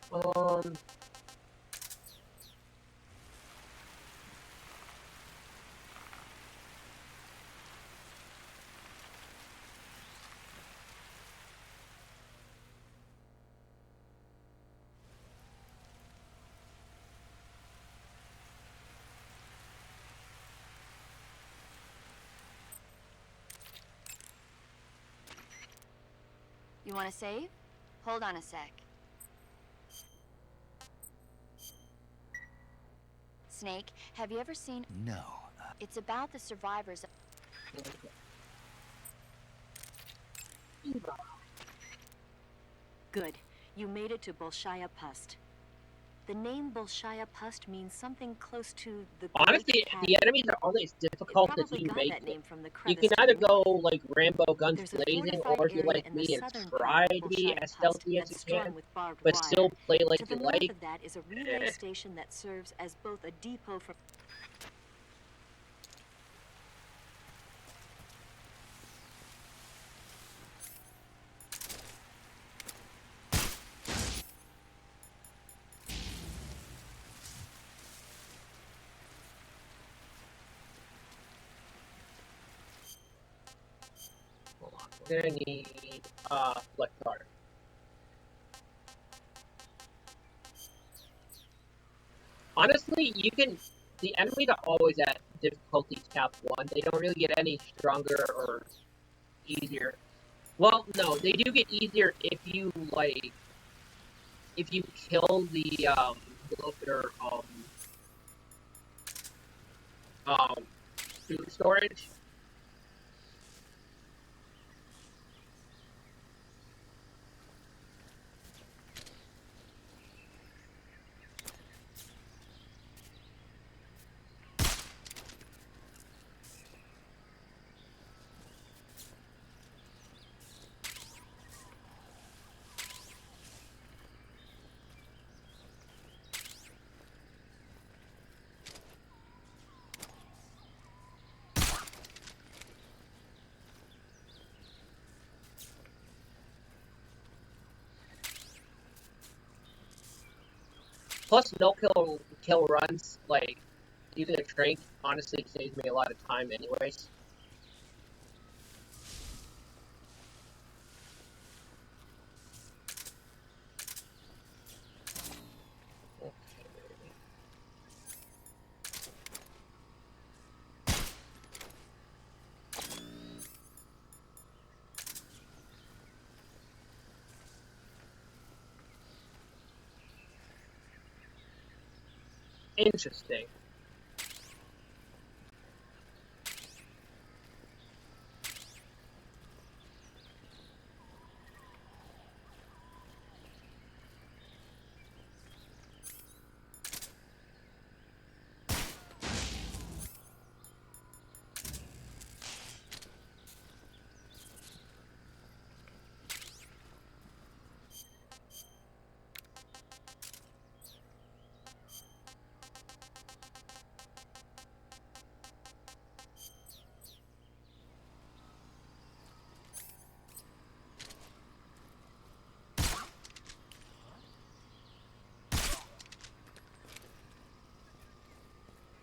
You want to save? Hold on a sec. Snake, have you ever seen... No. It's about the survivors... Good. You made it to Bolshaya Pust. The name Bolshaya Pust means something close to the... honestly, the enemies are always difficult as you make it. You can either go like Rambo guns blazing, or if you like me and try to be as stealthy as you can, but still play like to you the north like. of that is a relay station that serves as both a depot for... We're gonna need flex card. Honestly, you can. The enemies are always at difficulty cap 1. They don't really get any stronger or easier. Well, no, they do get easier if you like. If you kill the loader food storage. Plus, no kill runs, like, using a trank, honestly saves me a lot of time anyways. Interesting.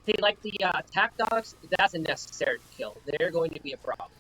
See, like the attack dogs, that's a necessary kill. They're going to be a problem.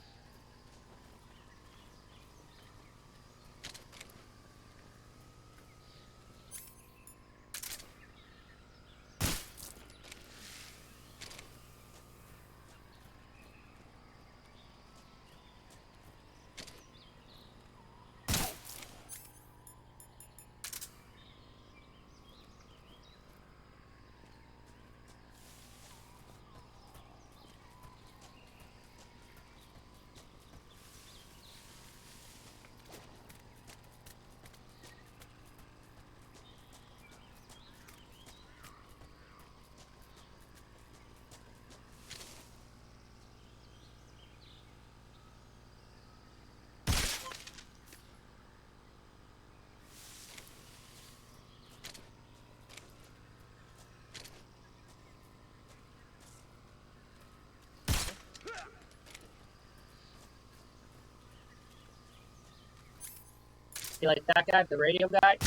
See, like that guy, the radio guy,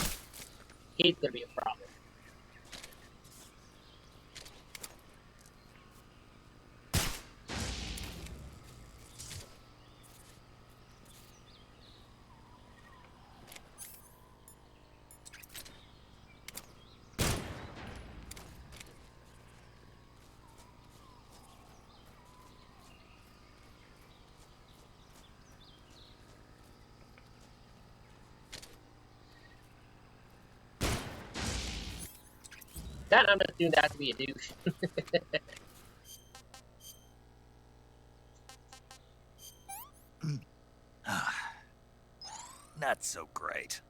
he's gonna be a problem. That I'm gonna do that to be a douche. Not so great.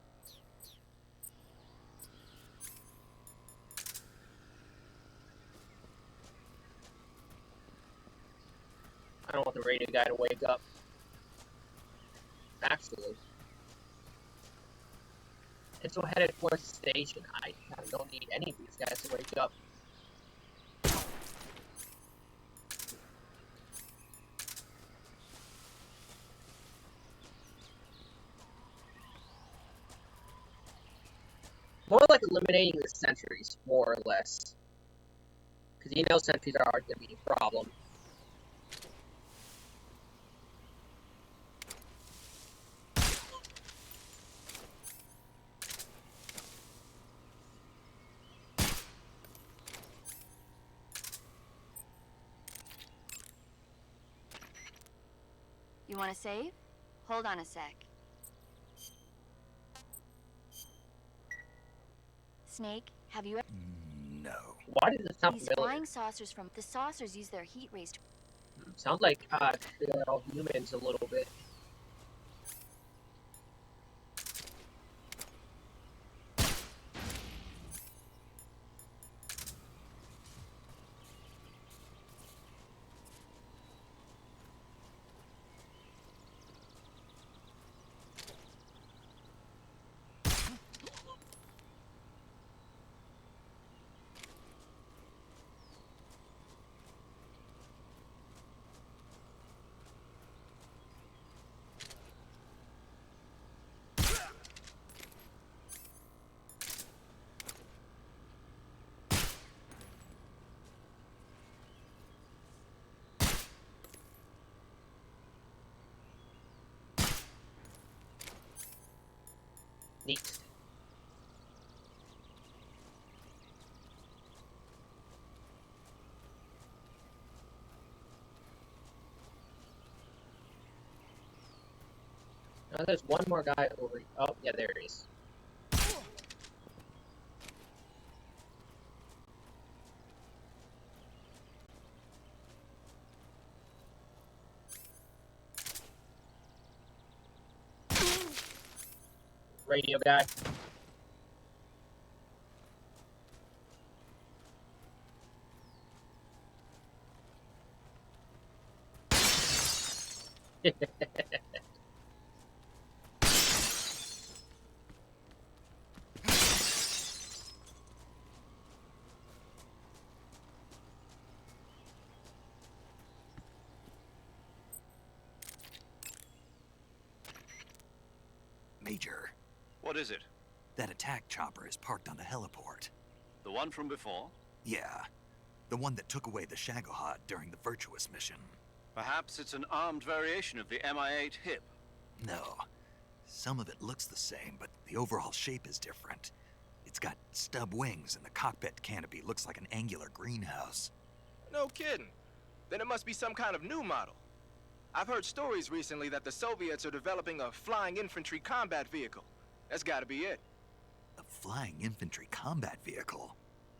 I don't want the radio guy to wake up. Actually. And so headed towards the station. I don't need any of these guys to wake up. More like eliminating the sentries, more or less. Because you know sentries are going to be a problem. You want to save? Hold on a sec. Snake, have you ever... No. Why does it sound These familiar? flying saucers from... The saucers use their heat rays to... Sounds like humans a little bit. Neat. Now there's one more guy over here. Oh, yeah, there he is. Radio guy. Major, What is it? that attack chopper is parked on the heliport. The one from before? Yeah. The one that took away the Shagohod during the Virtuous mission. Perhaps it's an armed variation of the Mi-8 HIP. No. Some of it looks the same, but the overall shape is different. It's got stub wings, and the cockpit canopy looks like an angular greenhouse. No kidding. Then it must be some kind of new model. I've heard stories recently that the Soviets are developing a flying infantry combat vehicle. That's gotta be it. A flying infantry combat vehicle?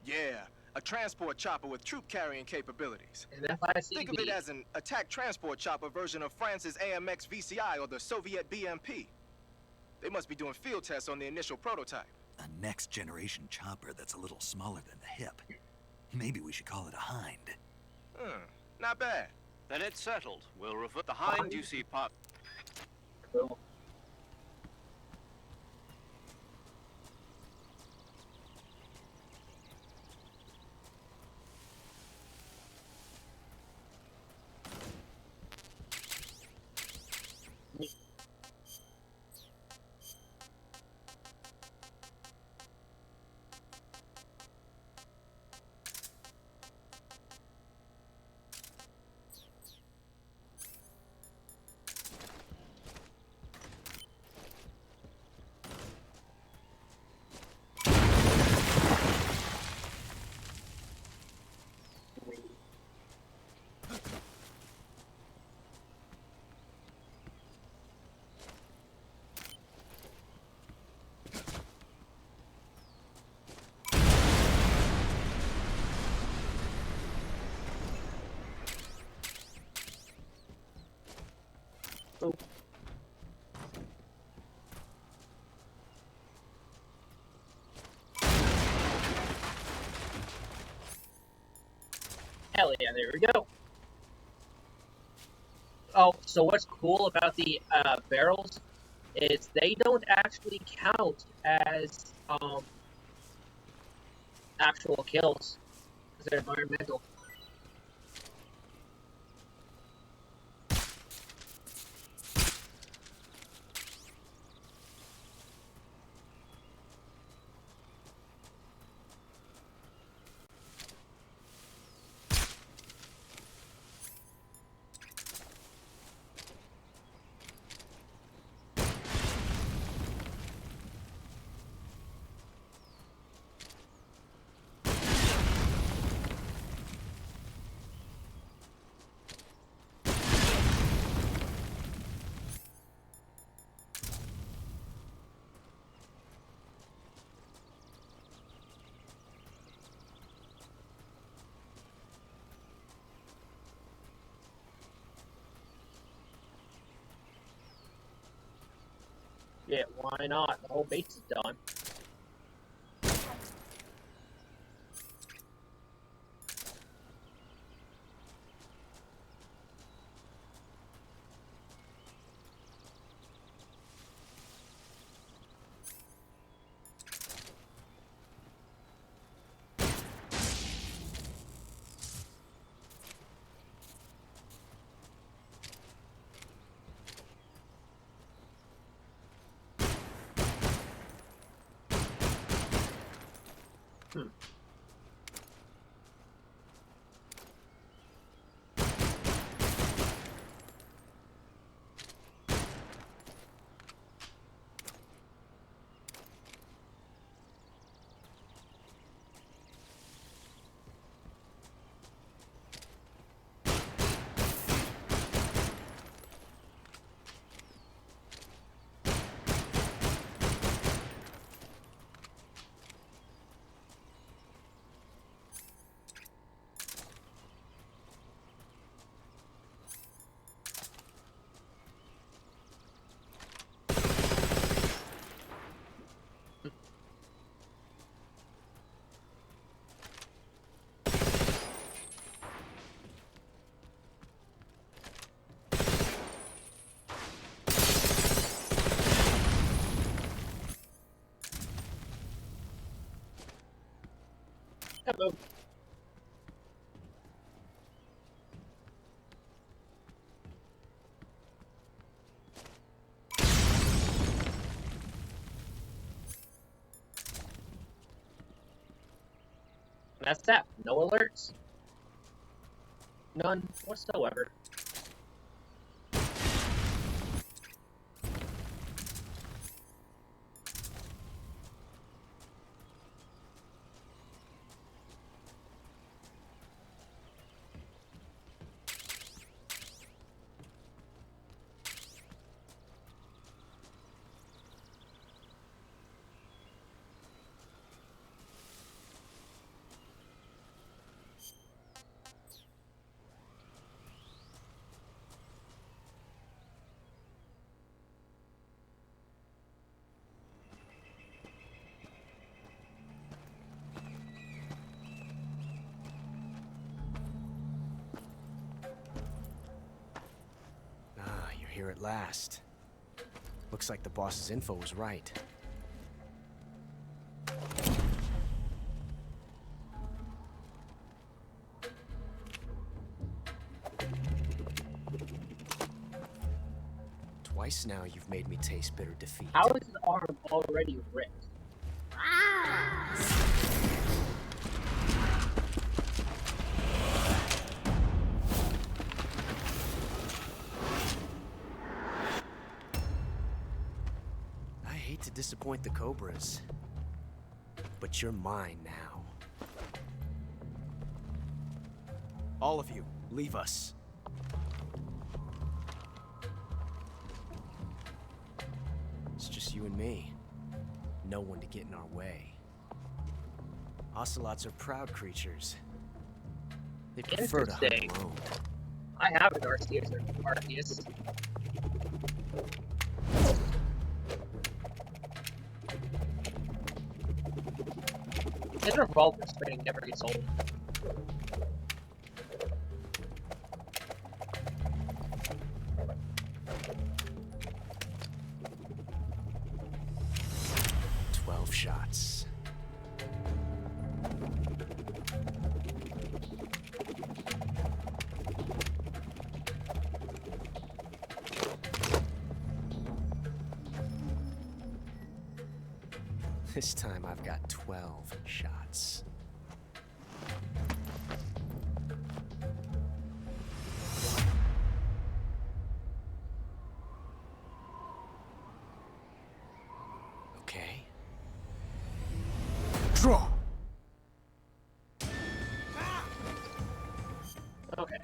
Yeah, a transport chopper with troop-carrying capabilities. And FICB. Think of it as an attack transport chopper version of France's AMX VCI or the Soviet BMP. They must be doing field tests on the initial prototype. A next-generation chopper that's a little smaller than the HIP. Maybe we should call it a Hind. Not bad. Then it's settled. We'll revert the Hind you see pop. Cool. Oh. Hell yeah, there we go. Oh, so what's cool about the barrels is they don't actually count as actual kills because they're environmental. Yeah, why not? The whole base is done. Hello. That's that. No alerts. None whatsoever. Here at last. Looks like the boss's info was right. Twice now you've made me taste bitter defeat. How is his arm already ripped? I hate to disappoint the Cobras, but you're mine now. All of you, leave us. It's just you and me. No one to get in our way. Ocelots are proud creatures. They prefer to hunt alone. I have an Arceus. His revolver spinning never gets old. Shots. This time I've got 12 shots. Okay. Draw! Okay.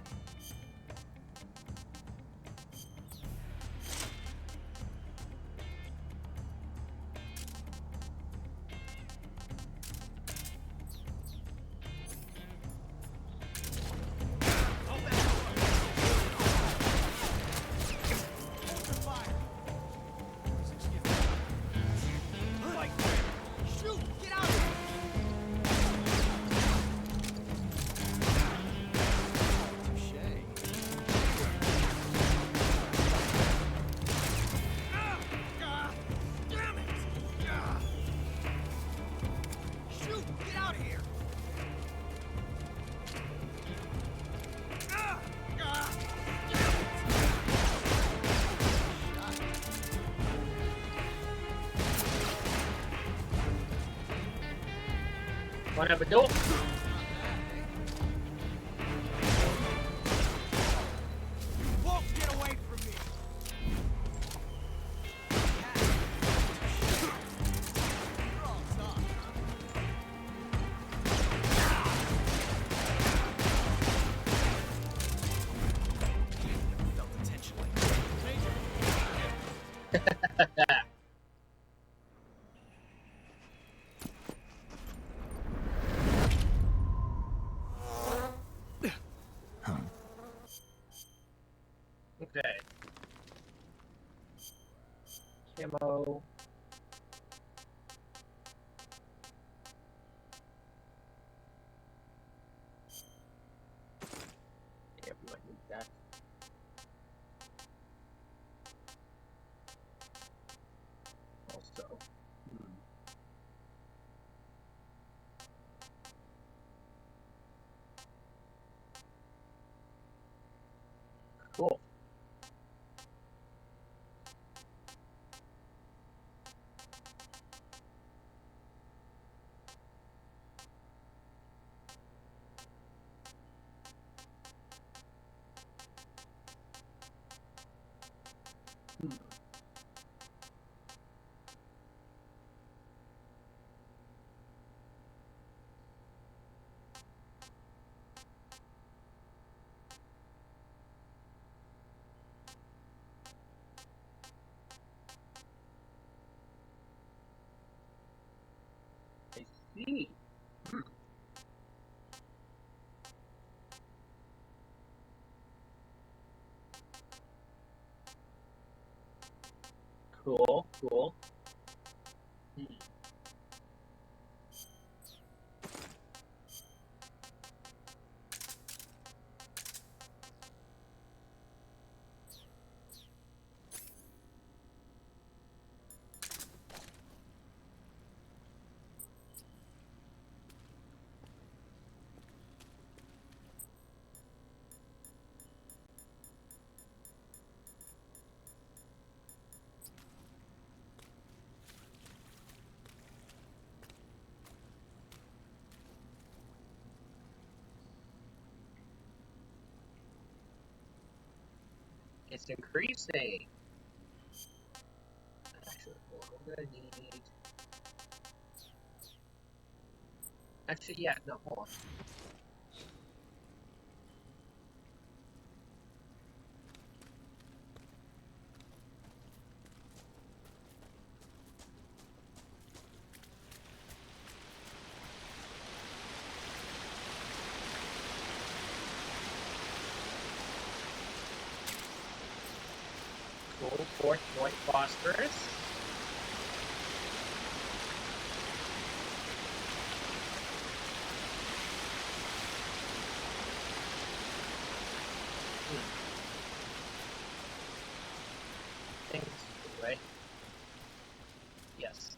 Wanna have a duel? Okay. Camo. Yeah, we might need that. Also. Cool. see. Cool, cool. It's increasing. Actually, what I'm gonna need. Actually, yeah, no, hold on. Cool, fourth point phosphorus. Things right. Yes.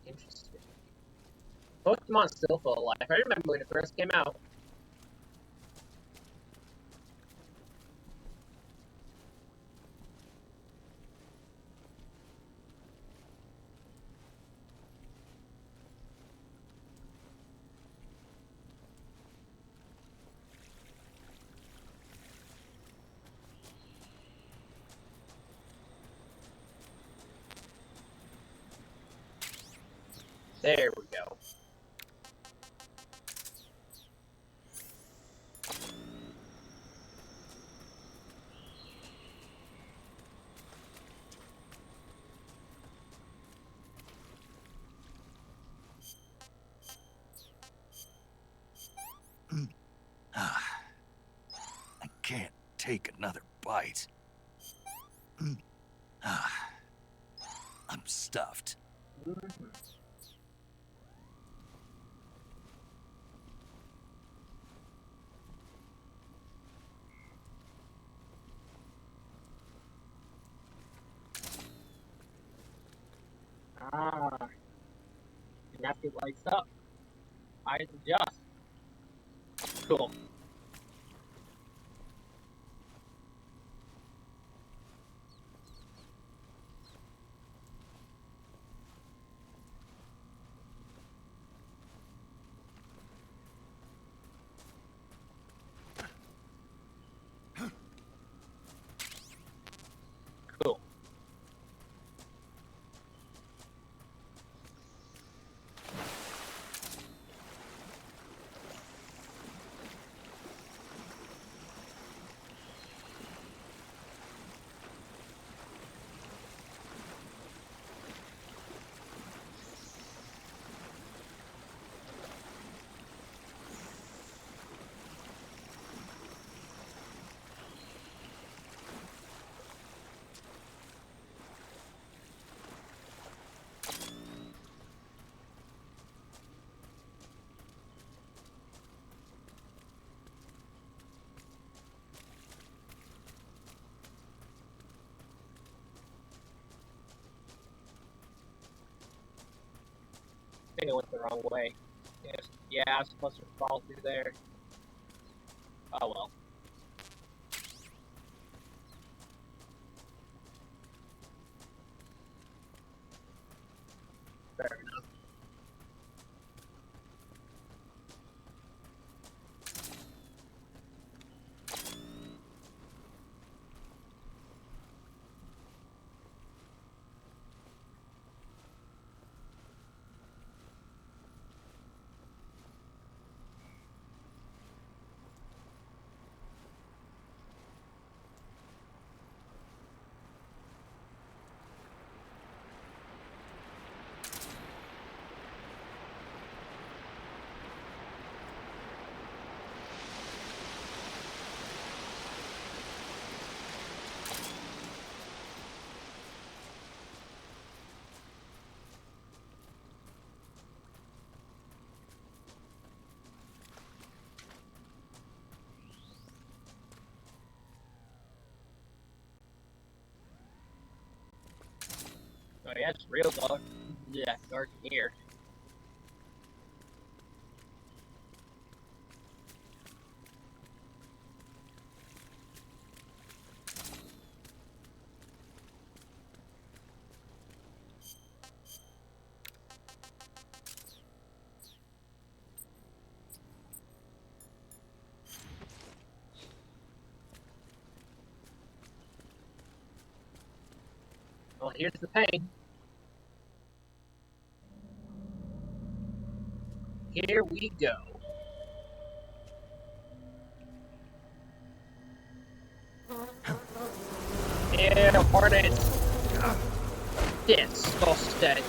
Interesting. Pokemon's still full of life. I remember when it first came out. There we go. I can't take another bite. I'm stuffed. Ah, and after it lights up, eyes adjust. Cool. Cool. I think I went the wrong way. Yes. Yeah, I was supposed to fall through there. Oh well. Fair enough. Oh yeah, it's real dark. Yeah, dark here. Well, here's the pain. Here we go. Yeah, Hornets. Disgusting.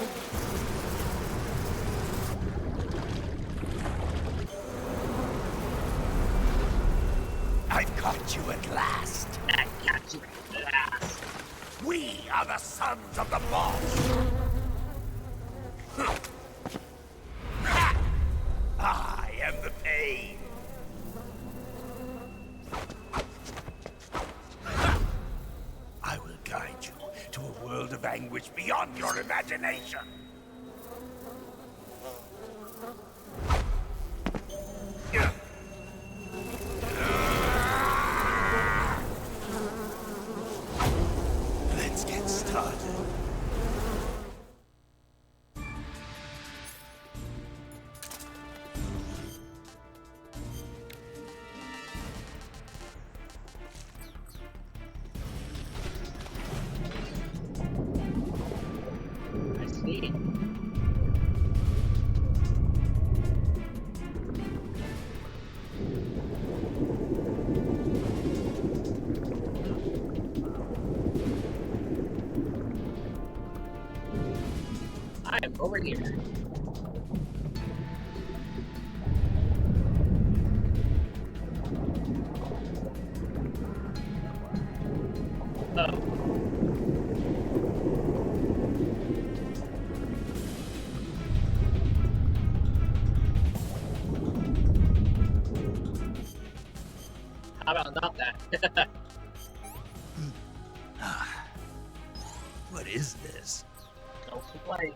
I've caught you at last. I got you at last. We are the sons of the boss. I am the pain. I will guide you to a world of anguish beyond your imagination. Let's get started. I see. I am over here. Oh. How about not that? What is this? Don't complain.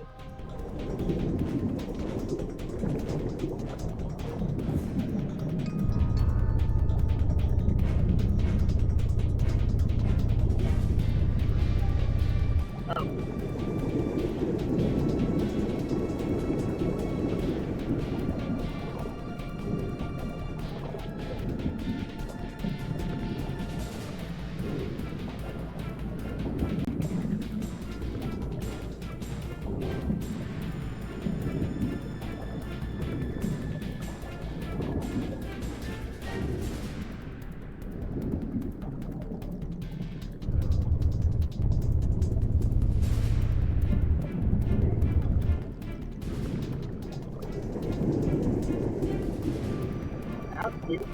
How cute.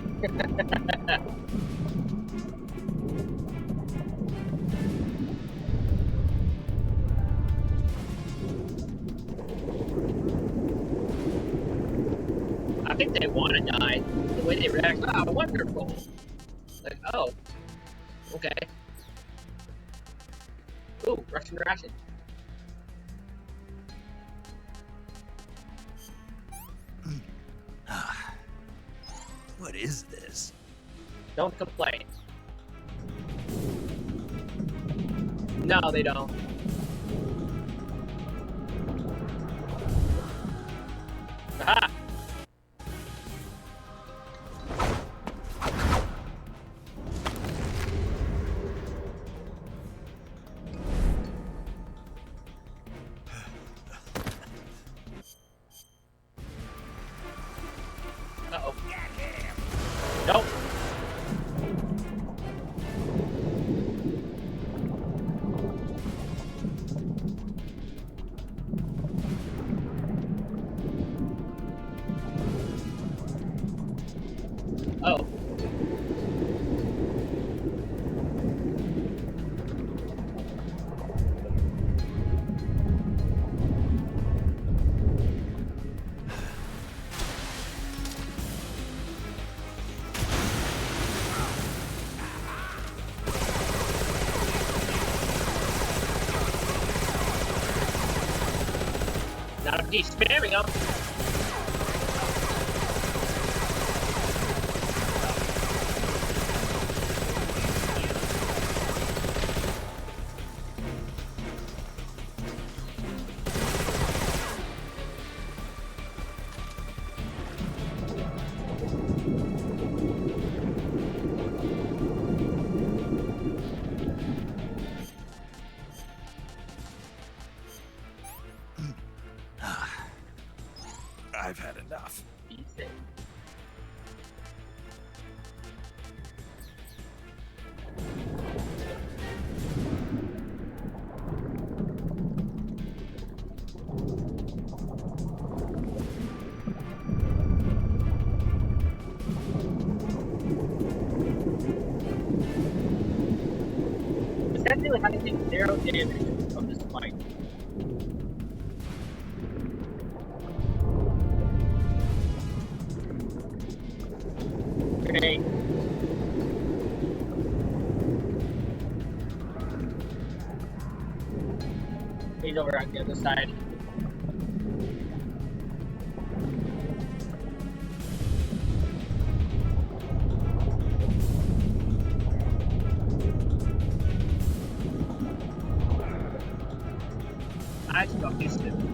I think they want to die. The way they react, oh, wonderful. Like, oh, okay. Ooh, Russian ration. What is this? Don't complain. No, they don't. Aha! Uh-oh. Nope. Oh. He's spamming him. I've had enough. Essentially, how to take 0 damage from this fight. Grenade. He's over on the other side. I just got pissed at him.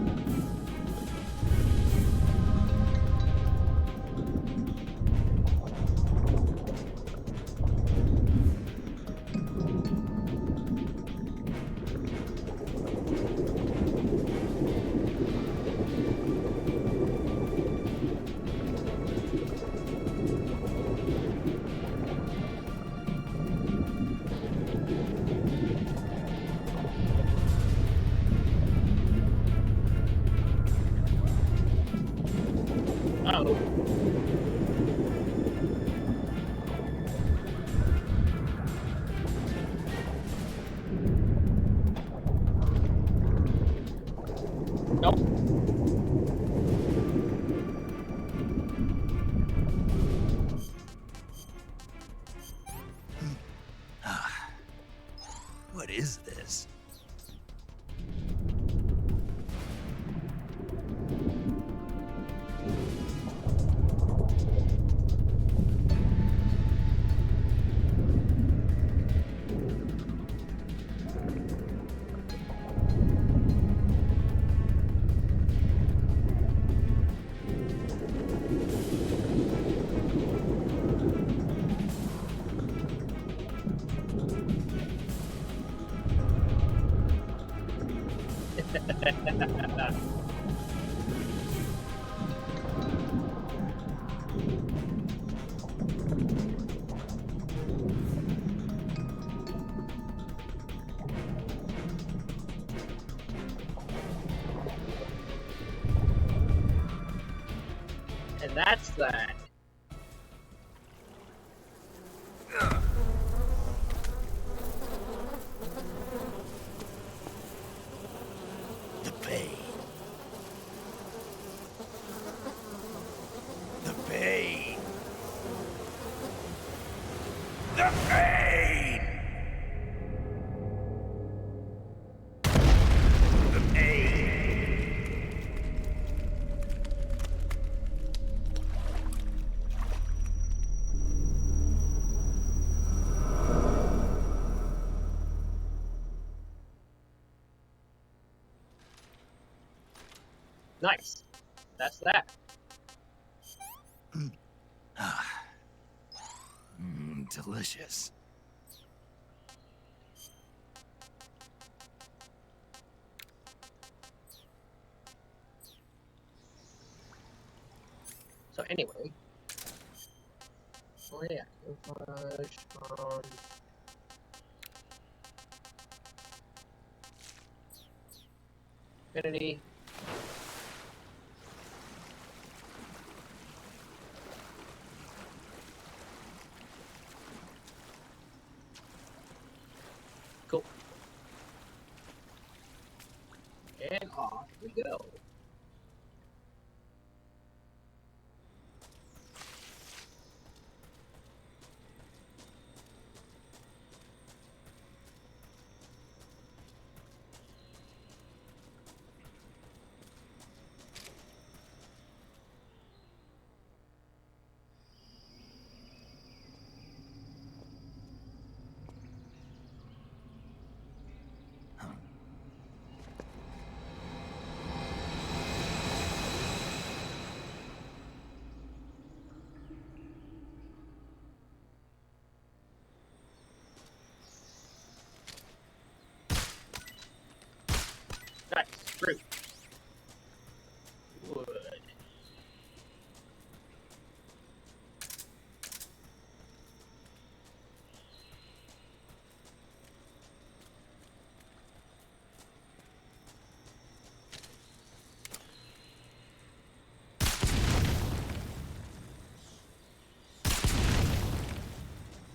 What is this? And that's that. The pain. The pain. The pain. The pain. Nice. That's that. Delicious. So anyway. Oh yeah, camouflage on Infinity. Cool. And off we go. fruit. Wood.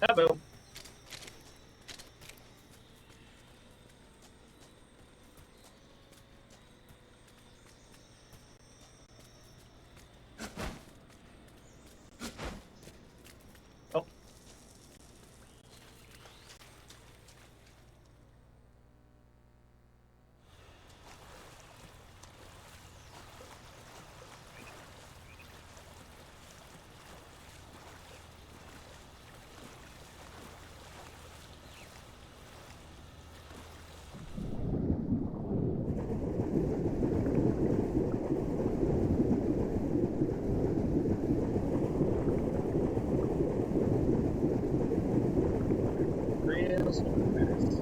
Kaboom. Oh. Real super fast.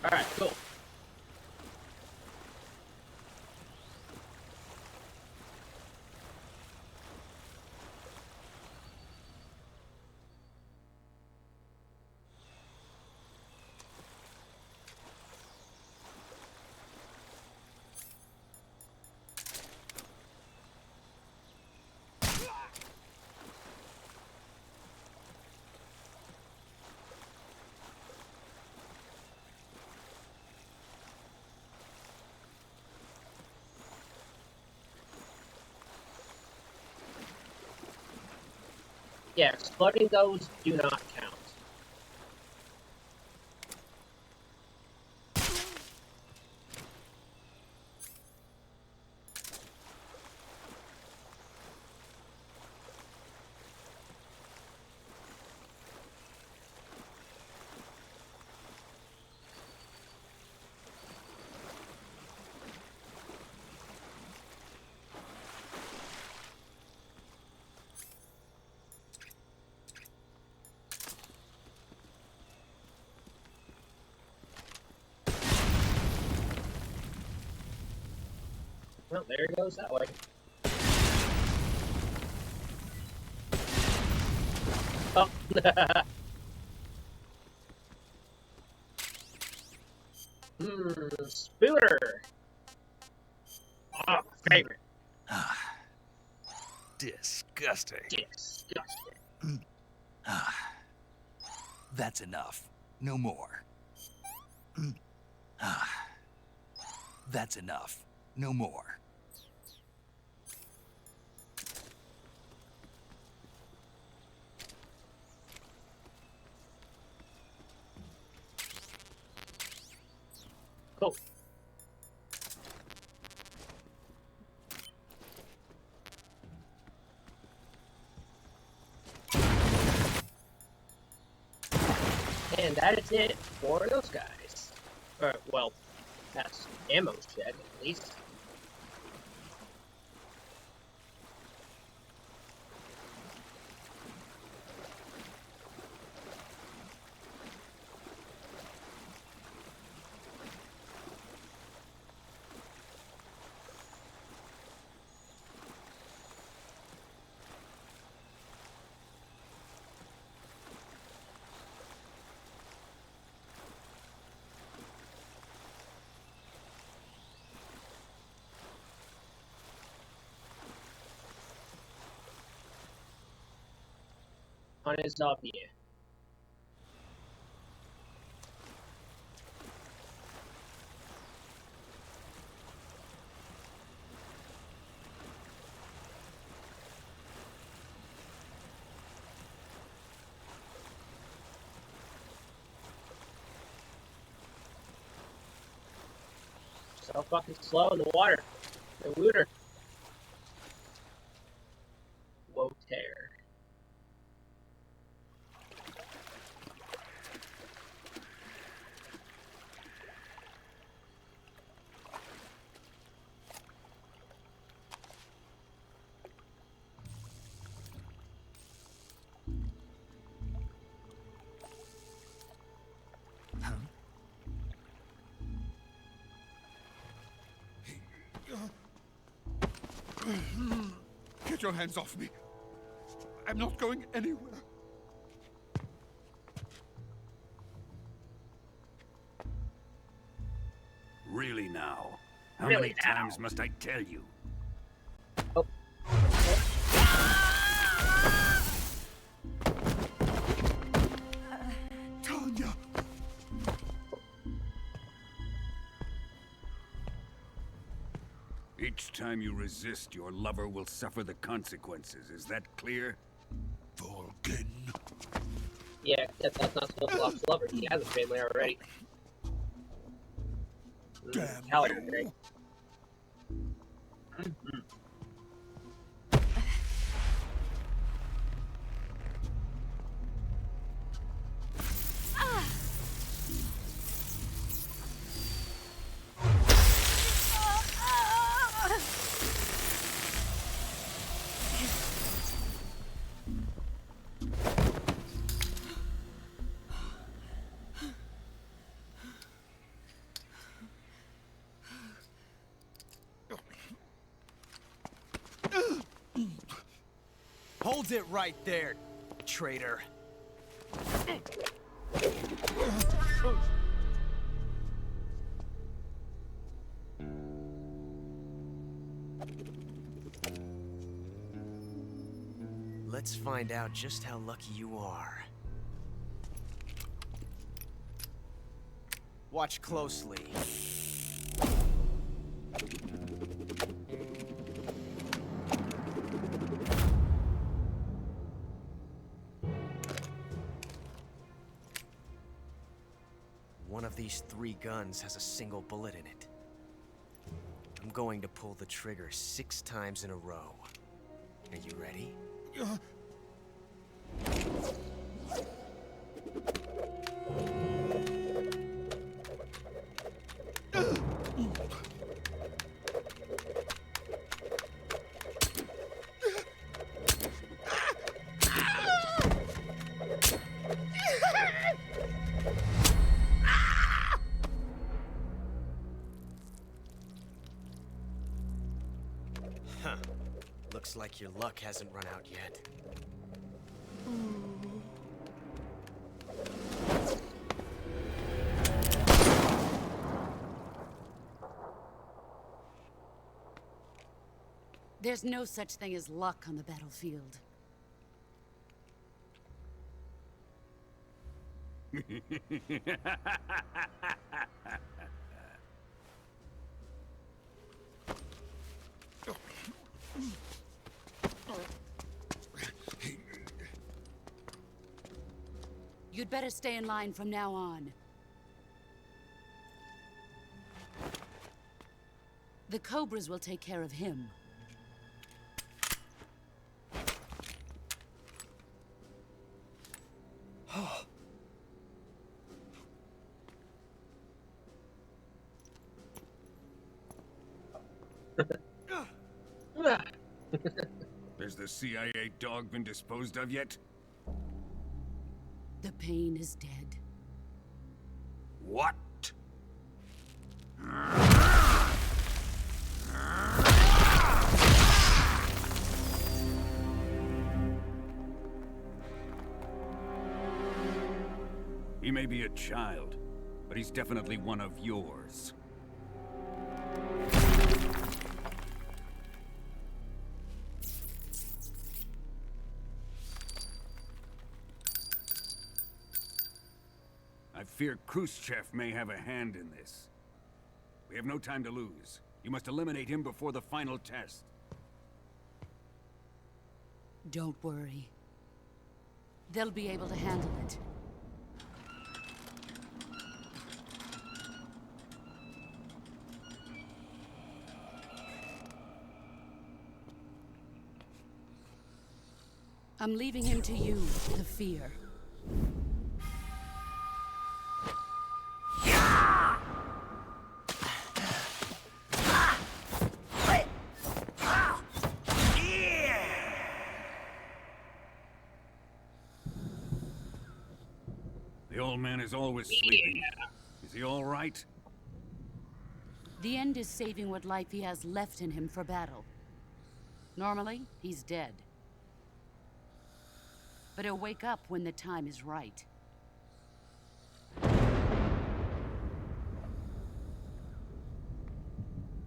Alright, cool. Yeah, exploding those do not count. Well, there it goes that way. Oh. Spooner. Oh, favorite. Disgusting. Disgusting. That's enough. No more. That's enough. No more. Cool. And that is it for those guys. Well, that's ammo shed, at least. On his W. So fucking slow in the water. The looter. Whoa, tear. Get your hands off me. I'm not going anywhere. Really now? How Really many times must I tell you? Oh. Tanya! Each time you resist, your lover will suffer the consequences. Is that clear? Vulcan. Yeah, except that's not Sokolow's lover. He has a family already. Damn Calendar. Hold it right there, traitor. Let's find out just how lucky you are. Watch closely. One of these 3 guns has a single bullet in it. I'm going to pull the trigger 6 times in a row. Are you ready? Huh. Looks like your luck hasn't run out yet. There's no such thing as luck on the battlefield. You'd better stay in line from now on. The Cobras will take care of him. Has the CIA dog been disposed of yet? The pain is dead. What? He may be a child, but he's definitely one of yours. I fear Khrushchev may have a hand in this. We have no time to lose. You must eliminate him before the final test. Don't worry. They'll be able to handle it. I'm leaving him to you, the fear. The old man is always sleeping. Is he all right? The end is saving what life he has left in him for battle. Normally, he's dead. But he'll wake up when the time is right.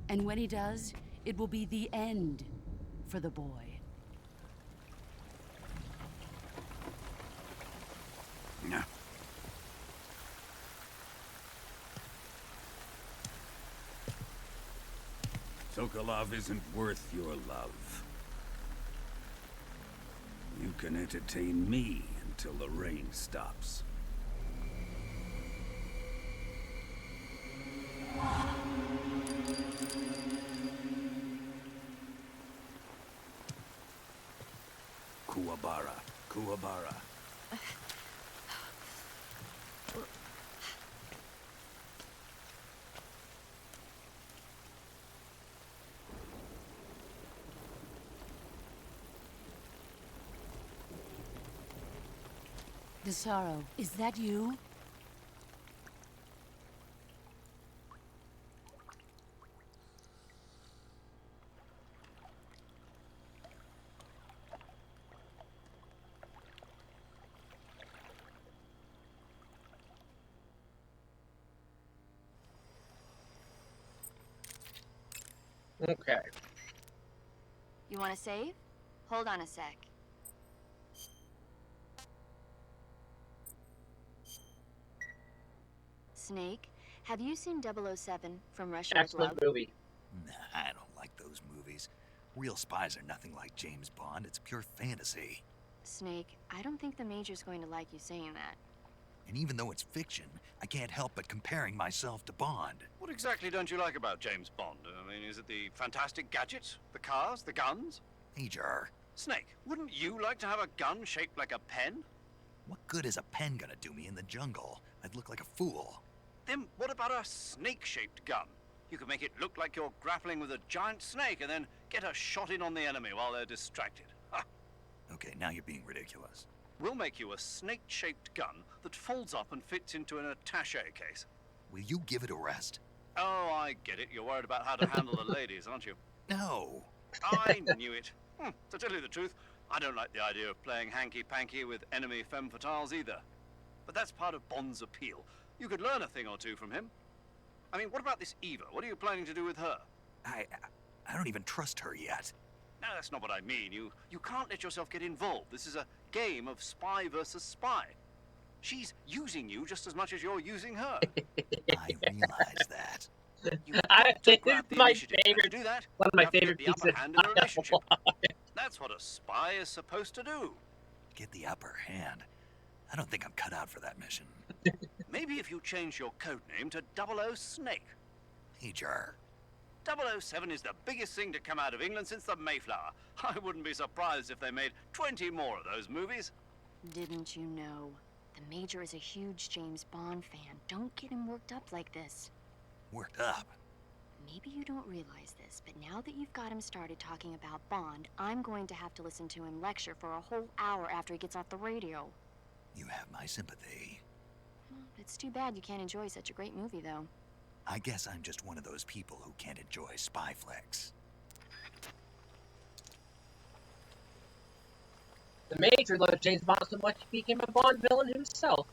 And when he does, it will be the end for the boy. Yeah. Sokolov isn't worth your love. You can entertain me until the rain stops. Kuwabara. Kuwabara. Desaro, is that you? Okay. You want to save? Hold on a sec. Snake, have you seen 007 from Russia with Love? Excellent movie. Nah, I don't like those movies. Real spies are nothing like James Bond. It's pure fantasy. Snake, I don't think the Major's going to like you saying that. And even though it's fiction, I can't help but comparing myself to Bond. What exactly don't you like about James Bond? I mean, is it the fantastic gadgets, the cars, the guns? Major. Snake, wouldn't you like to have a gun shaped like a pen? What good is a pen gonna do me in the jungle? I'd look like a fool. Then what about a snake-shaped gun? You could make it look like you're grappling with a giant snake and then get a shot in on the enemy while they're distracted. Ha! Okay, now you're being ridiculous. We'll make you a snake-shaped gun that folds up and fits into an attaché case. Will you give it a rest? Oh, I get it. You're worried about how to handle the ladies, aren't you? No. I knew it. To tell you the truth, I don't like the idea of playing hanky-panky with enemy femme fatales either. But that's part of Bond's appeal. You could learn a thing or two from him. I mean, what about this Eva? What are you planning to do with her? I don't even trust her yet. No, that's not what I mean. You can't let yourself get involved. This is a game of spy versus spy. She's using you just as much as you're using her. I realize that. It's my favorite. To do that, One of my you have to favorite get the pieces upper hand in a of relationship. That's what a spy is supposed to do. Get the upper hand. I don't think I'm cut out for that mission. Maybe if you change your code name to 00 Snake. Major. 007 is the biggest thing to come out of England since the Mayflower. I wouldn't be surprised if they made 20 more of those movies. Didn't you know? The Major is a huge James Bond fan. Don't get him worked up like this. Worked up? Maybe you don't realize this, but now that you've got him started talking about Bond, I'm going to have to listen to him lecture for a whole hour after he gets off the radio. You have my sympathy. It's too bad you can't enjoy such a great movie, though. I guess I'm just one of those people who can't enjoy spy flicks. The Major loved James Bond so much he became a Bond villain himself.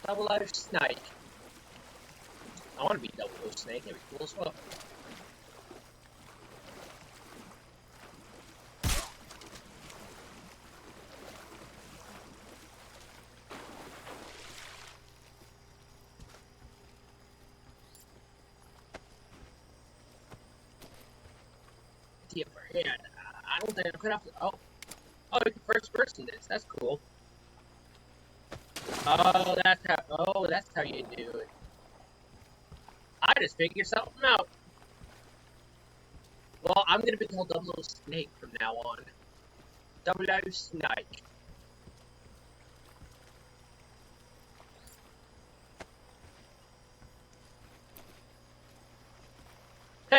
Double O Snake. I want to be Double O Snake, that'd be cool as well. The upper hand. I don't think I could have to. Oh, you can first person this. That's cool. Oh, that's how you do it. I just figured something out. Well, I'm gonna be called 00 Snake from now on. 00 Snake.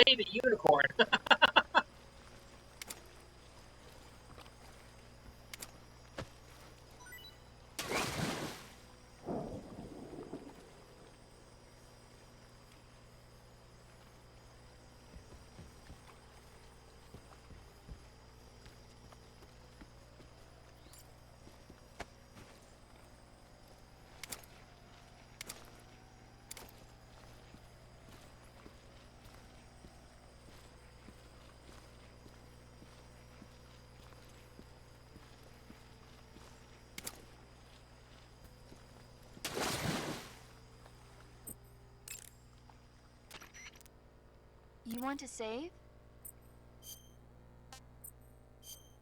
I need a unicorn. You want to save?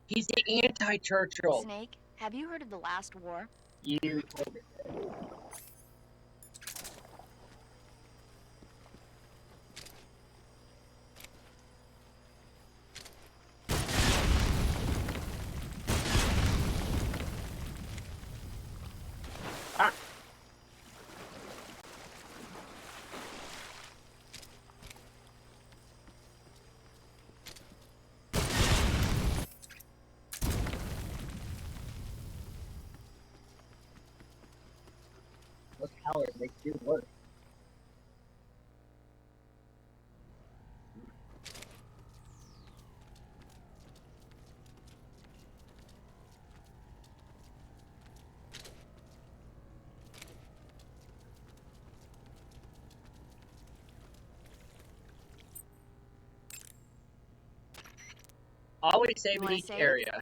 He's the anti-Churchill. Snake, have you heard of the last war? You told me. Ah. Look how it makes you work. Always save in each area.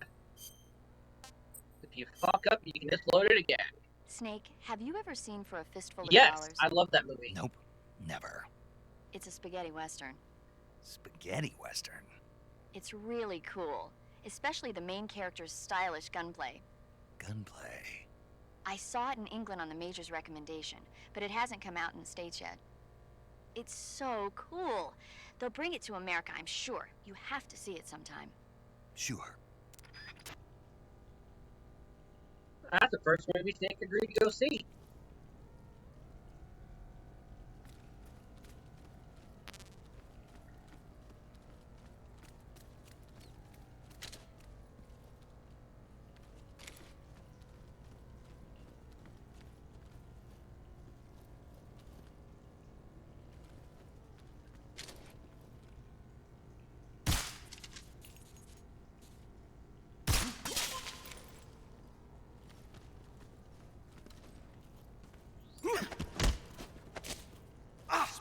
If you fuck up, you can just load it again. Snake, have you ever seen For a Fistful of Yes, Dollars? I love that movie. Nope, never. It's a spaghetti western. Spaghetti western? It's really cool, especially the main character's stylish gunplay. Gunplay? I saw it in England on the Major's recommendation, but it hasn't come out in the States yet. It's so cool. They'll bring it to America, I'm sure. You have to see it sometime. Sure. That's the first movie Snake agreed to go see.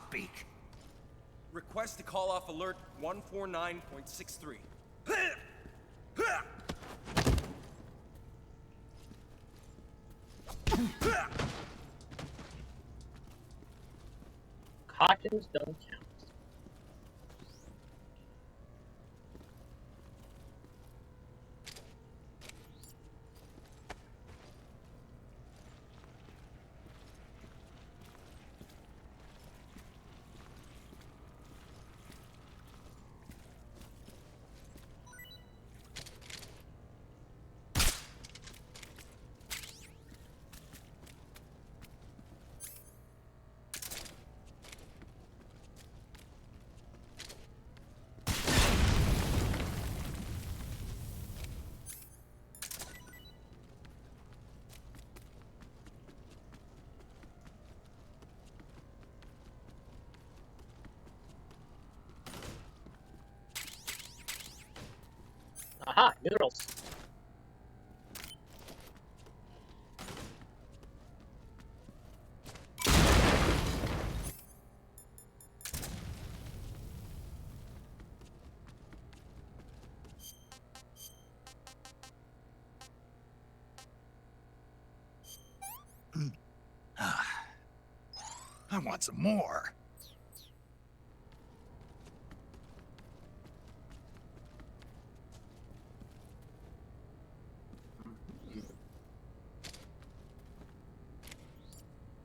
Speak. Request to call off alert 149.63. Cautions don't count. Aha, noodles. I want some more.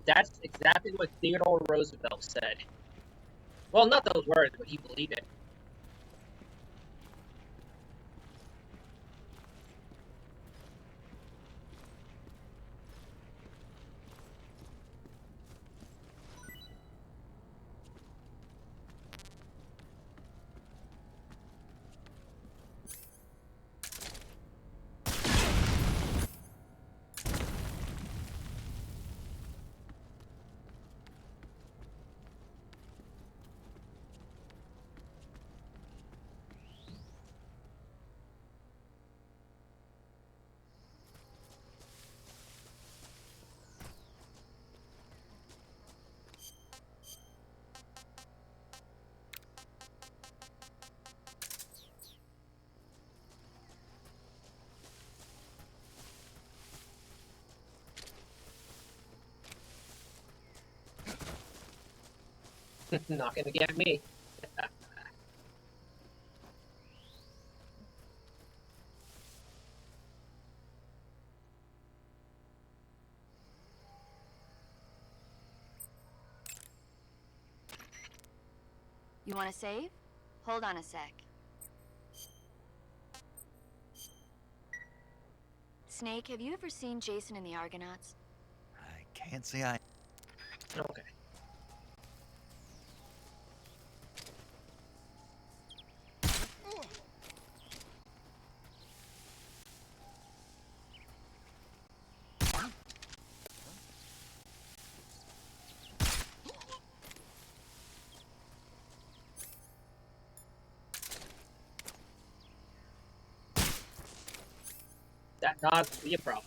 That's exactly what Theodore Roosevelt said. Well, not those words, but he believed it. Not gonna get me. You want to save? Hold on a sec. Snake, have you ever seen Jason and the Argonauts? I can't say I... Okay. That dog could be a problem.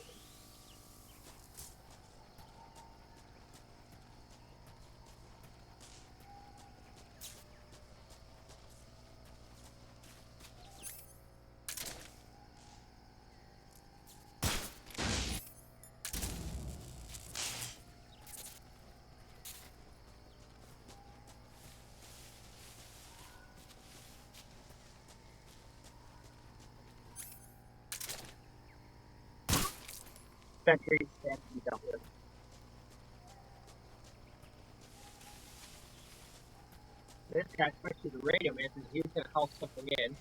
Factories have to be dealt with. This guy switched to the radio man since he was gonna call something in.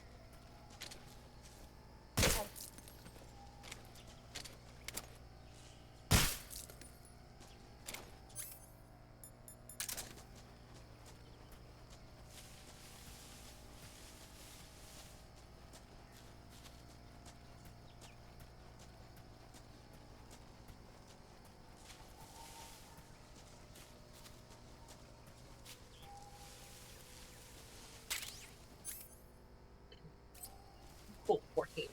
Oh, 14.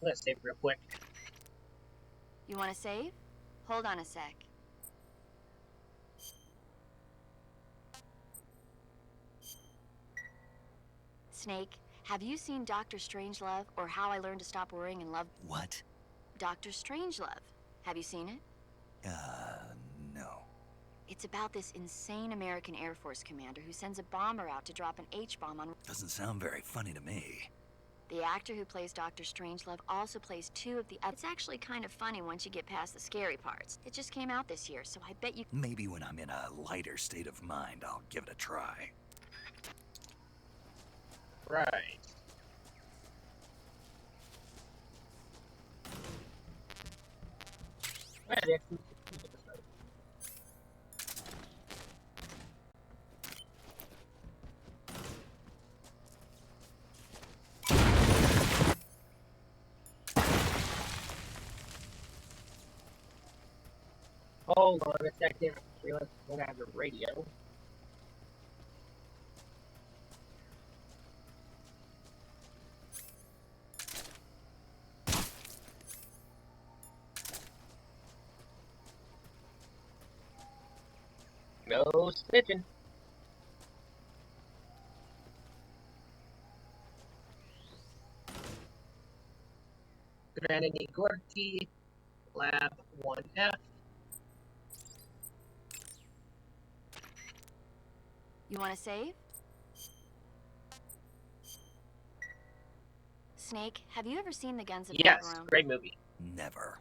Let's save real quick. You want to save? Hold on a sec. Snake, have you seen Dr. Strangelove or How I Learned to Stop Worrying and Love? What? Dr. Strangelove. Have you seen it? No. It's about this insane American Air Force commander who sends a bomber out to drop an H-bomb on... Doesn't sound very funny to me. The actor who plays Dr. Strangelove also plays two of the... It's actually kind of funny once you get past the scary parts. It just came out this year, so I bet you... Maybe when I'm in a lighter state of mind, I'll give it a try. Right. Hold on a second. Let's go have the radio. No snitching. Granny Gorky, Lab 1F. You want to save? Snake, have you ever seen The Guns of Yes, Navarone? great movie. Never.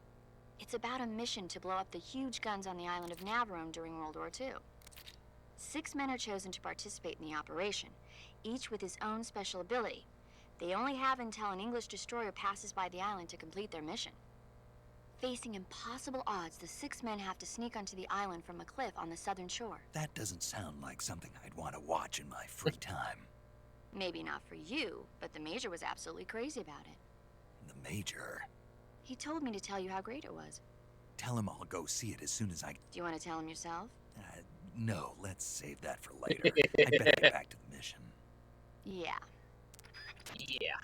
It's about a mission to blow up the huge guns on the island of Navarone during World War II. 6 men are chosen to participate in the operation, each with his own special ability. They only have until an English destroyer passes by the island to complete their mission. Facing impossible odds, the 6 men have to sneak onto the island from a cliff on the southern shore. That doesn't sound like something I'd want to watch in my free time. Maybe not for you, but the Major was absolutely crazy about it. The Major? He told me to tell you how great it was. Tell him I'll go see it as soon as I... Do you want to tell him yourself? No, let's save that for later. I better get back to the mission. Yeah. Yeah.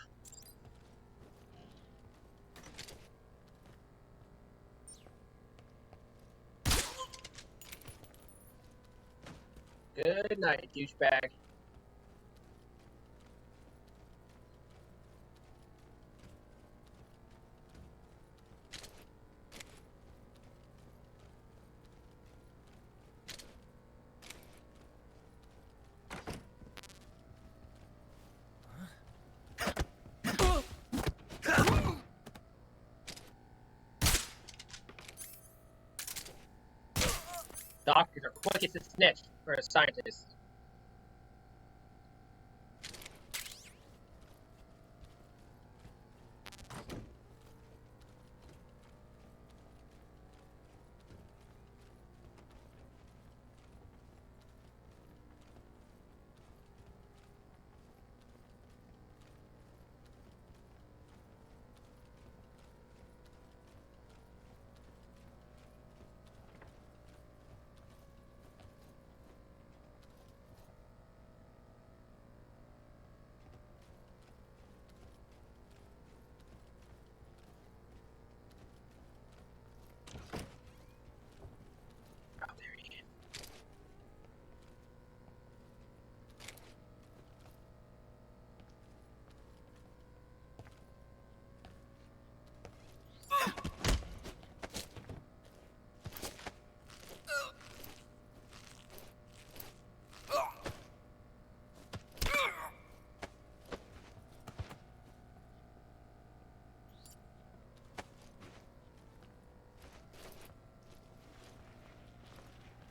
Good night, douchebag. Doctors are quickest to snitch for a scientist.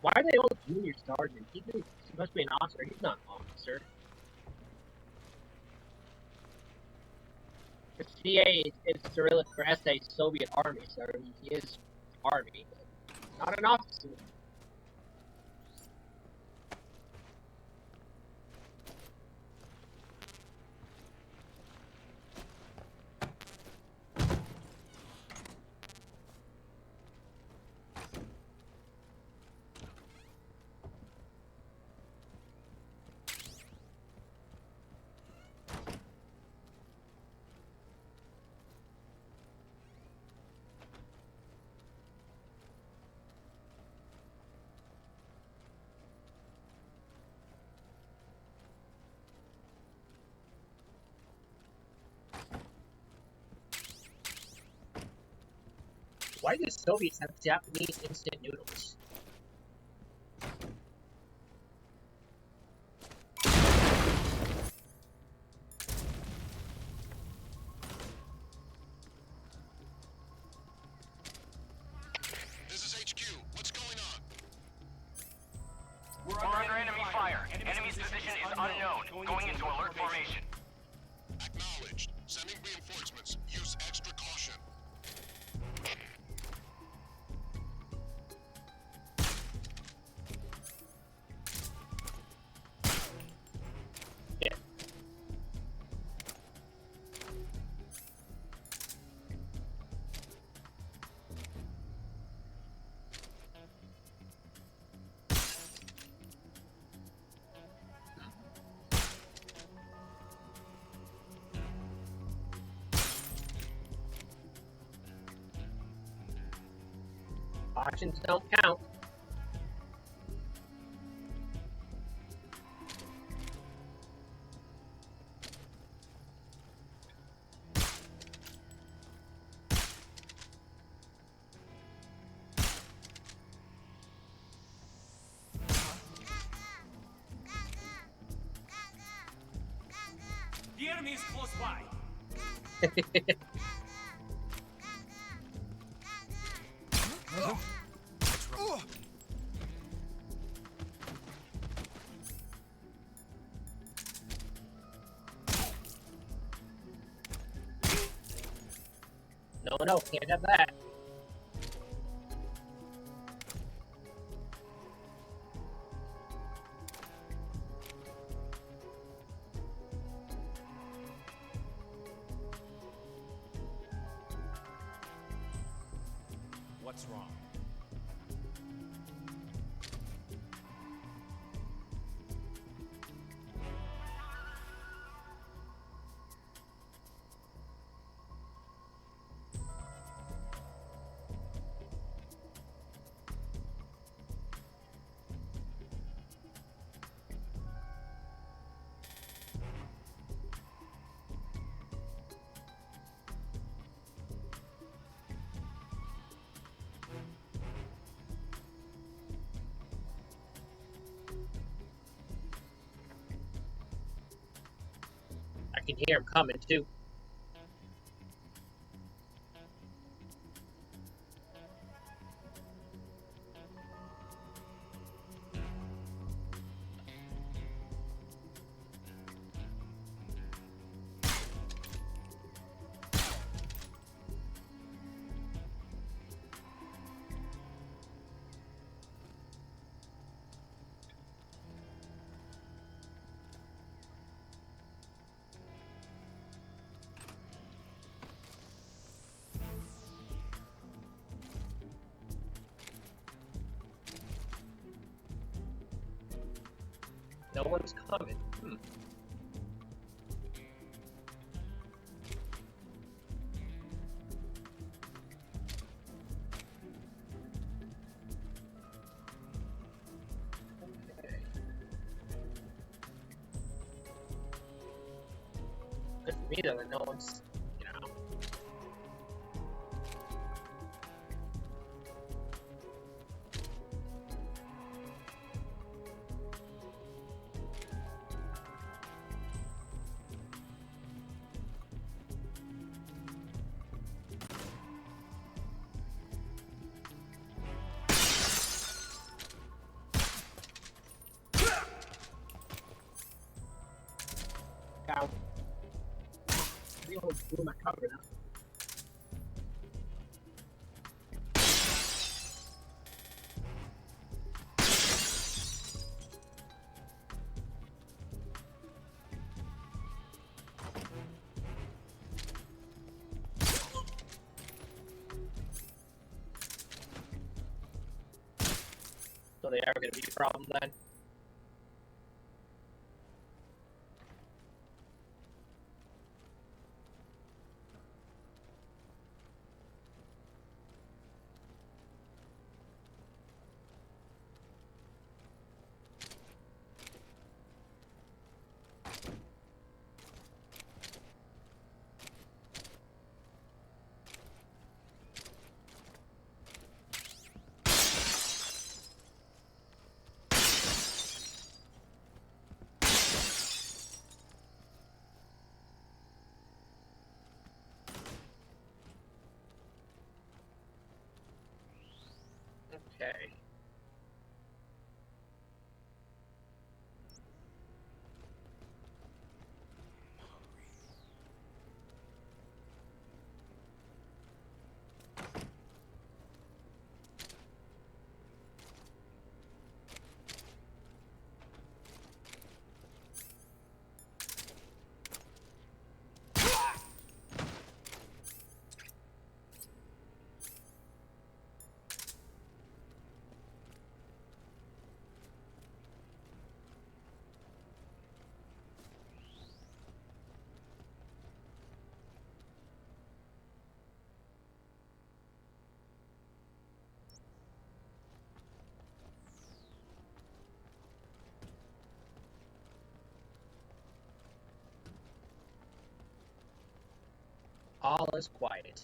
Why are they all junior sergeant? He's supposed to be an officer. He's not an officer. The CA is Cyrillic for SA Soviet Army, so he is Army, but not an officer. Why do the Soviets have Japanese instant noodles? This is HQ. What's going on? We're under enemy fire. Enemy's position is unknown. Going into alert formation. Acknowledged. Sending reinforcements. Use extra caution. Options don't count. The enemy is close by. No, can't have that. What's wrong? I can hear him coming too. No one's coming. Good for me though that no one's, you know. Down. We always blew my cover now. So they are going to be a problem then. Okay. All is quiet.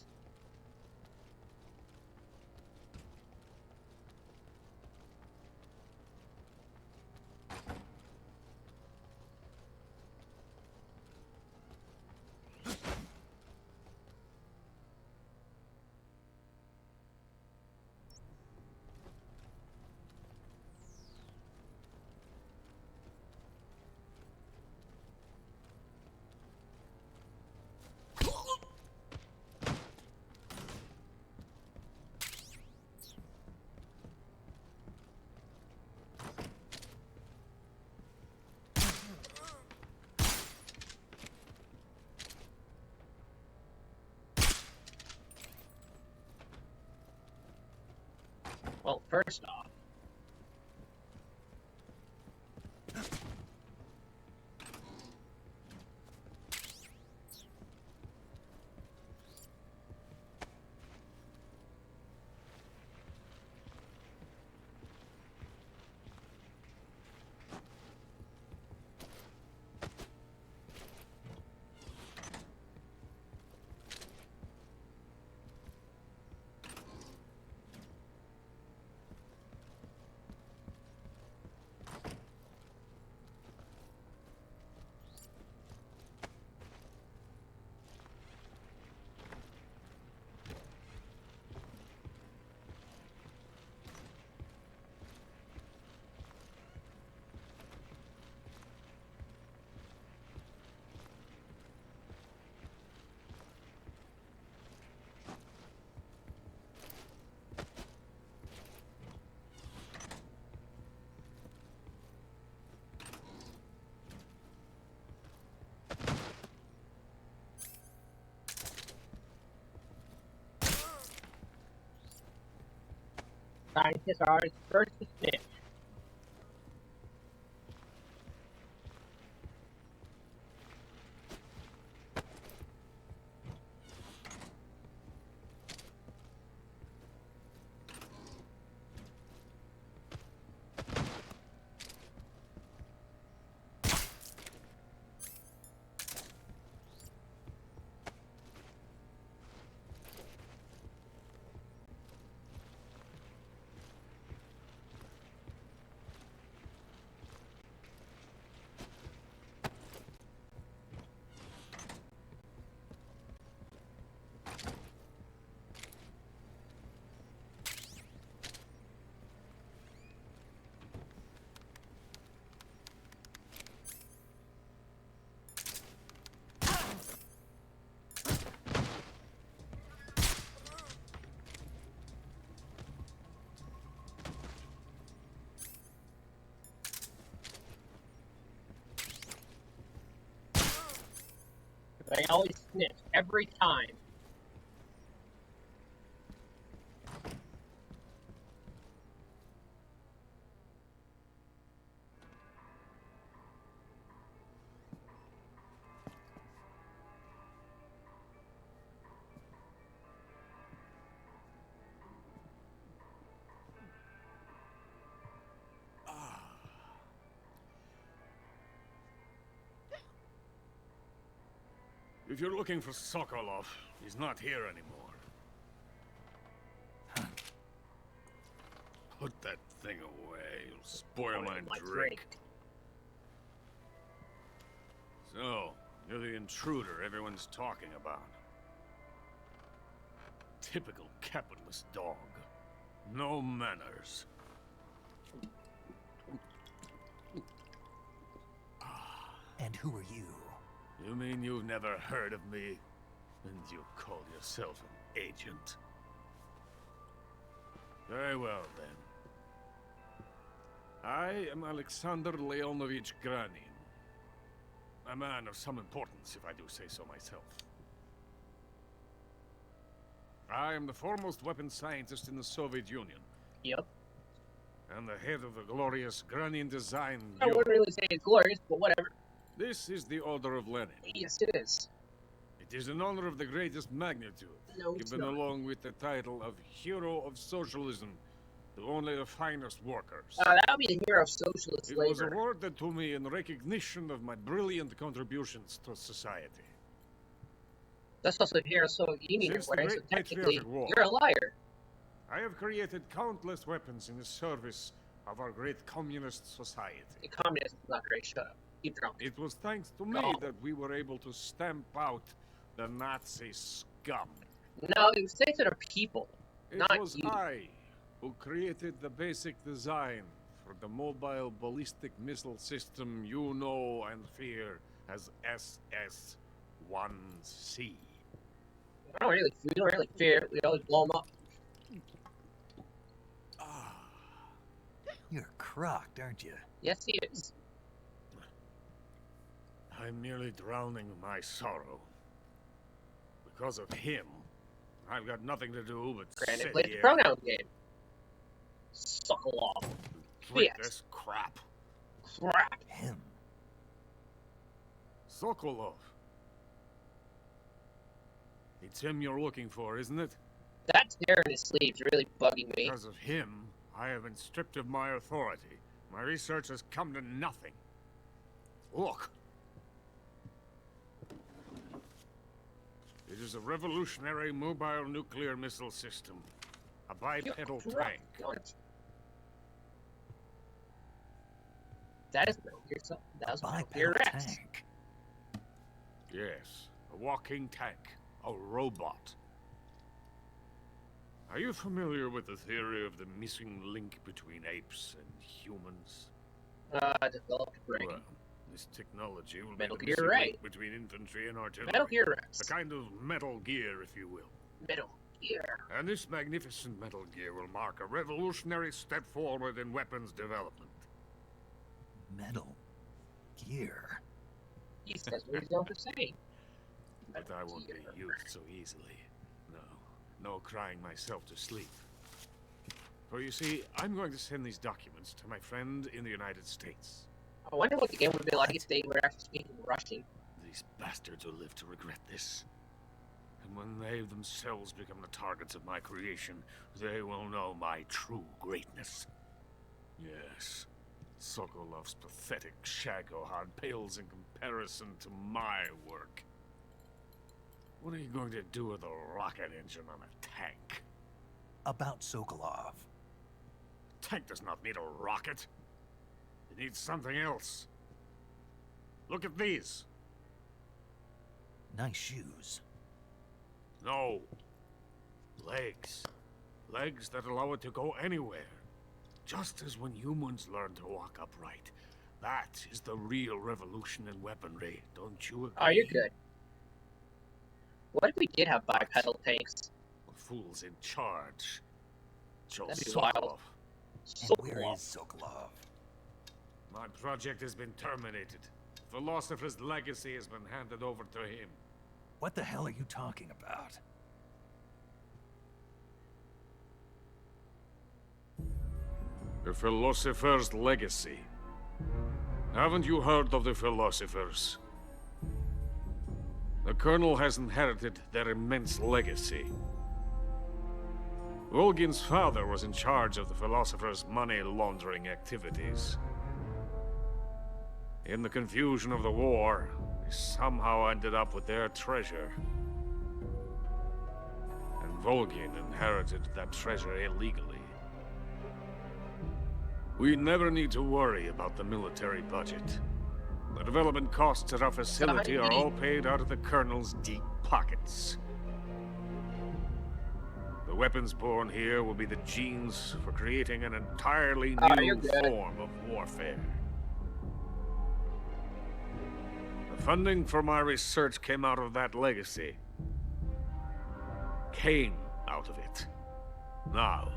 Well, first off, scientists are always first to snitch. They always snitch every time. If you're looking for Sokolov, he's not here anymore. Put that thing away. You'll spoil my drink. So, you're the intruder everyone's talking about. Typical capitalist dog. No manners. And who are you? You mean you've never heard of me? And you call yourself an agent? Very well, then. I am Alexander Leonovich Granin. A man of some importance, if I do say so myself. I am the foremost weapons scientist in the Soviet Union. Yep. And the head of the glorious Granin Design I wouldn't really say it's glorious, but whatever. This is the Order of Lenin. Yes, it is. It is an honor of the greatest magnitude, No, it's given not. along with the title of Hero of Socialism to only the finest workers. That would be the hero of socialist labor. It was awarded to me in recognition of my brilliant contributions to society. That's also the hero of Soviet Union, Since the way, so Great technically, Patriotic War, you're a liar. I have created countless weapons in the service of our great communist society. The communism is not great. Shut up. Keep drunk. It was thanks to me that we were able to stamp out the Nazi scum. No, it was thanks to the people, not It was you. I who created the basic design for the mobile ballistic missile system you know and fear as SS-1C. We don't really fear it. We always blow them up. You're crocked, aren't you? Yes, he is. I'm merely drowning my sorrow. Because of him, I've got nothing to do but Granted, sit play the here. pronoun game. Sokolov. Drink Yes. this crap. Crap. Him. Sokolov. It's him you're looking for, isn't it? That tear in his sleeve's really bugging me. Because of him, I have been stripped of my authority. My research has come to nothing. Look. It is a revolutionary mobile nuclear missile system. A bipedal tank. That is Metal Gear something. That was Metal Gear Rex. Tank. Yes, a walking tank. A robot. Are you familiar with the theory of the missing link between apes and humans? Developed brain. Well, this technology will Metal be the Gear missing Rex. link between infantry and artillery. Metal Gear Rex. A kind of Metal Gear, if you will. Metal Gear. And this magnificent Metal Gear will mark a revolutionary step forward in weapons development. Metal Gear. He says what he's known for saying. But I won't be used so easily. No crying myself to sleep. For you see, I'm going to send these documents to my friend in the United States. I wonder what the game would be like if they were actually speaking Russian. These bastards will live to regret this. And when they themselves become the targets of my creation, they will know my true greatness. Yes, Sokolov's pathetic Shagohod pales in comparison to my work. What are you going to do with a rocket engine on a tank? About Sokolov. A tank does not need a rocket. It needs something else. Look at these. Nice shoes. No. Legs. Legs that allow it to go anywhere. Just as when humans learn to walk upright. That is the real revolution in weaponry, don't you agree? Oh, you're good. What if we did have bipedal tanks? The fool's in charge. That'd be Sokolov. wild. And where is Sokolov? My project has been terminated. The philosopher's legacy has been handed over to him. What the hell are you talking about? The philosopher's legacy. Haven't you heard of the philosophers? The Colonel has inherited their immense legacy. Volgin's father was in charge of the philosophers' money laundering activities. In the confusion of the war, they somehow ended up with their treasure. And Volgin inherited that treasure illegally. We never need to worry about the military budget. The development costs at our facility are all paid out of the Colonel's deep pockets. The weapons born here will be the genes for creating an entirely new form of warfare. The funding for my research came out of that legacy. Came out of it. Now,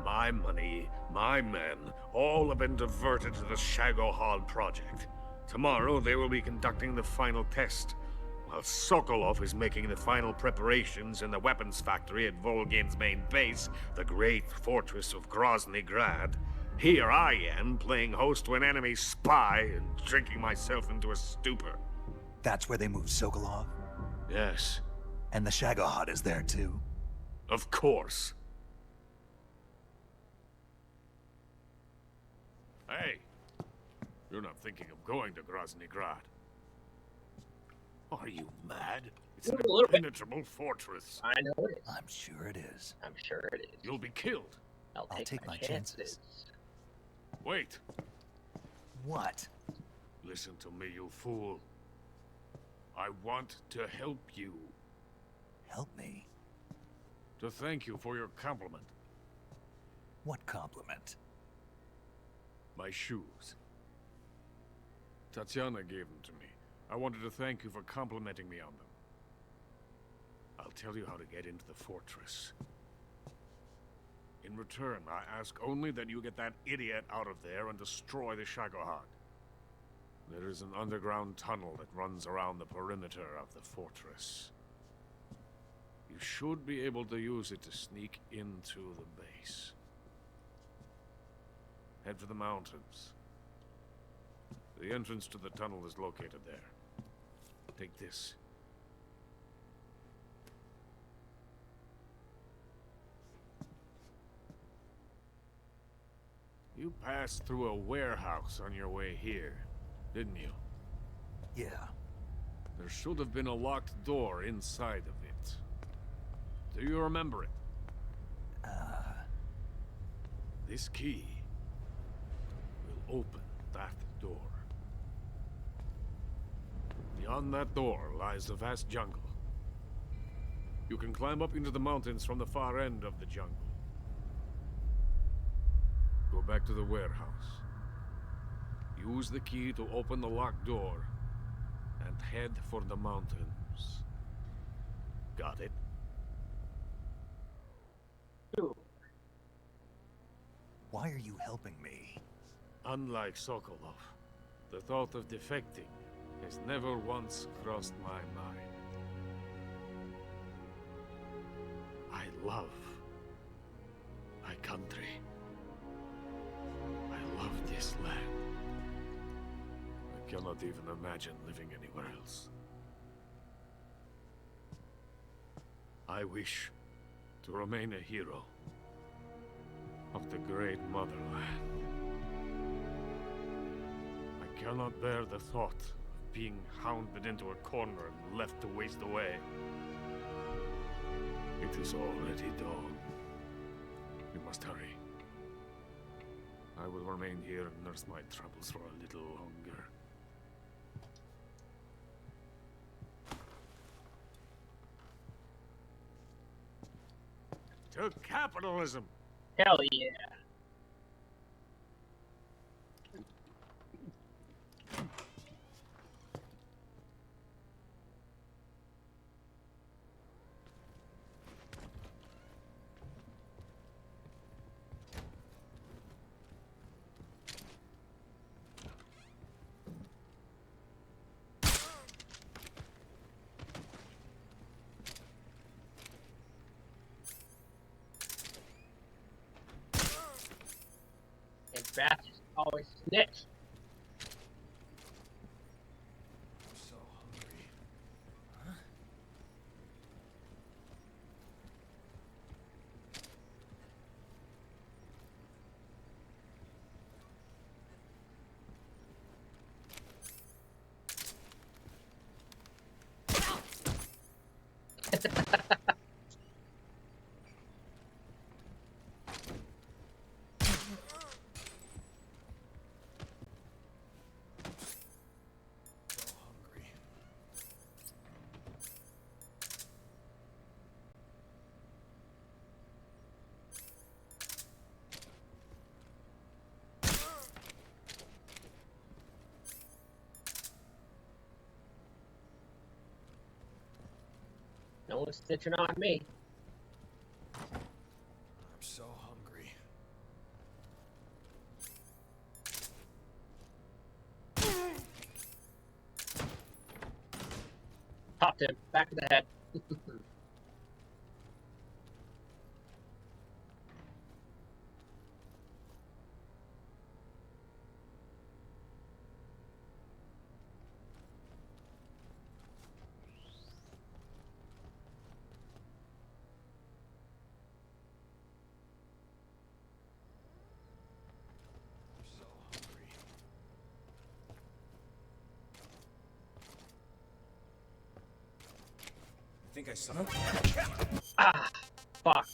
my money, my men, all have been diverted to the Shagohod project. Tomorrow, they will be conducting the final test, while Sokolov is making the final preparations in the weapons factory at Volgin's main base, the great fortress of Grozny Grad. Here I am, playing host to an enemy spy and drinking myself into a stupor. That's where they moved Sokolov? Yes. And the Shagohod is there too? Of course. Hey, you're not thinking of going to Grozny Grad. Are you mad? It's an impenetrable fortress. I know it is. I'm sure it is. I'm sure it is. You'll be killed. I'll take my chances. Wait. What? Listen to me, you fool. I want to help you. Help me? To thank you for your compliment. What compliment? My shoes. Tatiana gave them to me. I wanted to thank you for complimenting me on them. I'll tell you how to get into the fortress. In return, I ask only that you get that idiot out of there and destroy the Shagohod. There is an underground tunnel that runs around the perimeter of the fortress. You should be able to use it to sneak into the base. head for the mountains. The entrance to the tunnel is located there. Take this. You passed through a warehouse on your way here, didn't you? Yeah. There should have been a locked door inside of it. Do you remember it? This key will open that door. Beyond that door lies the vast jungle. You can climb up into the mountains from the far end of the jungle. Go back to the warehouse. Use the key to open the locked door and head for the mountains. Got it? Why are you helping me? Unlike Sokolov, the thought of defecting has never once crossed my mind. I love my country. I love this land. I cannot even imagine living anywhere else. I wish to remain a hero of the great motherland. I cannot bear the thought of being hounded into a corner and left to waste away. It is already dawn. We must hurry. I will remain here and nurse my troubles for a little longer. To capitalism! Hell yeah. Bastards always snitch. I'm so hungry. Huh? No one's stitching on me. I'm so hungry. Popped him back of the head. I think I saw. Ah, fuck.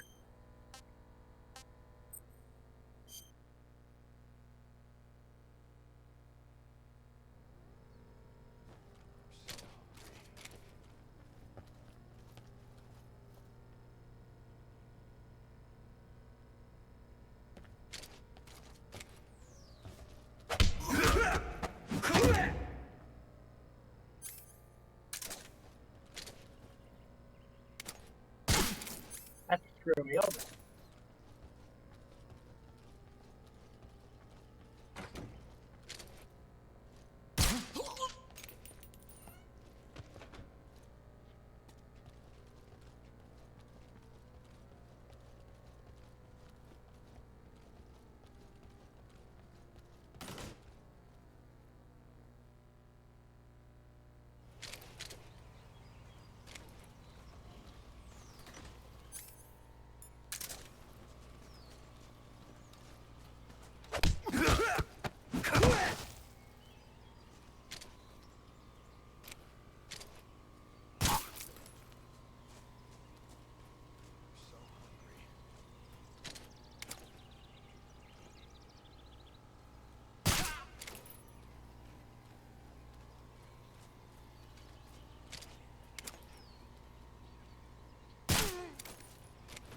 Screw me over.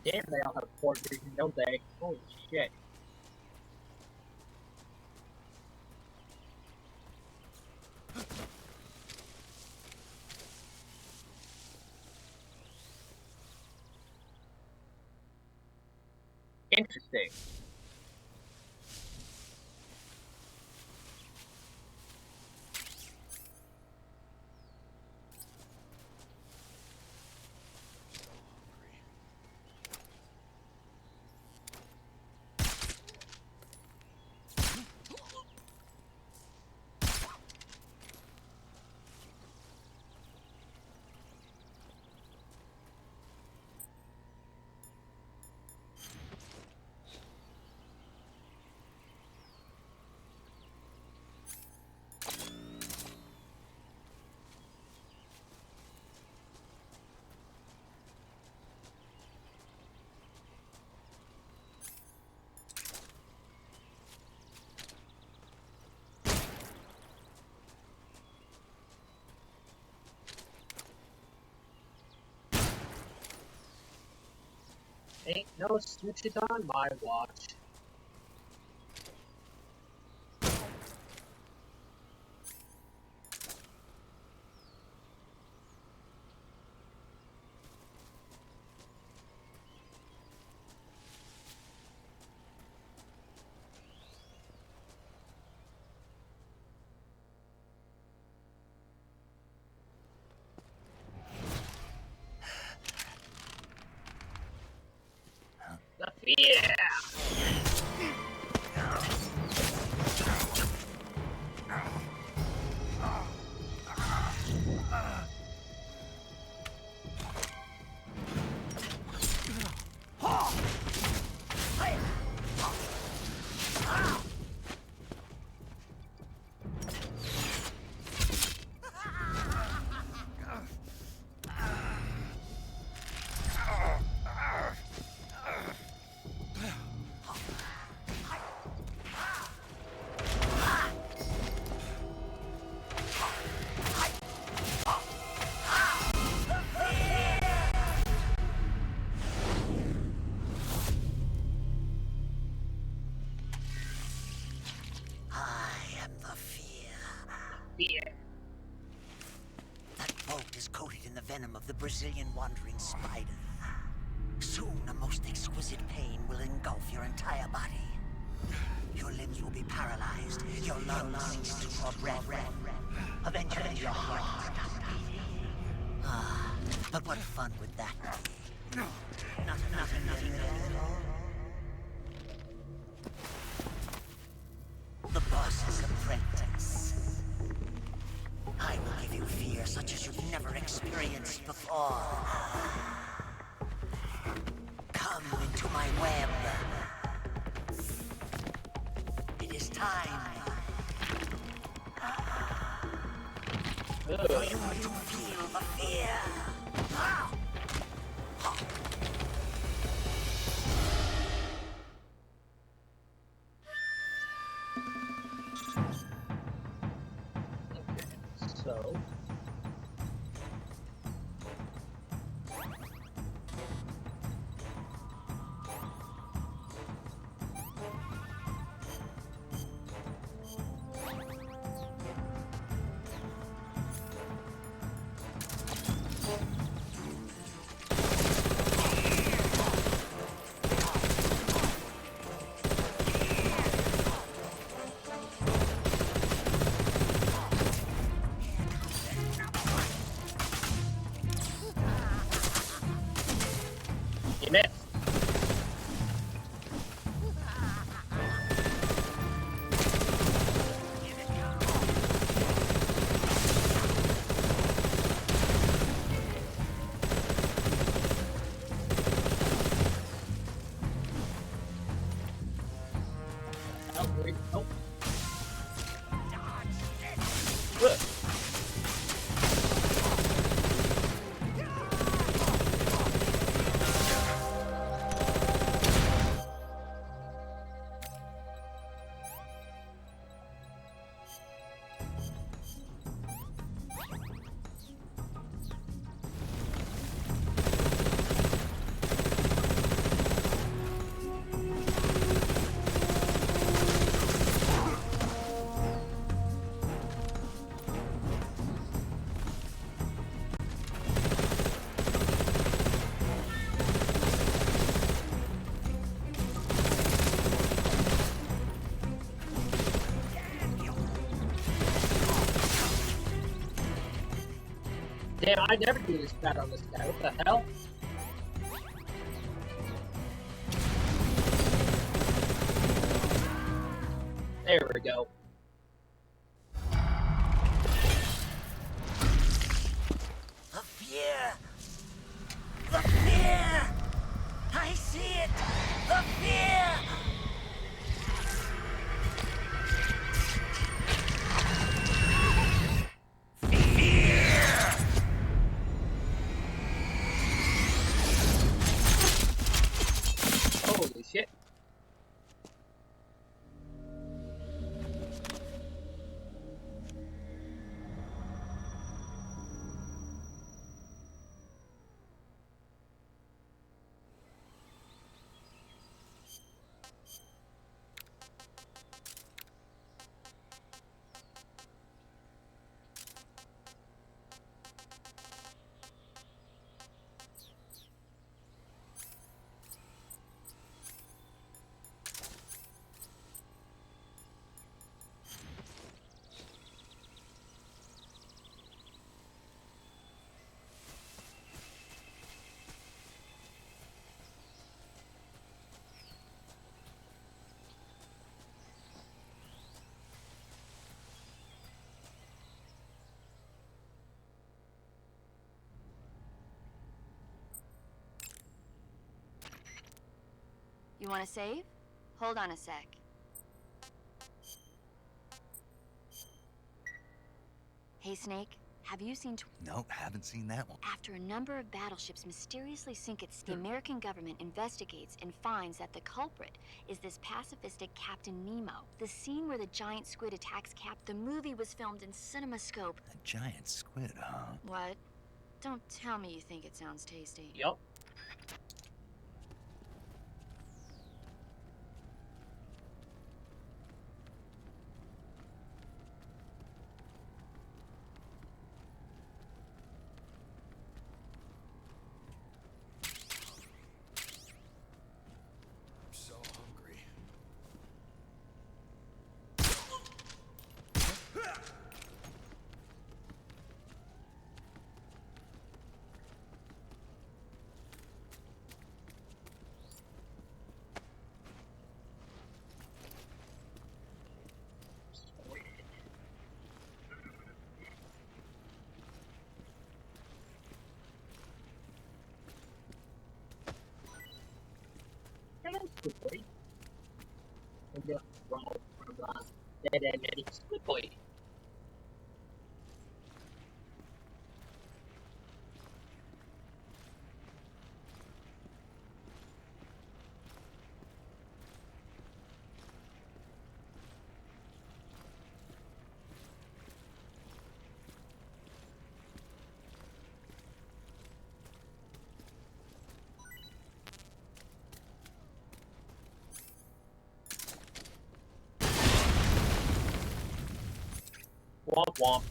Damn, they all have port vision, don't they? Holy shit. Interesting. Ain't no switches on my watch. The fear! That boat is coated in the venom of the Brazilian wandering spider. Soon, a most exquisite pain will engulf your entire body. Your limbs will be paralyzed, your lungs cease to draw breath. Eventually, your heart will stop beating. Ah, but what fun would that be? Nothing at all. The boss's apprentice. I will give you fear such as you've never experienced before. Come into my web. It is time for you to feel the fear. So... You missed. Oh. Look. Damn, I never do this bad on this guy. What the hell? There we go. The fear! The fear! I see it! The fear! Holy shit. You want to save? Hold on a sec. Hey, Snake, have you seen... Nope, haven't seen that one. After a number of battleships mysteriously sink at sea, the American government investigates and finds that the culprit is this pacifistic Captain Nemo. The scene where the giant squid attacks Cap, the movie was filmed in CinemaScope. A giant squid, huh? What? Don't tell me you think it sounds tasty. Yup. Squid Boy. And the Ronald from Dead End Eddie Squid Boy. Womp womp.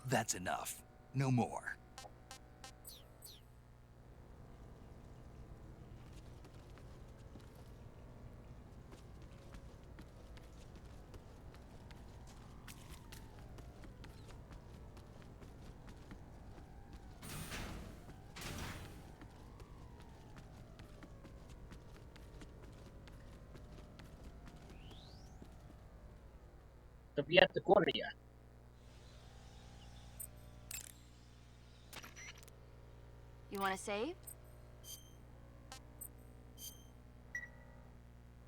That's enough. No more. To be at the corner yet. You want to save?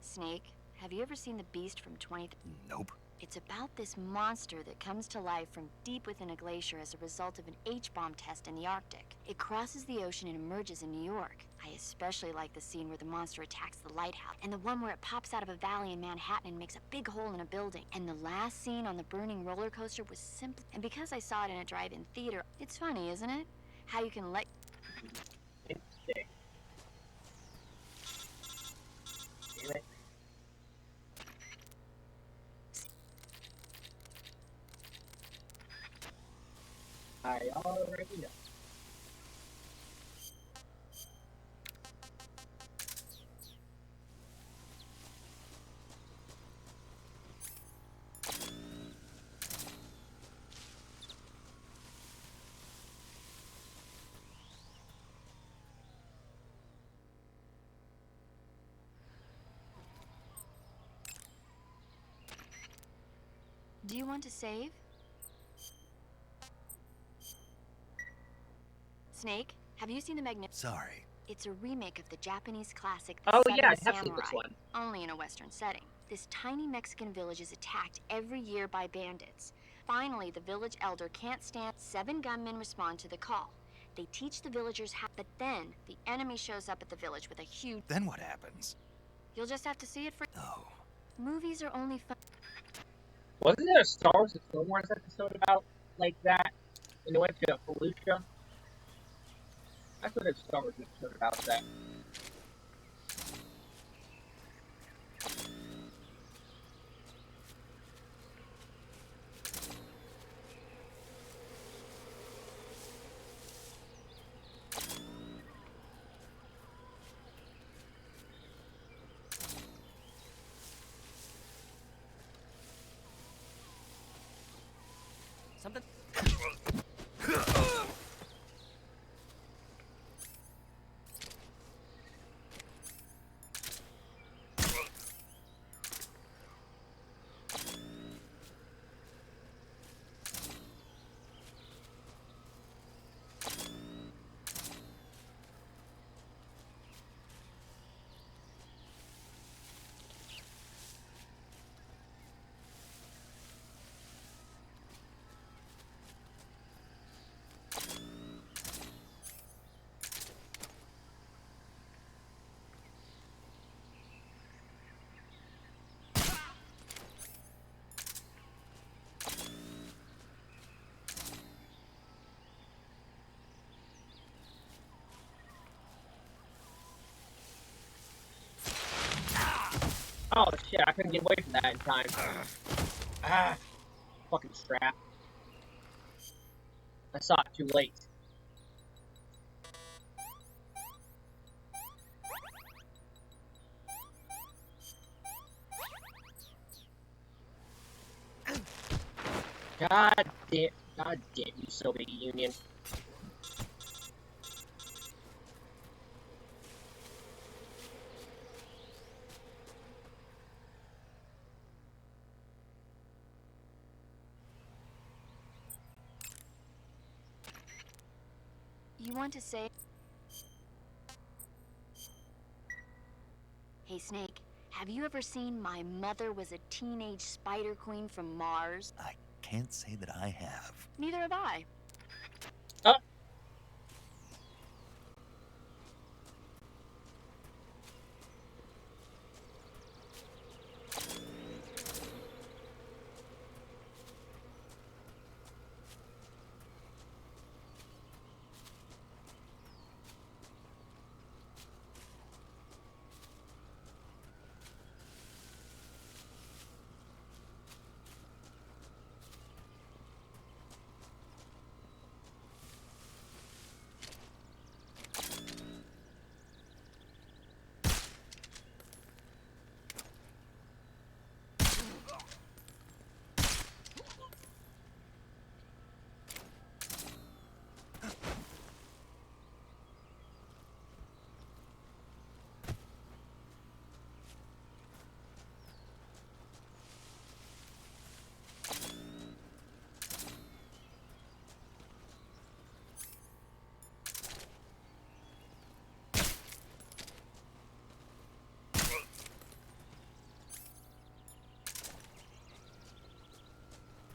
Snake, have you ever seen The Beast from 20... Nope. It's about this monster that comes to life from deep within a glacier as a result of an H-bomb test in the Arctic. It crosses the ocean and emerges in New York. I especially like the scene where the monster attacks the lighthouse, and the one where it pops out of a valley in Manhattan and makes a big hole in a building. And the last scene on the burning roller coaster was simple. And because I saw it in a drive-in theater, it's funny, isn't it? How you can let... Interesting. Damn it. I already know. Do you want to save? Snake, have you seen the Sorry. It's a remake of the Japanese classic The Oh Seven yeah, I have seen Samurai, this one. only in a Western setting. This tiny Mexican village is attacked every year by bandits. Finally, the village elder can't stand. 7 gunmen respond to the call. They teach the villagers how, but then the enemy shows up at the village with a huge... Then what happens? You'll just have to see it for... Oh. Movies are only fun... Wasn't there a Star Wars and Clone Wars episode about like that? And they went to Fallujah? I thought there was a Star Wars episode about that. Something... Oh shit, I couldn't get away from that in time. Ah, fucking strap. I saw it too late. God damn you, Soviet Union. You want to say... Hey, Snake, have you ever seen My Mother Was a Teenage Spider Queen from Mars? I can't say that I have. Neither have I.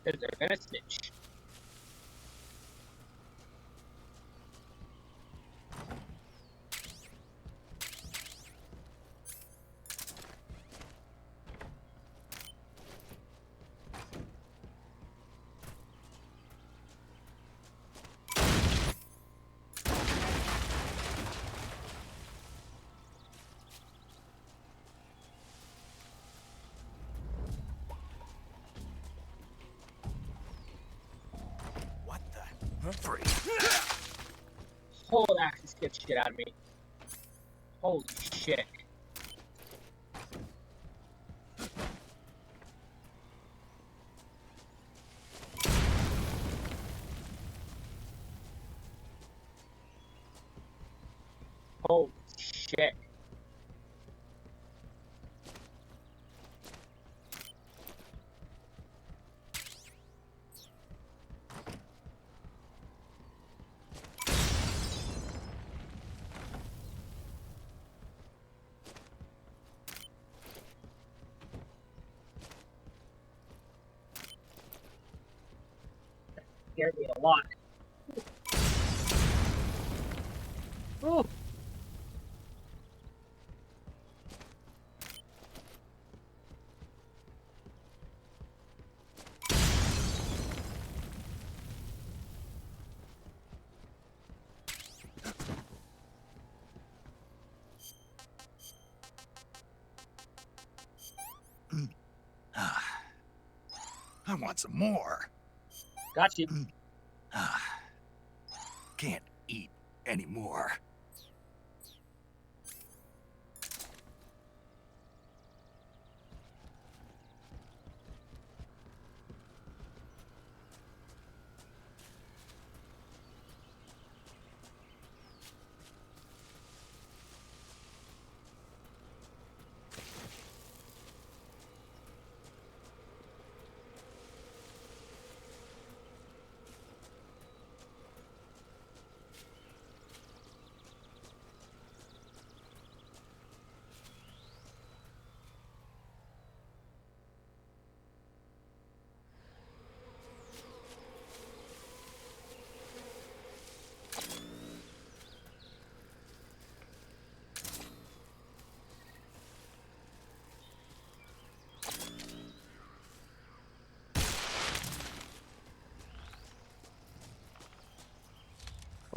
Because they're gonna snitch. Free. Hold that scared shit out of me. Holy shit. Holy shit. scared me a lot. Ooh. I want some more. Got you. Can't eat anymore.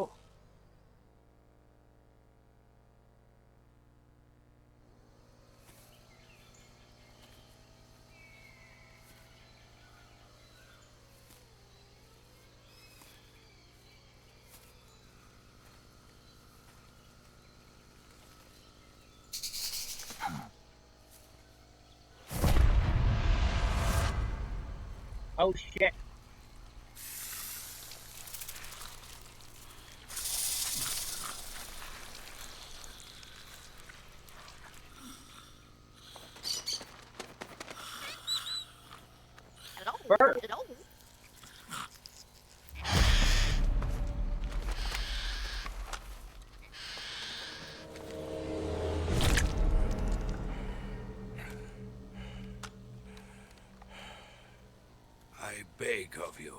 Oh. Oh shit. Bird. I beg of you,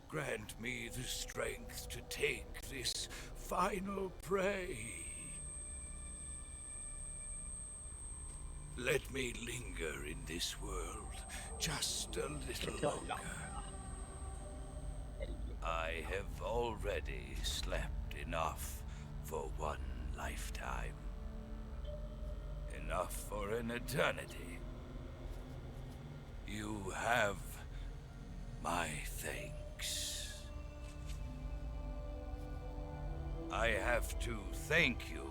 grant me the strength to take this final prey. Let me linger in this world just a little longer. I have already slept enough for one lifetime. Enough for an eternity. You have my thanks. I have to thank you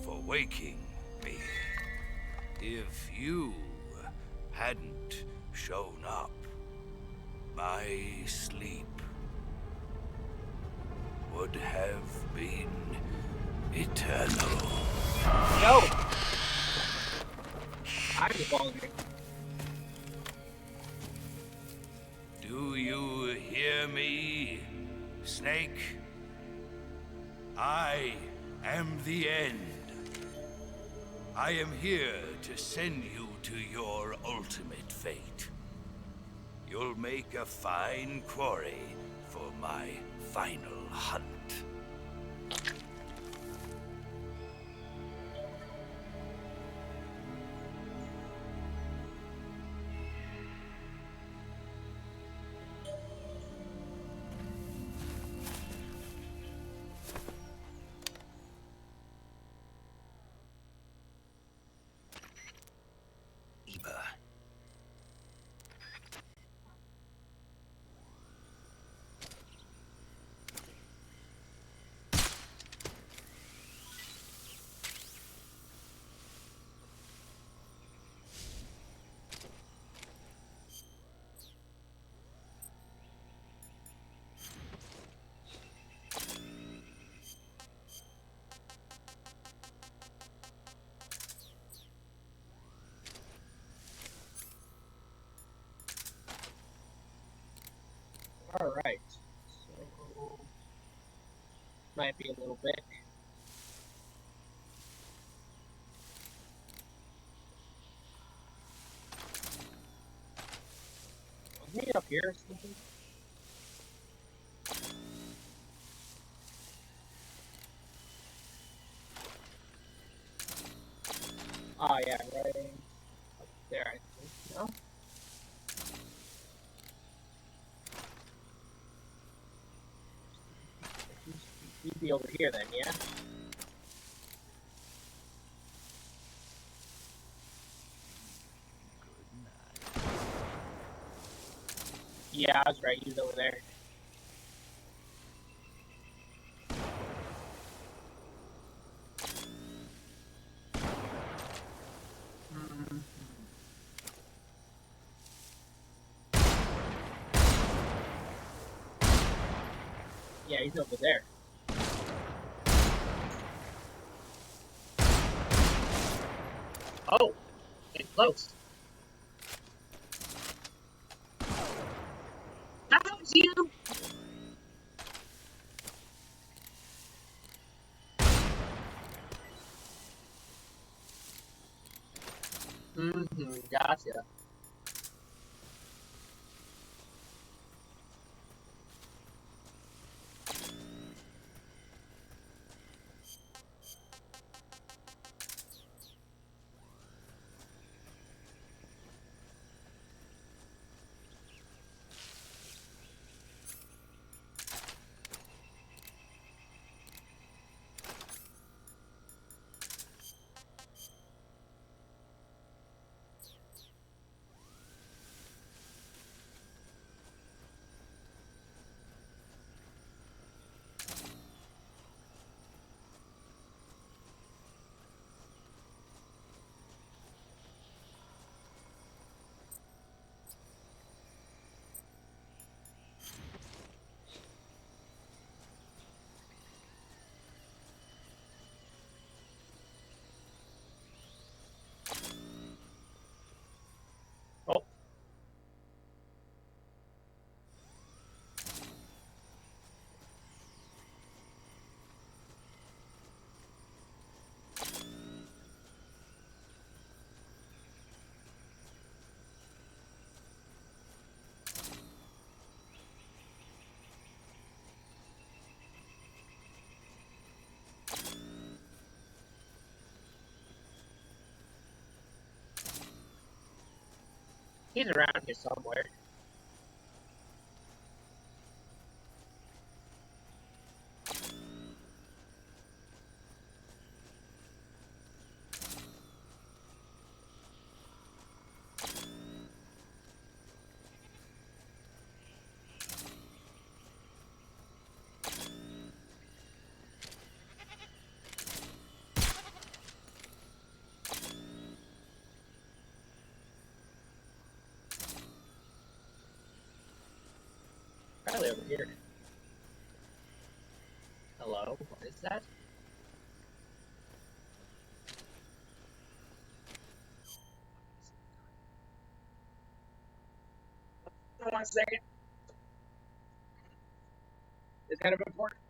for waking me. If you hadn't shown up, my sleep would have been eternal. No! I'm vulgar. Do you hear me, Snake? I am the end. I am here to send you to your ultimate fate. You'll make a fine quarry for my final hunt. Alright. So might be a little bit. Wasn't he up here or something? Oh yeah, right up there, I think. No? He'd be over here then, yeah? Yeah, I was right, he was over there. Yeah, he's over there. Oh, getting close. Found you! Gotcha. Oh. He's around here somewhere. Probably over here. Hello? What is that? Hold on a second. It's kind of important.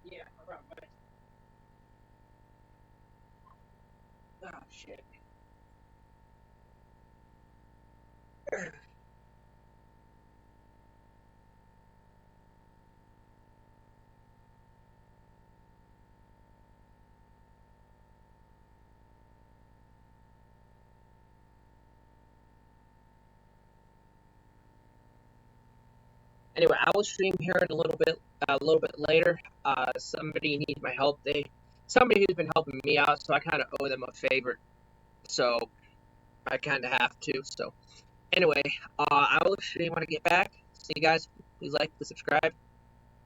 Yeah, around back. Oh, shit. Anyway, I will stream here in a little bit later. Somebody needs my help. Somebody who's been helping me out, so I kind of owe them a favor. So I kind of have to. So anyway, I will stream when I get back. See you guys. Please like, subscribe.